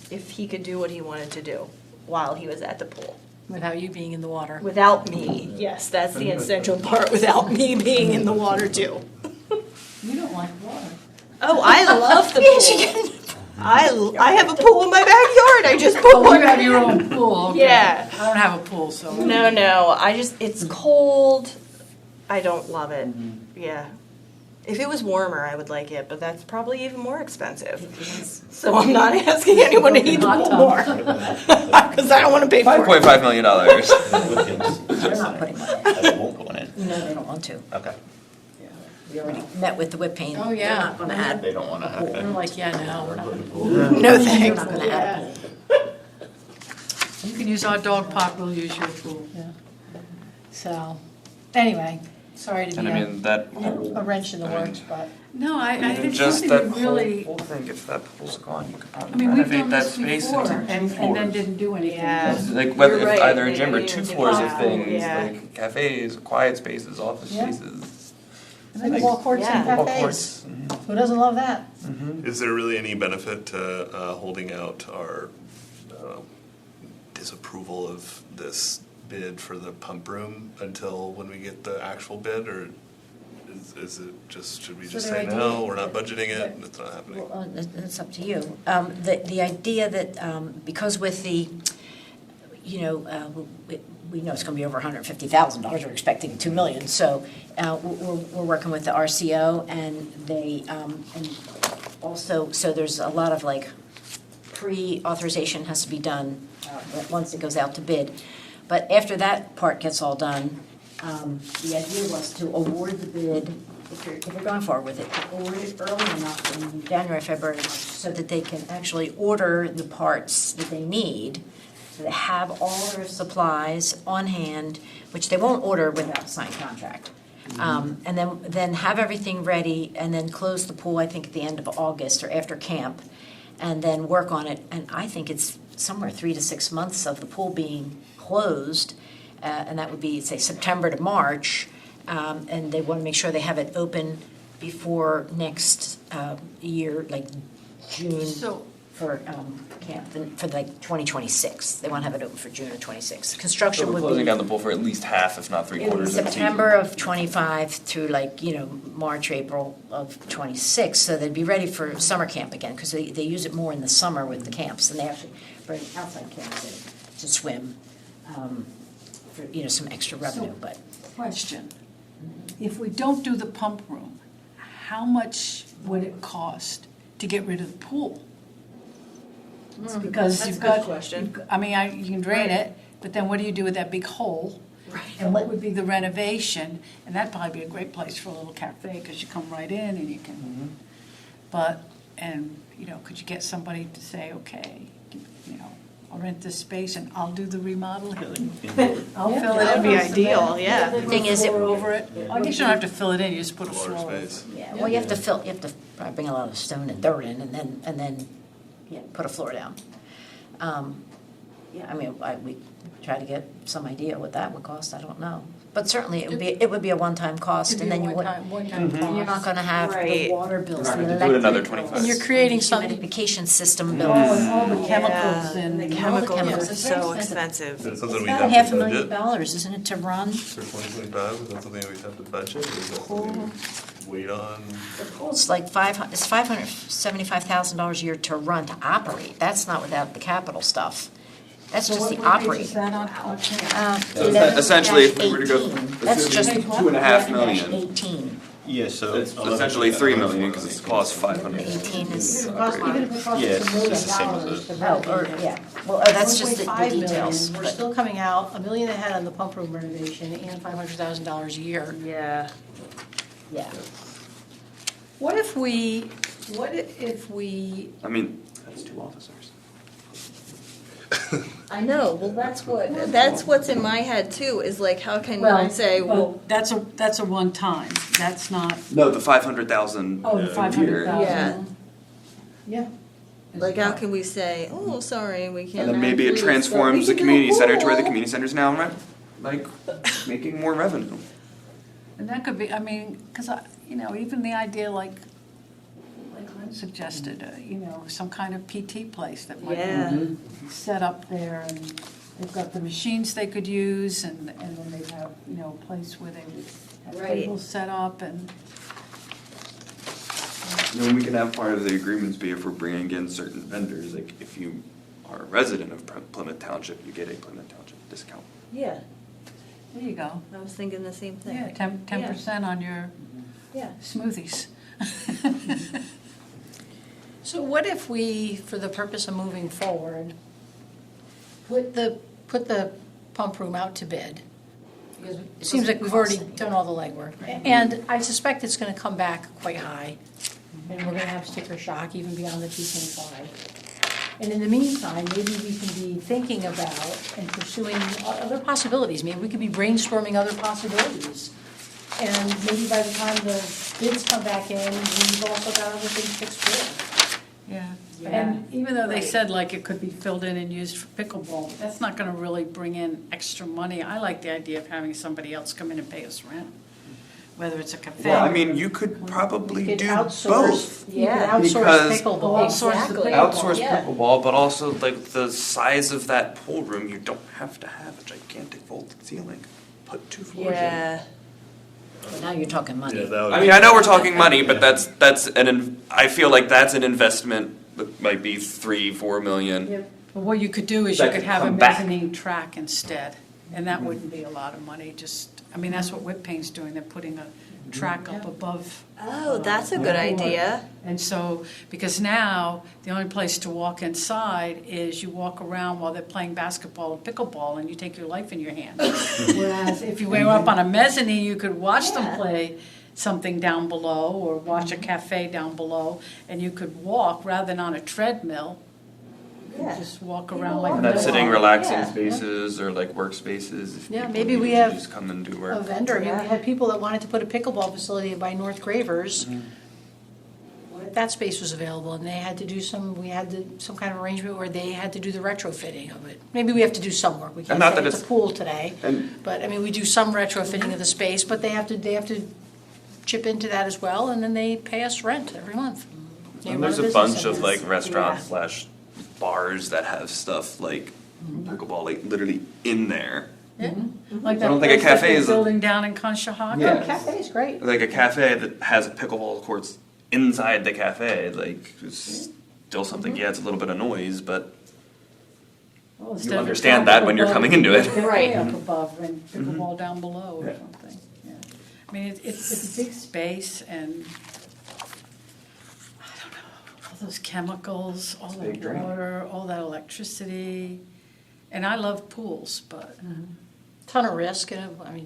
[SPEAKER 10] if he could do what he wanted to do while he was at the pool.
[SPEAKER 3] Without you being in the water.
[SPEAKER 10] Without me, yes, that's the essential part, without me being in the water too.
[SPEAKER 1] You don't like water.
[SPEAKER 10] Oh, I love the pool. I have a pool in my backyard, I just put
[SPEAKER 1] Oh,
[SPEAKER 10] one.
[SPEAKER 1] you have your own pool, okay.
[SPEAKER 10] Yeah.
[SPEAKER 1] I don't have a pool, so.
[SPEAKER 10] No, it's cold, I don't love it, yeah. If it was warmer, I would like it, but that's probably even more expensive. So I'm not asking anyone to heat the pool more. Because I don't want to pay for it.
[SPEAKER 15] $5.5 million.
[SPEAKER 2] They're not putting one in.
[SPEAKER 12] They won't go in.
[SPEAKER 2] No, they don't want to.
[SPEAKER 12] Okay.
[SPEAKER 2] We already met with the whip paint.
[SPEAKER 1] Oh, yeah.
[SPEAKER 2] They're not gonna add.
[SPEAKER 12] They don't want to have
[SPEAKER 1] They're
[SPEAKER 12] it.
[SPEAKER 1] like, yeah, no, we're not gonna pool.
[SPEAKER 2] No,
[SPEAKER 1] They're
[SPEAKER 2] thanks.
[SPEAKER 1] not
[SPEAKER 2] We're
[SPEAKER 1] gonna
[SPEAKER 2] gonna
[SPEAKER 1] add
[SPEAKER 2] add
[SPEAKER 1] a pool. You can use our dog park, we'll use your pool.
[SPEAKER 3] So, anyway, sorry to
[SPEAKER 15] And
[SPEAKER 3] be
[SPEAKER 15] I mean, that
[SPEAKER 3] a
[SPEAKER 15] whole,
[SPEAKER 3] wrench in the
[SPEAKER 15] I mean,
[SPEAKER 3] works, but.
[SPEAKER 1] No, I think
[SPEAKER 15] just
[SPEAKER 1] something
[SPEAKER 15] that
[SPEAKER 1] that really,
[SPEAKER 15] whole thing, if that pool's gone, you could
[SPEAKER 1] I
[SPEAKER 15] probably
[SPEAKER 1] mean, we've
[SPEAKER 15] renovate
[SPEAKER 1] done
[SPEAKER 15] that
[SPEAKER 1] this
[SPEAKER 15] space
[SPEAKER 1] before
[SPEAKER 15] into
[SPEAKER 1] and
[SPEAKER 15] two
[SPEAKER 1] then
[SPEAKER 15] floors.
[SPEAKER 1] didn't do anything.
[SPEAKER 10] Yeah.
[SPEAKER 15] Like whether
[SPEAKER 10] You're
[SPEAKER 15] it's
[SPEAKER 10] right,
[SPEAKER 15] either a gym or
[SPEAKER 10] they
[SPEAKER 15] two
[SPEAKER 10] didn't
[SPEAKER 15] floors
[SPEAKER 10] do
[SPEAKER 15] of
[SPEAKER 10] that.
[SPEAKER 15] things,
[SPEAKER 10] Yeah.
[SPEAKER 15] like cafes, quiet spaces, office
[SPEAKER 3] Yeah.
[SPEAKER 15] spaces,
[SPEAKER 3] And then ball courts and
[SPEAKER 10] Yeah.
[SPEAKER 15] ball
[SPEAKER 3] cafes.
[SPEAKER 15] courts.
[SPEAKER 3] Who doesn't love that?
[SPEAKER 9] Is there really any benefit to holding out our disapproval of this bid for the pump room until when we get the actual bid, or is it just, should we
[SPEAKER 2] So
[SPEAKER 9] just
[SPEAKER 2] their
[SPEAKER 9] say,
[SPEAKER 2] idea-
[SPEAKER 9] no, we're not budgeting it, it's not happening?
[SPEAKER 2] Well, it's up to you. The idea that, because with the, you know, we know it's going to be over $150,000, we're expecting $2 million, so we're working with the RCO, and they, and also, so there's a lot of like pre-authorization has to be done once it goes out to bid. But after that part gets all done, the idea was to award the bid, if you're going forward with it, to award it early enough in January, February, March, so that they can actually order the parts that they need, so they have all their supplies on hand, which they won't order without a signed contract. And then have everything ready, and then close the pool, I think, at the end of August or after camp, and then work on it. And I think it's somewhere 3 to 6 months of the pool being closed, and that would be, say, September to March, and they want to make sure they have it open before next year, like June,
[SPEAKER 1] So-
[SPEAKER 2] for camp, for like 2026. They want to have it open for June of 26.
[SPEAKER 15] So
[SPEAKER 2] Construction
[SPEAKER 15] we're
[SPEAKER 2] would
[SPEAKER 15] closing
[SPEAKER 2] be
[SPEAKER 15] down the pool for at least half, if not three
[SPEAKER 2] it would be
[SPEAKER 15] quarters of the season.
[SPEAKER 2] September of 25 through like, you know, March, April of 26. So they'd be ready for summer camp again, because they use it more in the summer with the camps, and they actually bring outside camps in to swim, for, you know, some extra revenue, but.
[SPEAKER 1] Question, if we don't do the pump room, how much would it cost to get rid of the pool? Because
[SPEAKER 10] That's
[SPEAKER 1] you've
[SPEAKER 10] a
[SPEAKER 1] got.
[SPEAKER 10] good question.
[SPEAKER 1] You can drain it, but then what do you do with that big hole?
[SPEAKER 2] Right.
[SPEAKER 1] And what would be the renovation? And that'd probably be a great place for a little cafe, because you come right in and you can, could you get somebody to say, okay, I'll rent this space and I'll do the remodeling? I'll fill it in.
[SPEAKER 10] That would be
[SPEAKER 1] with
[SPEAKER 10] ideal,
[SPEAKER 1] cement.
[SPEAKER 10] yeah.
[SPEAKER 2] The thing is,
[SPEAKER 1] Floor over it. I guess you don't have to fill it in, you just put a
[SPEAKER 9] Water
[SPEAKER 1] floor over it.
[SPEAKER 9] space.
[SPEAKER 2] Yeah, well, you have to probably bring a lot of stone and dirt in, and then put a floor down. We try to get some idea what that would cost, I don't know. But certainly, it would be a one-time cost, and then you wouldn't,
[SPEAKER 1] One-time cost.
[SPEAKER 2] you're not gonna have the
[SPEAKER 10] Right.
[SPEAKER 2] water bills, the
[SPEAKER 15] You're not
[SPEAKER 2] electric
[SPEAKER 15] gonna do it another
[SPEAKER 2] bills,
[SPEAKER 15] 25.
[SPEAKER 3] And you're creating
[SPEAKER 2] the
[SPEAKER 3] something-
[SPEAKER 2] humidification system
[SPEAKER 1] Oh,
[SPEAKER 2] bills.
[SPEAKER 1] and all the chemicals
[SPEAKER 10] Yeah,
[SPEAKER 1] and.
[SPEAKER 10] the
[SPEAKER 1] all the
[SPEAKER 10] chemicals
[SPEAKER 2] chemicals.
[SPEAKER 10] are
[SPEAKER 2] It's very
[SPEAKER 10] so
[SPEAKER 2] expensive.
[SPEAKER 10] expensive.
[SPEAKER 9] Is that something
[SPEAKER 2] It's
[SPEAKER 9] we
[SPEAKER 2] about
[SPEAKER 9] have to
[SPEAKER 2] $500,000,
[SPEAKER 9] budget
[SPEAKER 2] isn't it, to run?
[SPEAKER 9] for 2025? Is that something that we have to budget, or is that something we wait on?
[SPEAKER 2] The pool's like it's $575,000 a year to run, to operate. That's not without the capital stuff. That's just the
[SPEAKER 1] What page is
[SPEAKER 2] operating.
[SPEAKER 1] that on?
[SPEAKER 11] So essentially, if we were to go,
[SPEAKER 2] 11-18. That's just
[SPEAKER 11] assuming 2.5 million,
[SPEAKER 2] 18.
[SPEAKER 7] Yeah, so.
[SPEAKER 11] it's essentially 3 million because it's cost 500.
[SPEAKER 2] 18 is,
[SPEAKER 1] Even if it costs
[SPEAKER 7] Yeah,
[SPEAKER 1] us
[SPEAKER 7] it's
[SPEAKER 1] $1 million
[SPEAKER 7] just the same as
[SPEAKER 1] to
[SPEAKER 2] oh,
[SPEAKER 1] renovate
[SPEAKER 2] or,
[SPEAKER 1] it.
[SPEAKER 2] yeah, well, that's just the
[SPEAKER 3] 1.5 million,
[SPEAKER 2] details.
[SPEAKER 3] We're
[SPEAKER 2] but-
[SPEAKER 3] still coming out $1 million ahead on the pump room renovation and $500,000 a year.
[SPEAKER 10] Yeah.
[SPEAKER 2] Yeah.
[SPEAKER 3] What if we,
[SPEAKER 11] I mean,
[SPEAKER 15] That's 2 officers.
[SPEAKER 10] I know, well, that's what's in my head too, is like, how can
[SPEAKER 1] Well,
[SPEAKER 10] I say, well,
[SPEAKER 1] that's a one-time, that's not,
[SPEAKER 11] no, the 500,000
[SPEAKER 1] oh, the
[SPEAKER 11] a year.
[SPEAKER 1] 500,000.
[SPEAKER 3] yeah,
[SPEAKER 10] like, how can we say, oh, sorry, we can't.
[SPEAKER 11] And then maybe it
[SPEAKER 10] include
[SPEAKER 11] transforms the
[SPEAKER 10] stuff. We can do a
[SPEAKER 11] community center to where the
[SPEAKER 10] pool.
[SPEAKER 11] community center's now, like, making more revenue.
[SPEAKER 1] And that could be, because even the idea like Lynn suggested, some kind of PT place that might
[SPEAKER 10] Yeah.
[SPEAKER 1] be set up there, and they've got the machines they could use, and then they'd have, a place where they would have
[SPEAKER 10] Right.
[SPEAKER 1] tables set up, and,
[SPEAKER 11] We can have part of the agreements be if we're bringing in certain vendors, like if you are a resident of Plymouth Township, you get a Plymouth Township discount.
[SPEAKER 10] Yeah,
[SPEAKER 1] there you go.
[SPEAKER 10] I was thinking the same thing.
[SPEAKER 1] Yeah, 10% on your
[SPEAKER 10] Yeah.
[SPEAKER 1] smoothies.
[SPEAKER 3] So what if we, for the purpose of moving forward, put the pump room out to bid? Because it seems like we've already done all the legwork. And I suspect it's gonna come back quite high, and we're gonna have sticker shock even beyond the 2.5. And in the meantime, maybe we can be thinking about and pursuing other possibilities. Maybe we could be brainstorming other possibilities. And maybe by the time the bids come back in, we've also got other things to explore.
[SPEAKER 1] Yeah,
[SPEAKER 3] Yeah.
[SPEAKER 1] and even though they said like it could be filled in and used for pickleball, that's not gonna really bring in extra money. I like the idea of having somebody else come in and pay us rent, whether it's a cafe.
[SPEAKER 11] Well, I mean, you could probably
[SPEAKER 3] You could
[SPEAKER 11] do
[SPEAKER 3] outsource-
[SPEAKER 11] both.
[SPEAKER 3] You could
[SPEAKER 10] Yeah.
[SPEAKER 3] outsource
[SPEAKER 11] Because-
[SPEAKER 3] pickleball.
[SPEAKER 1] Exactly.
[SPEAKER 11] Outsource
[SPEAKER 3] Yeah.
[SPEAKER 11] pickleball, but also like the size of that pool room, you don't have to have a gigantic vaulted ceiling. Put 2 floors in.
[SPEAKER 10] Yeah.
[SPEAKER 2] But now you're talking money.
[SPEAKER 9] Yeah, that would
[SPEAKER 11] I
[SPEAKER 9] be-
[SPEAKER 11] mean, I know we're talking money, but I feel like that's an investment that might be 3-4 million.
[SPEAKER 1] But what you could do is you
[SPEAKER 11] That
[SPEAKER 1] could
[SPEAKER 11] could
[SPEAKER 1] have a
[SPEAKER 11] come back.
[SPEAKER 1] mezzanine track instead, and that wouldn't be a lot of money, that's what Whip Paint's doing, they're putting a track up above.
[SPEAKER 10] Oh, that's a good idea.
[SPEAKER 1] And so, because now, the only place to walk inside is you walk around while they're playing basketball and pickleball, and you take your life in your hands. Whereas if you were up on a mezzanine, you could watch them play something down below, or watch a cafe down below, and you could walk, rather than on a treadmill, you could just walk around like.
[SPEAKER 11] And that's sitting,
[SPEAKER 1] this.
[SPEAKER 11] relaxing
[SPEAKER 10] Yeah.
[SPEAKER 11] spaces or like workspaces. If
[SPEAKER 3] Yeah,
[SPEAKER 11] people
[SPEAKER 3] maybe
[SPEAKER 11] need
[SPEAKER 3] we
[SPEAKER 11] to
[SPEAKER 3] have
[SPEAKER 11] just come and do
[SPEAKER 3] A
[SPEAKER 11] work.
[SPEAKER 3] vendor, I mean, we had people that wanted to put a pickleball facility by North Gravers. What if that space was available, and they had to do some kind of arrangement where they had to do the retrofitting of it. Maybe we have to do some work, we can't
[SPEAKER 11] not
[SPEAKER 3] say
[SPEAKER 11] that
[SPEAKER 3] it's a
[SPEAKER 11] it's-
[SPEAKER 3] pool today.
[SPEAKER 11] And
[SPEAKER 3] But, I mean, we do some retrofitting of the space, but they have to chip into that as well, and then they pay us rent every month. They
[SPEAKER 11] And
[SPEAKER 3] run
[SPEAKER 11] there's a
[SPEAKER 3] business
[SPEAKER 11] bunch
[SPEAKER 3] in
[SPEAKER 11] of
[SPEAKER 3] there.
[SPEAKER 11] like restaurants slash bars that have stuff like pickleball, like literally in there.
[SPEAKER 1] Like
[SPEAKER 11] I
[SPEAKER 1] that
[SPEAKER 11] don't think a
[SPEAKER 1] place that
[SPEAKER 11] cafe
[SPEAKER 1] they're
[SPEAKER 11] is a-
[SPEAKER 1] building down in Conshohocken.
[SPEAKER 11] Yeah.
[SPEAKER 3] Yeah, cafe is great.
[SPEAKER 11] Like a cafe that has pickleball courts inside the cafe, like it's still something. Yeah, it's a little bit of noise, but
[SPEAKER 1] Well, instead of
[SPEAKER 11] understand
[SPEAKER 1] track
[SPEAKER 11] that when you're
[SPEAKER 1] above,
[SPEAKER 11] coming into it.
[SPEAKER 1] cafe
[SPEAKER 10] Right.
[SPEAKER 1] Up above and pickleball down below or
[SPEAKER 11] Yeah.
[SPEAKER 1] something, yeah. I mean, it's a big space, and, I don't know, those chemicals, all
[SPEAKER 15] Big
[SPEAKER 1] that
[SPEAKER 15] drain.
[SPEAKER 1] water, all that electricity. And I love pools, but
[SPEAKER 3] Ton of risk,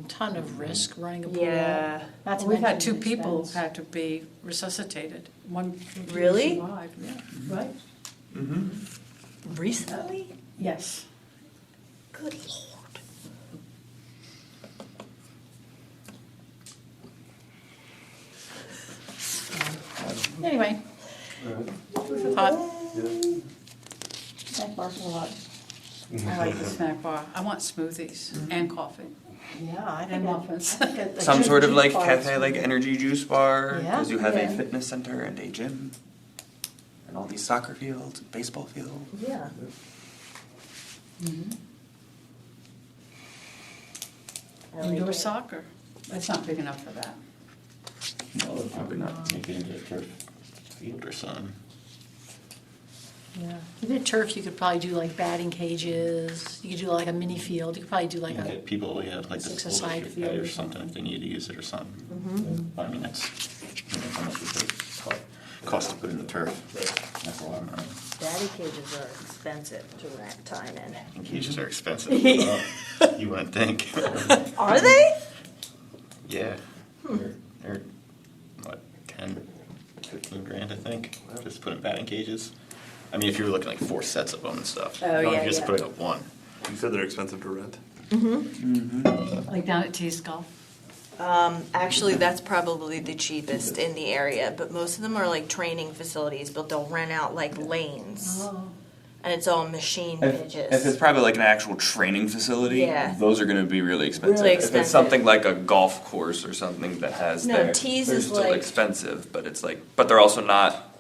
[SPEAKER 3] ton of risk running a pool.
[SPEAKER 10] Yeah.
[SPEAKER 3] Not to
[SPEAKER 1] we've had
[SPEAKER 3] mention
[SPEAKER 1] two
[SPEAKER 3] the
[SPEAKER 1] people who
[SPEAKER 3] expense.
[SPEAKER 1] had to be resuscitated. One
[SPEAKER 10] Really?
[SPEAKER 1] survived, yeah, right?
[SPEAKER 10] Recently?
[SPEAKER 1] Yes.
[SPEAKER 10] Good Lord.
[SPEAKER 3] Anyway, food for thought. Snack bars a lot.
[SPEAKER 1] I like the snack bar. I want smoothies and coffee.
[SPEAKER 3] Yeah, I
[SPEAKER 1] And muffins.
[SPEAKER 15] Some sort of like cafe, like energy juice bar,
[SPEAKER 3] Yeah.
[SPEAKER 15] because you have
[SPEAKER 3] Yeah.
[SPEAKER 15] a fitness center and a gym, and all these soccer fields, and baseball fields.
[SPEAKER 3] Yeah.
[SPEAKER 1] Indoor soccer. That's not big enough for that.
[SPEAKER 12] No, probably not make it into a turf field or something.
[SPEAKER 3] Yeah. If you did turf, you could probably do like batting cages, you could do like a mini field, you could probably do like
[SPEAKER 12] You
[SPEAKER 3] a,
[SPEAKER 12] get people, yeah, like the
[SPEAKER 3] Six-a-side
[SPEAKER 12] school district
[SPEAKER 3] field
[SPEAKER 12] pay
[SPEAKER 3] or
[SPEAKER 12] or something if they need to use it or something. But I mean, that's, how much would it cost to put in the turf? That's a lot of money.
[SPEAKER 10] Batting cages are expensive to rent time in.
[SPEAKER 12] And cages are expensive. You wouldn't think.
[SPEAKER 10] Are they?
[SPEAKER 12] Yeah. They're, what, 10, 15 grand, I think, just to put in batting cages. I mean, if you were looking like 4 sets of them and stuff.
[SPEAKER 10] Oh,
[SPEAKER 12] Not
[SPEAKER 10] yeah,
[SPEAKER 12] if you're just
[SPEAKER 10] yeah.
[SPEAKER 12] putting up one.
[SPEAKER 9] You said they're expensive to rent.
[SPEAKER 1] Like down at Tees Golf.
[SPEAKER 10] Actually, that's probably the cheapest in the area, but most of them are like training facilities, but they'll rent out like lanes.
[SPEAKER 1] Oh.
[SPEAKER 10] And it's all machine
[SPEAKER 15] If
[SPEAKER 10] pitches.
[SPEAKER 15] it's probably like an actual training facility,
[SPEAKER 10] Yeah.
[SPEAKER 15] those are going to be really expensive.
[SPEAKER 10] Really
[SPEAKER 15] If
[SPEAKER 10] expensive.
[SPEAKER 15] it's something like a golf course or something that has
[SPEAKER 10] No,
[SPEAKER 15] their,
[SPEAKER 10] tees
[SPEAKER 15] they're
[SPEAKER 10] is
[SPEAKER 15] still
[SPEAKER 10] like-
[SPEAKER 15] expensive, but it's like, but they're also not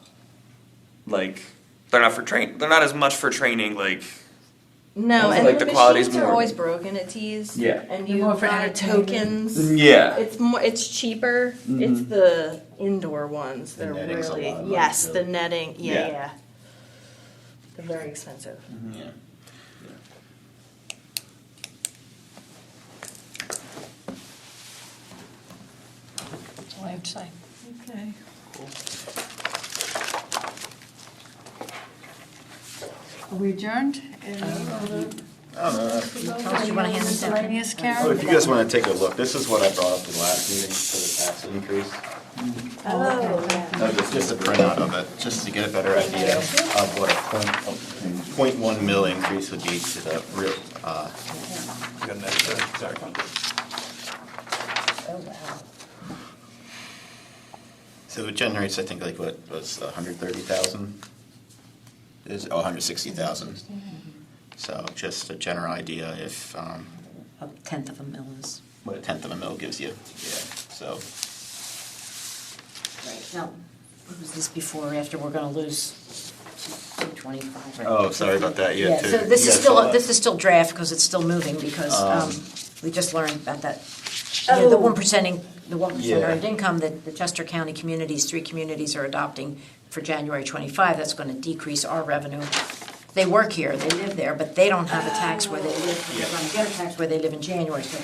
[SPEAKER 15] like they're not for train. They're not as much for training. Like
[SPEAKER 10] No,
[SPEAKER 15] Also,
[SPEAKER 10] and
[SPEAKER 15] like,
[SPEAKER 10] the
[SPEAKER 15] the quality's
[SPEAKER 10] machines are
[SPEAKER 15] more-
[SPEAKER 10] always broken at tees.
[SPEAKER 15] Yeah.
[SPEAKER 10] And
[SPEAKER 1] They're
[SPEAKER 10] you
[SPEAKER 1] more for
[SPEAKER 10] buy
[SPEAKER 1] entertainment.
[SPEAKER 10] tokens.
[SPEAKER 15] Yeah.
[SPEAKER 10] It's more. It's cheaper. It's the indoor ones.
[SPEAKER 12] The
[SPEAKER 10] They're
[SPEAKER 12] netting's a
[SPEAKER 10] really
[SPEAKER 12] lot of money,
[SPEAKER 10] yes.
[SPEAKER 12] too.
[SPEAKER 10] The netting. Yeah,
[SPEAKER 15] Yeah.
[SPEAKER 10] yeah. They're very expensive.
[SPEAKER 12] Yeah.
[SPEAKER 3] that's all I have to say.
[SPEAKER 1] Okay. Are we adjourned? Any other
[SPEAKER 2] Tell us you want to hand this down.
[SPEAKER 1] miscellaneous,
[SPEAKER 12] Oh,
[SPEAKER 1] Karen?
[SPEAKER 12] if you guys want to take a look, this is what I brought up in the last meeting for the tax increase.
[SPEAKER 10] Oh, yeah.
[SPEAKER 12] No, just a printout of it, just to get a better idea of what a 0.1 mil increase would be to the real,
[SPEAKER 9] You got an extra, sorry.
[SPEAKER 2] Oh, wow.
[SPEAKER 12] so it generates, I think, like what was the 130,000? Is, oh, 160,000. So just a general idea if,
[SPEAKER 2] A tenth of a mil is,
[SPEAKER 12] what a tenth of a mil gives you, yeah, so.
[SPEAKER 2] right, now, was this before or after we're gonna lose 225? right?
[SPEAKER 12] Oh, sorry about that, yeah, too.
[SPEAKER 2] So this
[SPEAKER 12] You
[SPEAKER 2] is
[SPEAKER 12] guys
[SPEAKER 2] still,
[SPEAKER 12] saw that?
[SPEAKER 2] this is still draft because it's still moving because we just learned about that. You know, the 1%, the 1%
[SPEAKER 12] Yeah.
[SPEAKER 2] earned income that the Chester County communities, 3 communities are adopting for January 25, that's gonna decrease our revenue. They work here, they live there, but they don't have a tax where they live, they're gonna get a tax where they live in January. So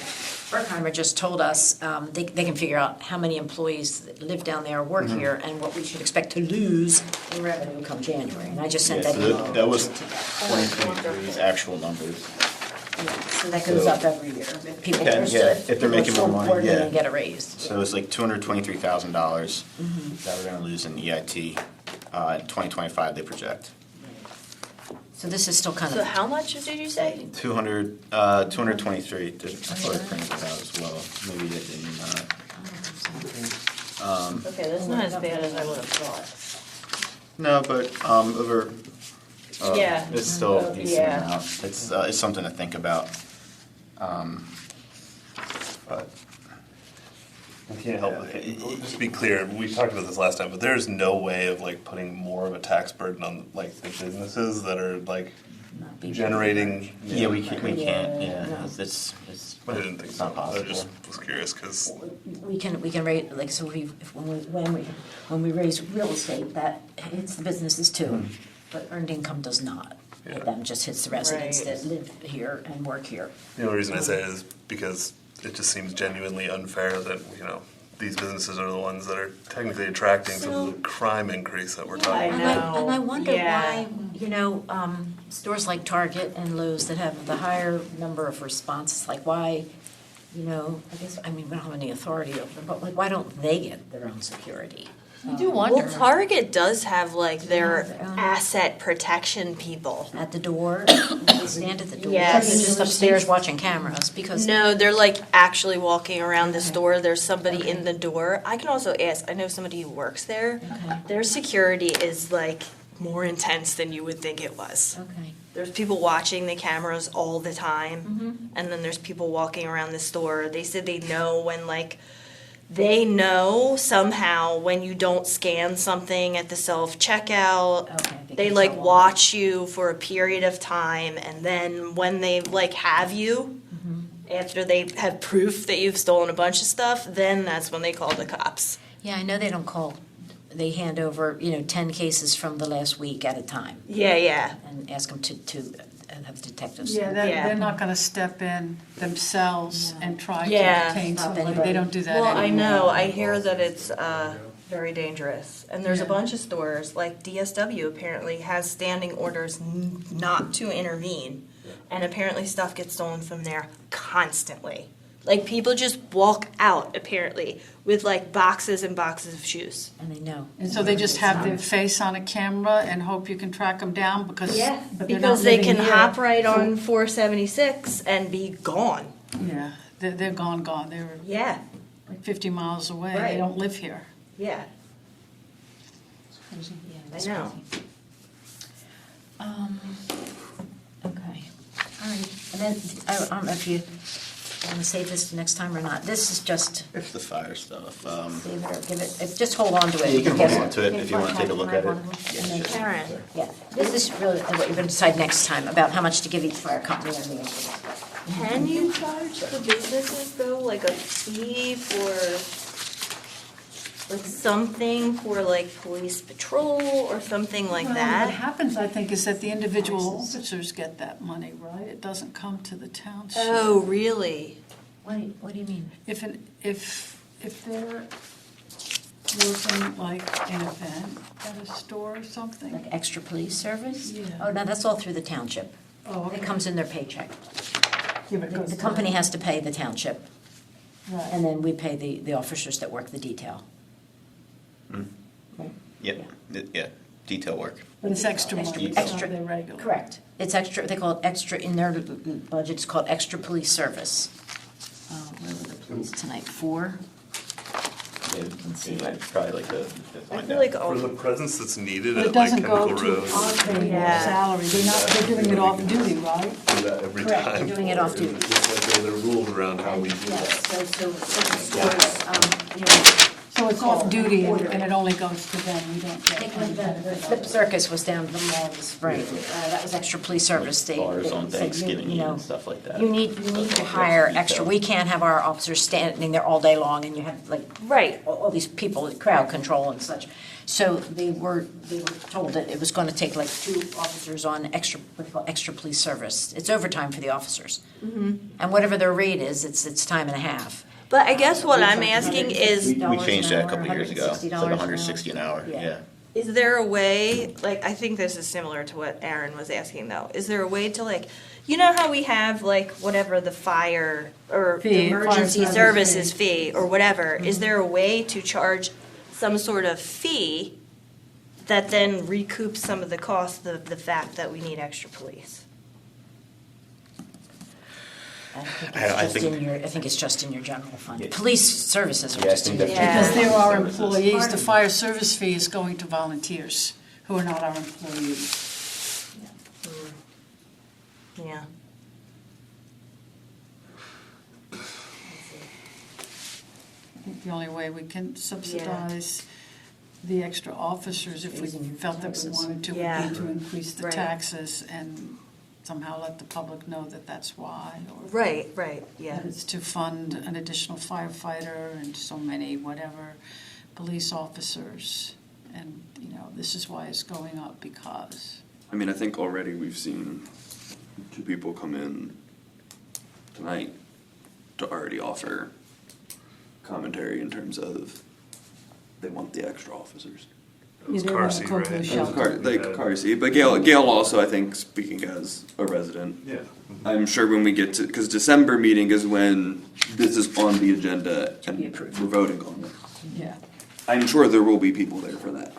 [SPEAKER 2] Berkheimer just told us, they can figure out how many employees that live down there, work here, and what we should expect to lose in revenue come January. And I just sent
[SPEAKER 12] Yeah,
[SPEAKER 2] that
[SPEAKER 12] so
[SPEAKER 2] email.
[SPEAKER 12] that was 2023's actual numbers.
[SPEAKER 2] So that goes
[SPEAKER 12] so-
[SPEAKER 2] up every year. If people
[SPEAKER 12] Okay,
[SPEAKER 2] are
[SPEAKER 12] yeah,
[SPEAKER 2] still,
[SPEAKER 12] if they're
[SPEAKER 2] people are
[SPEAKER 12] making
[SPEAKER 2] still
[SPEAKER 12] more money,
[SPEAKER 2] working
[SPEAKER 12] yeah.
[SPEAKER 2] and get a raise.
[SPEAKER 12] So it's like $223,000 that we're gonna lose in EIT, in 2025, they project.
[SPEAKER 2] So this is still kind
[SPEAKER 10] So
[SPEAKER 2] of,
[SPEAKER 10] how much did you say?
[SPEAKER 12] 223, I thought I printed it out as well, maybe I didn't,
[SPEAKER 10] Okay, that's not as bad as I would have thought.
[SPEAKER 12] no, but, over,
[SPEAKER 10] Yeah.
[SPEAKER 12] it's still a decent
[SPEAKER 10] Yeah.
[SPEAKER 12] amount, it's something to think about. But I can't help it.
[SPEAKER 9] Just to be clear, we talked about this last time, but there's no way of like putting more of a tax burden on like the businesses that are like generating.
[SPEAKER 12] Yeah, we can't, yeah,
[SPEAKER 2] no.
[SPEAKER 12] it's,
[SPEAKER 9] I didn't think
[SPEAKER 12] it's
[SPEAKER 9] so.
[SPEAKER 12] not
[SPEAKER 9] I
[SPEAKER 12] possible.
[SPEAKER 9] just was curious because
[SPEAKER 2] we can raise, like, so when we raise real estate, that hits the businesses too. But earned income does not. Hit them, just hits the residents
[SPEAKER 10] Right.
[SPEAKER 2] that live here and work here.
[SPEAKER 9] the only reason I say it is because it just seems genuinely unfair that, you know, these businesses are the ones that are technically attracting some of the crime increase that we're talking
[SPEAKER 10] I
[SPEAKER 9] about.
[SPEAKER 10] know.
[SPEAKER 2] And I wonder
[SPEAKER 10] Yeah.
[SPEAKER 2] why, stores like Target and Lowe's that have the higher number of responses, like why, we don't have any authority over them, but like, why don't they get their own security?
[SPEAKER 3] You do wonder.
[SPEAKER 10] Well, Target does have like their
[SPEAKER 2] have their own-
[SPEAKER 10] asset protection people.
[SPEAKER 2] At the door, they stand at the door.
[SPEAKER 10] Yes.
[SPEAKER 2] They're just upstairs watching cameras because.
[SPEAKER 10] No, they're like actually walking around the store. There's somebody in the door. I can also ask, I know somebody who works there.
[SPEAKER 2] Okay.
[SPEAKER 10] Their security is like more intense than you would think it was.
[SPEAKER 2] Okay.
[SPEAKER 10] There's people watching the cameras all the time, and then there's people walking around the store. They said they know they know somehow when you don't scan something at the self-checkout.
[SPEAKER 2] Okay,
[SPEAKER 10] They
[SPEAKER 2] can
[SPEAKER 10] like
[SPEAKER 2] tell.
[SPEAKER 10] watch you for a period of time, and then when they like have you, after they have proof that you've stolen a bunch of stuff, then that's when they call the cops.
[SPEAKER 2] Yeah, I know they don't call, they hand over, 10 cases from the last week at a time
[SPEAKER 10] Yeah.
[SPEAKER 2] and ask them to have detectives.
[SPEAKER 1] Yeah,
[SPEAKER 10] Yeah.
[SPEAKER 1] they're not gonna step in themselves and try to
[SPEAKER 10] Yeah.
[SPEAKER 1] detain
[SPEAKER 2] Stop
[SPEAKER 1] somebody.
[SPEAKER 2] anybody.
[SPEAKER 1] They don't do that
[SPEAKER 10] Well, I
[SPEAKER 1] anymore.
[SPEAKER 10] know. I hear that it's very dangerous, and there's a
[SPEAKER 1] Yeah.
[SPEAKER 10] bunch of stores like DSW apparently has standing orders not to intervene, and apparently stuff gets stolen from there constantly. Like people just walk out apparently with like boxes and boxes of shoes.
[SPEAKER 2] And they know.
[SPEAKER 1] And so they just have their face on a camera and hope you can track them down because, but they're not
[SPEAKER 10] Because they
[SPEAKER 1] living
[SPEAKER 10] can
[SPEAKER 1] here.
[SPEAKER 10] hop right on 476 and be gone.
[SPEAKER 1] Yeah, they're gone. They're
[SPEAKER 10] Yeah,
[SPEAKER 1] like 50 miles away.
[SPEAKER 10] Right.
[SPEAKER 1] They don't live here.
[SPEAKER 10] yeah.
[SPEAKER 2] Yeah,
[SPEAKER 10] I
[SPEAKER 2] that's
[SPEAKER 10] know.
[SPEAKER 2] crazy. Okay, all right. And then, I don't know if you want to save this next time or not. This is just,
[SPEAKER 12] It's the fire stuff.
[SPEAKER 2] save it or give it, just hold on to it.
[SPEAKER 12] Yeah, you can hold
[SPEAKER 2] Yes.
[SPEAKER 12] on to it if you want to take a look at it.
[SPEAKER 2] And then
[SPEAKER 10] Karen.
[SPEAKER 2] Yeah, this is really what you're going to decide next time, about how much to give each fire company and the.
[SPEAKER 10] Can you charge the businesses though, like a fee for, like something for like police patrol or something like
[SPEAKER 1] Well, What
[SPEAKER 10] that?
[SPEAKER 1] happens, I think, is that the individual officers get that money, right? It doesn't come to the township.
[SPEAKER 10] Oh, really?
[SPEAKER 2] What do you mean?
[SPEAKER 1] If they're working like an event at a store or something.
[SPEAKER 2] Like extra police service?
[SPEAKER 1] Yeah.
[SPEAKER 2] Oh, no, that's all through the township.
[SPEAKER 1] Oh, okay.
[SPEAKER 2] It comes in their paycheck.
[SPEAKER 1] Yeah, but it goes
[SPEAKER 2] The
[SPEAKER 1] to
[SPEAKER 2] company
[SPEAKER 1] them.
[SPEAKER 2] has to pay the township,
[SPEAKER 1] Right.
[SPEAKER 2] and then we pay the officers that work the detail.
[SPEAKER 12] Yeah, detail work.
[SPEAKER 1] But it's extra money, it's
[SPEAKER 2] Extra.
[SPEAKER 1] not their regular.
[SPEAKER 2] Correct. It's extra, they call it extra, in their budget, it's called extra police service. Where were the police tonight? 4?
[SPEAKER 12] I'd probably like to
[SPEAKER 10] I
[SPEAKER 12] find
[SPEAKER 10] feel
[SPEAKER 12] out.
[SPEAKER 10] like,
[SPEAKER 9] For the presence that's needed
[SPEAKER 1] But it
[SPEAKER 9] at like
[SPEAKER 1] doesn't go
[SPEAKER 9] Chemical
[SPEAKER 1] to
[SPEAKER 9] Road,
[SPEAKER 1] our payroll
[SPEAKER 10] Yeah.
[SPEAKER 1] salary, they're doing it off duty, right?
[SPEAKER 9] do that every
[SPEAKER 2] Correct,
[SPEAKER 9] time.
[SPEAKER 2] they're doing it off duty.
[SPEAKER 9] It's like there are rules around how we do
[SPEAKER 2] Yes,
[SPEAKER 9] that.
[SPEAKER 2] so certain stores,
[SPEAKER 1] So it's off duty and it only goes to them, we don't get
[SPEAKER 2] I think when the Flip Circus was down at the mall this spring, that was extra police service. They
[SPEAKER 12] Bars on
[SPEAKER 2] said,
[SPEAKER 12] Thanksgiving
[SPEAKER 2] you know,
[SPEAKER 12] and stuff like that.
[SPEAKER 2] You need to hire extra, we can't have our officers standing there all day long and you have like
[SPEAKER 10] right.
[SPEAKER 2] all these people, crowd control and such. So they were told that it was gonna take like 2 officers on extra, what they call extra police service. It's overtime for the officers. And whatever their rate is, it's time and a half.
[SPEAKER 10] But I guess what I'm asking is,
[SPEAKER 12] We changed that a couple years ago. It's
[SPEAKER 2] $160
[SPEAKER 12] like $160 an hour, yeah.
[SPEAKER 10] is there a way, like, I think this is similar to what Aaron was asking though. Is there a way to like, you know how we have like whatever the fire or the
[SPEAKER 1] Fee, fire
[SPEAKER 10] emergency
[SPEAKER 1] service
[SPEAKER 10] services fee or whatever, is there a way to charge some sort of fee that then recoups some of the cost of the fact that we need extra police?
[SPEAKER 2] I think it's just in your general fund. Police services are
[SPEAKER 12] Yeah, I
[SPEAKER 2] just in
[SPEAKER 12] think
[SPEAKER 2] your.
[SPEAKER 12] that's-
[SPEAKER 1] Because they're our
[SPEAKER 12] Services.
[SPEAKER 1] employees, the fire service fee is going to volunteers who are not our employees.
[SPEAKER 10] Yeah.
[SPEAKER 1] I think the only way we can subsidize the extra officers, if we
[SPEAKER 2] Raising your
[SPEAKER 1] felt that we
[SPEAKER 2] taxes.
[SPEAKER 1] wanted to,
[SPEAKER 10] Yeah.
[SPEAKER 1] would be to increase the
[SPEAKER 10] Right.
[SPEAKER 1] taxes and somehow let the public know that that's why, or
[SPEAKER 10] Right, yeah.
[SPEAKER 1] that it's to fund an additional firefighter and so many whatever police officers. And, this is why it's going up, because.
[SPEAKER 11] I mean, I think already we've seen 2 people come in tonight to already offer commentary in terms of they want the extra officers.
[SPEAKER 9] It was
[SPEAKER 1] You didn't want
[SPEAKER 9] Carsey,
[SPEAKER 1] to go to
[SPEAKER 9] right?
[SPEAKER 1] a shelter.
[SPEAKER 11] Like Carsey, but Gail also, I think, speaking as a resident.
[SPEAKER 9] Yeah.
[SPEAKER 11] I'm sure when we get to, because December meeting is when this is on the agenda and we're voting on it.
[SPEAKER 1] Yeah.
[SPEAKER 11] I'm sure there will be people there for that.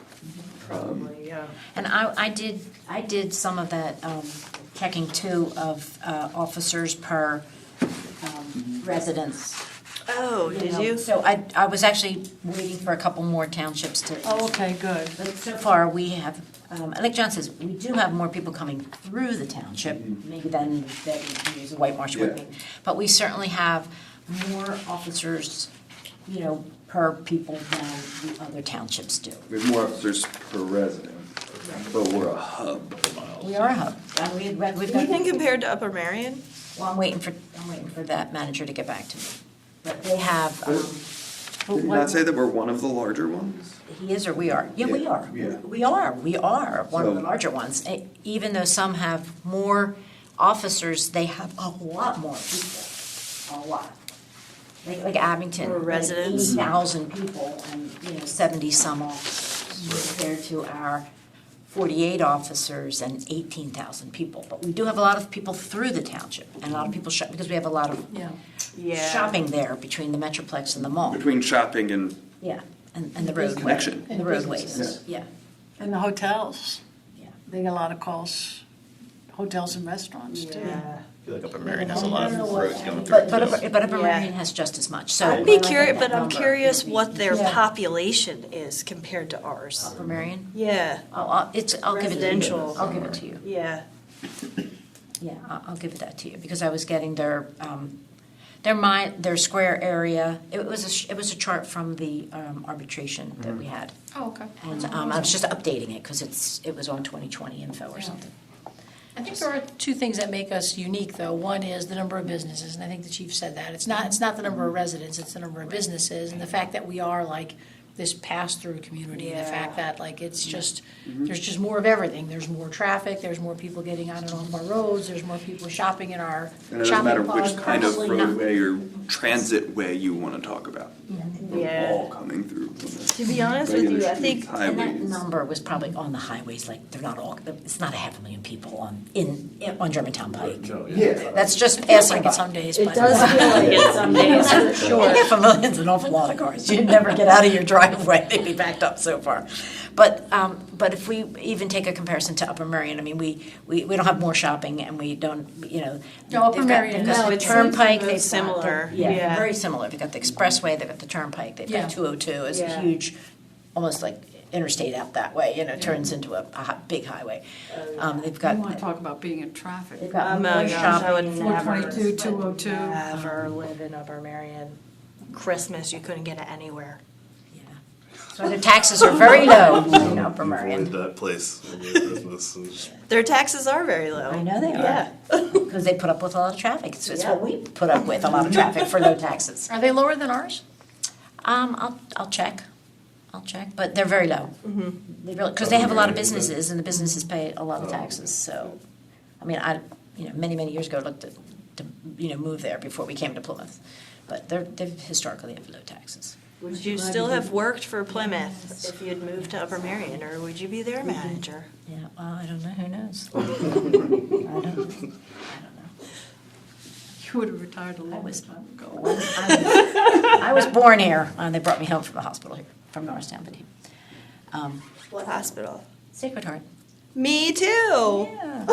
[SPEAKER 2] And I did some of that checking too of officers per residence.
[SPEAKER 10] Oh, did
[SPEAKER 2] know.
[SPEAKER 10] you?
[SPEAKER 2] So I was actually waiting for a couple more townships to.
[SPEAKER 1] Oh, okay, good.
[SPEAKER 2] But so far, we have, like John says, we do have more people coming through the township, maybe than use White Marsh would be. But we certainly have more officers, you know, per people than the other townships do.
[SPEAKER 11] We have more officers per resident, but we're a hub.
[SPEAKER 2] We are a hub. And we've got.
[SPEAKER 10] Even compared to Upper Marion?
[SPEAKER 2] Well, I'm waiting for that manager to get back to me. But they have.
[SPEAKER 11] Did you not say that we're one of the larger ones?
[SPEAKER 2] He is or we are? Yeah, we are.
[SPEAKER 11] Yeah.
[SPEAKER 2] We are one of the
[SPEAKER 11] So-
[SPEAKER 2] larger ones. Even though some have more officers, they have a lot more people, a lot. Like Abington.
[SPEAKER 10] More residents.
[SPEAKER 2] 80,000 people and, 70 some officers compared to our 48 officers and 18,000 people. But we do have a lot of people through the township and a lot of people shop, because we have a lot of
[SPEAKER 10] Yeah.
[SPEAKER 2] shopping there between the Metroplex and the mall.
[SPEAKER 11] Between shopping and
[SPEAKER 2] Yeah, and the road.
[SPEAKER 11] connection.
[SPEAKER 2] And the roadways, yeah.
[SPEAKER 1] And the hotels.
[SPEAKER 2] Yeah.
[SPEAKER 1] They get a lot of calls, hotels and restaurants too.
[SPEAKER 12] I feel like Upper Marion has a lot of roads going through.
[SPEAKER 2] But
[SPEAKER 12] it, too.
[SPEAKER 2] Upper Marion has just as much, so.
[SPEAKER 10] I'd be curious, but I'm curious what their population is compared to ours.
[SPEAKER 2] Upper Marion?
[SPEAKER 10] Yeah,
[SPEAKER 2] I'll give it to you.
[SPEAKER 10] Residential.
[SPEAKER 2] I'll give it to you.
[SPEAKER 10] yeah.
[SPEAKER 2] Yeah, I'll give that to you, because I was getting their square area. It was a chart from the arbitration that we had.
[SPEAKER 3] Oh, okay.
[SPEAKER 2] And I was just updating it, because it was on 2020 info or something.
[SPEAKER 3] I think there are two things that make us unique, though. One is the number of businesses, and I think the chief said that. It's not the number of residents, it's the number of businesses, and the fact that we are like this pass-through community, the fact that like it's just, there's just more of everything. There's more traffic, there's more people getting on and off our roads, there's more people shopping in our
[SPEAKER 11] And it
[SPEAKER 3] shopping
[SPEAKER 11] doesn't matter
[SPEAKER 3] malls.
[SPEAKER 11] which kind of
[SPEAKER 2] Probably not.
[SPEAKER 11] roadway or transit way you want to talk about. They're
[SPEAKER 10] Yeah.
[SPEAKER 11] all coming through.
[SPEAKER 10] To be honest with you, I think,
[SPEAKER 2] And that
[SPEAKER 11] Highways.
[SPEAKER 2] number was probably on the highways, like, they're not all, it's not 500,000 people on Germantown Pike.
[SPEAKER 11] Yeah.
[SPEAKER 2] That's just
[SPEAKER 3] Feels
[SPEAKER 2] passing
[SPEAKER 3] like
[SPEAKER 2] by.
[SPEAKER 3] it some days,
[SPEAKER 10] it
[SPEAKER 3] but.
[SPEAKER 10] does feel like it some days, for sure.
[SPEAKER 2] 500,000's an awful lot of cars. You'd never get out of your driveway, they'd be backed up so far. But if we even take a comparison to Upper Marion, I mean, we don't have more shopping, and we don't,
[SPEAKER 3] No, Upper Marion,
[SPEAKER 2] they've got
[SPEAKER 10] no,
[SPEAKER 2] the
[SPEAKER 10] it seems
[SPEAKER 2] turnpike,
[SPEAKER 10] very
[SPEAKER 2] they've got
[SPEAKER 10] similar.
[SPEAKER 2] yeah,
[SPEAKER 10] Yeah.
[SPEAKER 2] very similar. They've got the expressway, they've got the turnpike, they've
[SPEAKER 3] Yeah.
[SPEAKER 2] got 202, it's a
[SPEAKER 10] Yeah.
[SPEAKER 2] huge, almost like interstate out that way, turns into a big highway. They've got.
[SPEAKER 1] You want to talk about being in traffic.
[SPEAKER 2] They've got
[SPEAKER 10] Oh
[SPEAKER 2] more
[SPEAKER 10] my gosh, I would
[SPEAKER 2] shopping.
[SPEAKER 10] never.
[SPEAKER 1] 422, 202.
[SPEAKER 10] Never live in Upper Marion. Christmas, you couldn't get it anywhere.
[SPEAKER 2] Yeah. So their taxes are very low in Upper Marion.
[SPEAKER 9] Avoid that place over Christmas.
[SPEAKER 10] Their taxes are very low.
[SPEAKER 2] I know they are.
[SPEAKER 10] Yeah.
[SPEAKER 2] Because they put up with a lot of traffic. It's what we put up with, a lot of traffic for no taxes.
[SPEAKER 3] Are they lower than ours?
[SPEAKER 2] I'll check, but they're very low. Because they have a lot of businesses, and the businesses pay a lot of taxes, so, I mean, many, many years ago, looked to move there before we came to Plymouth. But they've historically have low taxes.
[SPEAKER 10] Would you still have worked for Plymouth if you'd moved to Upper Marion, or would you be their manager?
[SPEAKER 2] Yeah, well, I don't know, who knows? I don't know.
[SPEAKER 1] You would have retired a long
[SPEAKER 2] was-
[SPEAKER 1] time ago.
[SPEAKER 2] I was born here, and they brought me home from the hospital here, from Norristown, but
[SPEAKER 10] What hospital?
[SPEAKER 2] Sacred Heart.
[SPEAKER 10] Me too.
[SPEAKER 2] Yeah.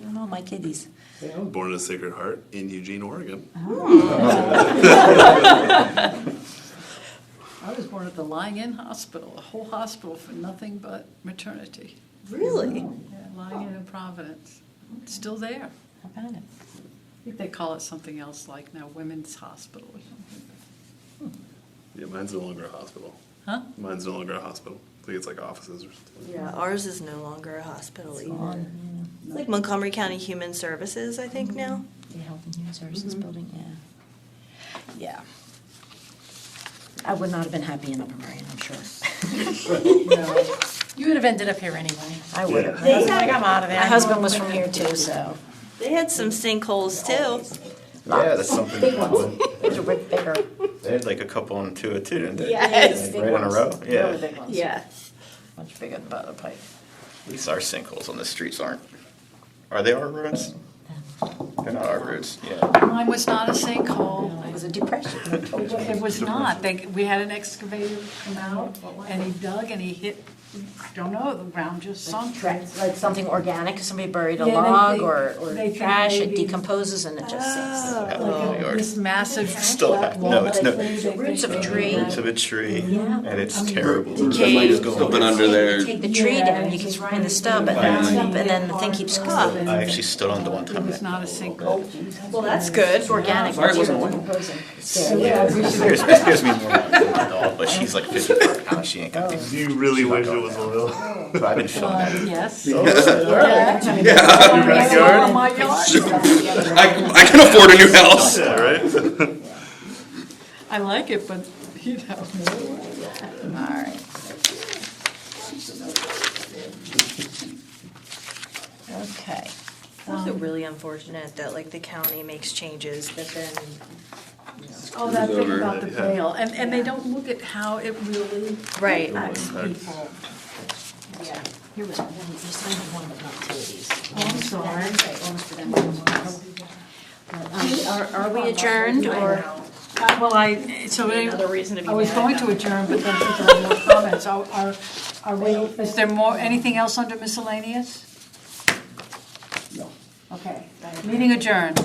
[SPEAKER 2] And all my kiddies.
[SPEAKER 9] I was born in Sacred Heart in Eugene, Oregon.
[SPEAKER 1] I was born at the Lying-in Hospital, a whole hospital for nothing but maternity.
[SPEAKER 10] Really?
[SPEAKER 1] Yeah, Lying-in in Providence. It's still there.
[SPEAKER 2] How about it?
[SPEAKER 1] I think they call it something else like now Women's Hospital or something.
[SPEAKER 9] Yeah, mine's no longer a hospital.
[SPEAKER 1] Huh?
[SPEAKER 9] Mine's no longer a hospital. I think it's like offices or something.
[SPEAKER 10] Yeah, ours is no longer a hospital either.
[SPEAKER 2] On,
[SPEAKER 10] It's like Montgomery County Human Services, I think now.
[SPEAKER 2] the Health and Human Services building, yeah. Yeah. I would not have been happy in Upper Marion, I'm sure.
[SPEAKER 3] You would have ended up here anyway.
[SPEAKER 2] I would have.
[SPEAKER 10] They
[SPEAKER 2] I was
[SPEAKER 10] had-
[SPEAKER 2] like, I'm out of there. My husband was from here too, so.
[SPEAKER 10] They had some sinkholes too.
[SPEAKER 12] Yeah, that's something.
[SPEAKER 2] Big ones. Those are bigger.
[SPEAKER 12] They had like a couple on 202, didn't they?
[SPEAKER 2] Yes.
[SPEAKER 12] Like right in a row?
[SPEAKER 2] Really
[SPEAKER 12] Yeah.
[SPEAKER 2] big ones.
[SPEAKER 10] Yeah.
[SPEAKER 2] Much bigger than Butler Pike.
[SPEAKER 12] At least our sinkholes on the streets aren't. Are they our roads? They're not our roads, yeah.
[SPEAKER 1] Mine was not a sinkhole.
[SPEAKER 2] It was a depression.
[SPEAKER 1] It was not. We had an excavator come out, and he dug, and he hit, I don't know, the ground just sunk.
[SPEAKER 2] Like something organic, somebody buried a
[SPEAKER 1] Yeah, they
[SPEAKER 2] log
[SPEAKER 1] think-
[SPEAKER 2] or
[SPEAKER 1] they think
[SPEAKER 2] trash, it
[SPEAKER 1] maybe-
[SPEAKER 2] decomposes and it just sinks.
[SPEAKER 1] Like this massive.
[SPEAKER 12] Still have, no, it's no,
[SPEAKER 2] Roots of a tree.
[SPEAKER 12] roots of a tree,
[SPEAKER 2] Yeah.
[SPEAKER 12] and it's terrible.
[SPEAKER 2] Decayed.
[SPEAKER 12] Still been under there.
[SPEAKER 2] Take the tree down, you can find the stub, and then the thing keeps going.
[SPEAKER 12] I actually stood on the one
[SPEAKER 1] It
[SPEAKER 12] time.
[SPEAKER 1] was not a sinkhole.
[SPEAKER 10] Well, that's good.
[SPEAKER 2] It's organic.
[SPEAKER 12] Sorry, it wasn't
[SPEAKER 2] it's
[SPEAKER 12] oil.
[SPEAKER 2] decomposing.
[SPEAKER 12] It scares me more about my dog, but she's like 55 pounds, she ain't gonna be.
[SPEAKER 9] Do you really wish it was oil?
[SPEAKER 12] So I've been filming that.
[SPEAKER 1] Yes.
[SPEAKER 11] Yeah.
[SPEAKER 1] Your backyard? My yard.
[SPEAKER 11] I can afford a new house.
[SPEAKER 9] Yeah, right?
[SPEAKER 1] I like it, but, you know.
[SPEAKER 2] All right. Okay.
[SPEAKER 10] It's also really unfortunate that like the county makes changes that then,
[SPEAKER 1] Oh, that thing about the bail, and they don't look at how it really
[SPEAKER 10] Right.
[SPEAKER 1] impacts people.
[SPEAKER 2] Yeah. Here was one, you signed one, but not two of these.
[SPEAKER 1] Oh, I'm sorry.
[SPEAKER 2] Almost for them. Are we adjourned or?
[SPEAKER 1] Well,
[SPEAKER 10] another reason to be
[SPEAKER 1] I was
[SPEAKER 10] mad.
[SPEAKER 1] going to adjourn, but then people have more comments. Are we, is there more, anything else under miscellaneous? No. Okay, meeting adjourned.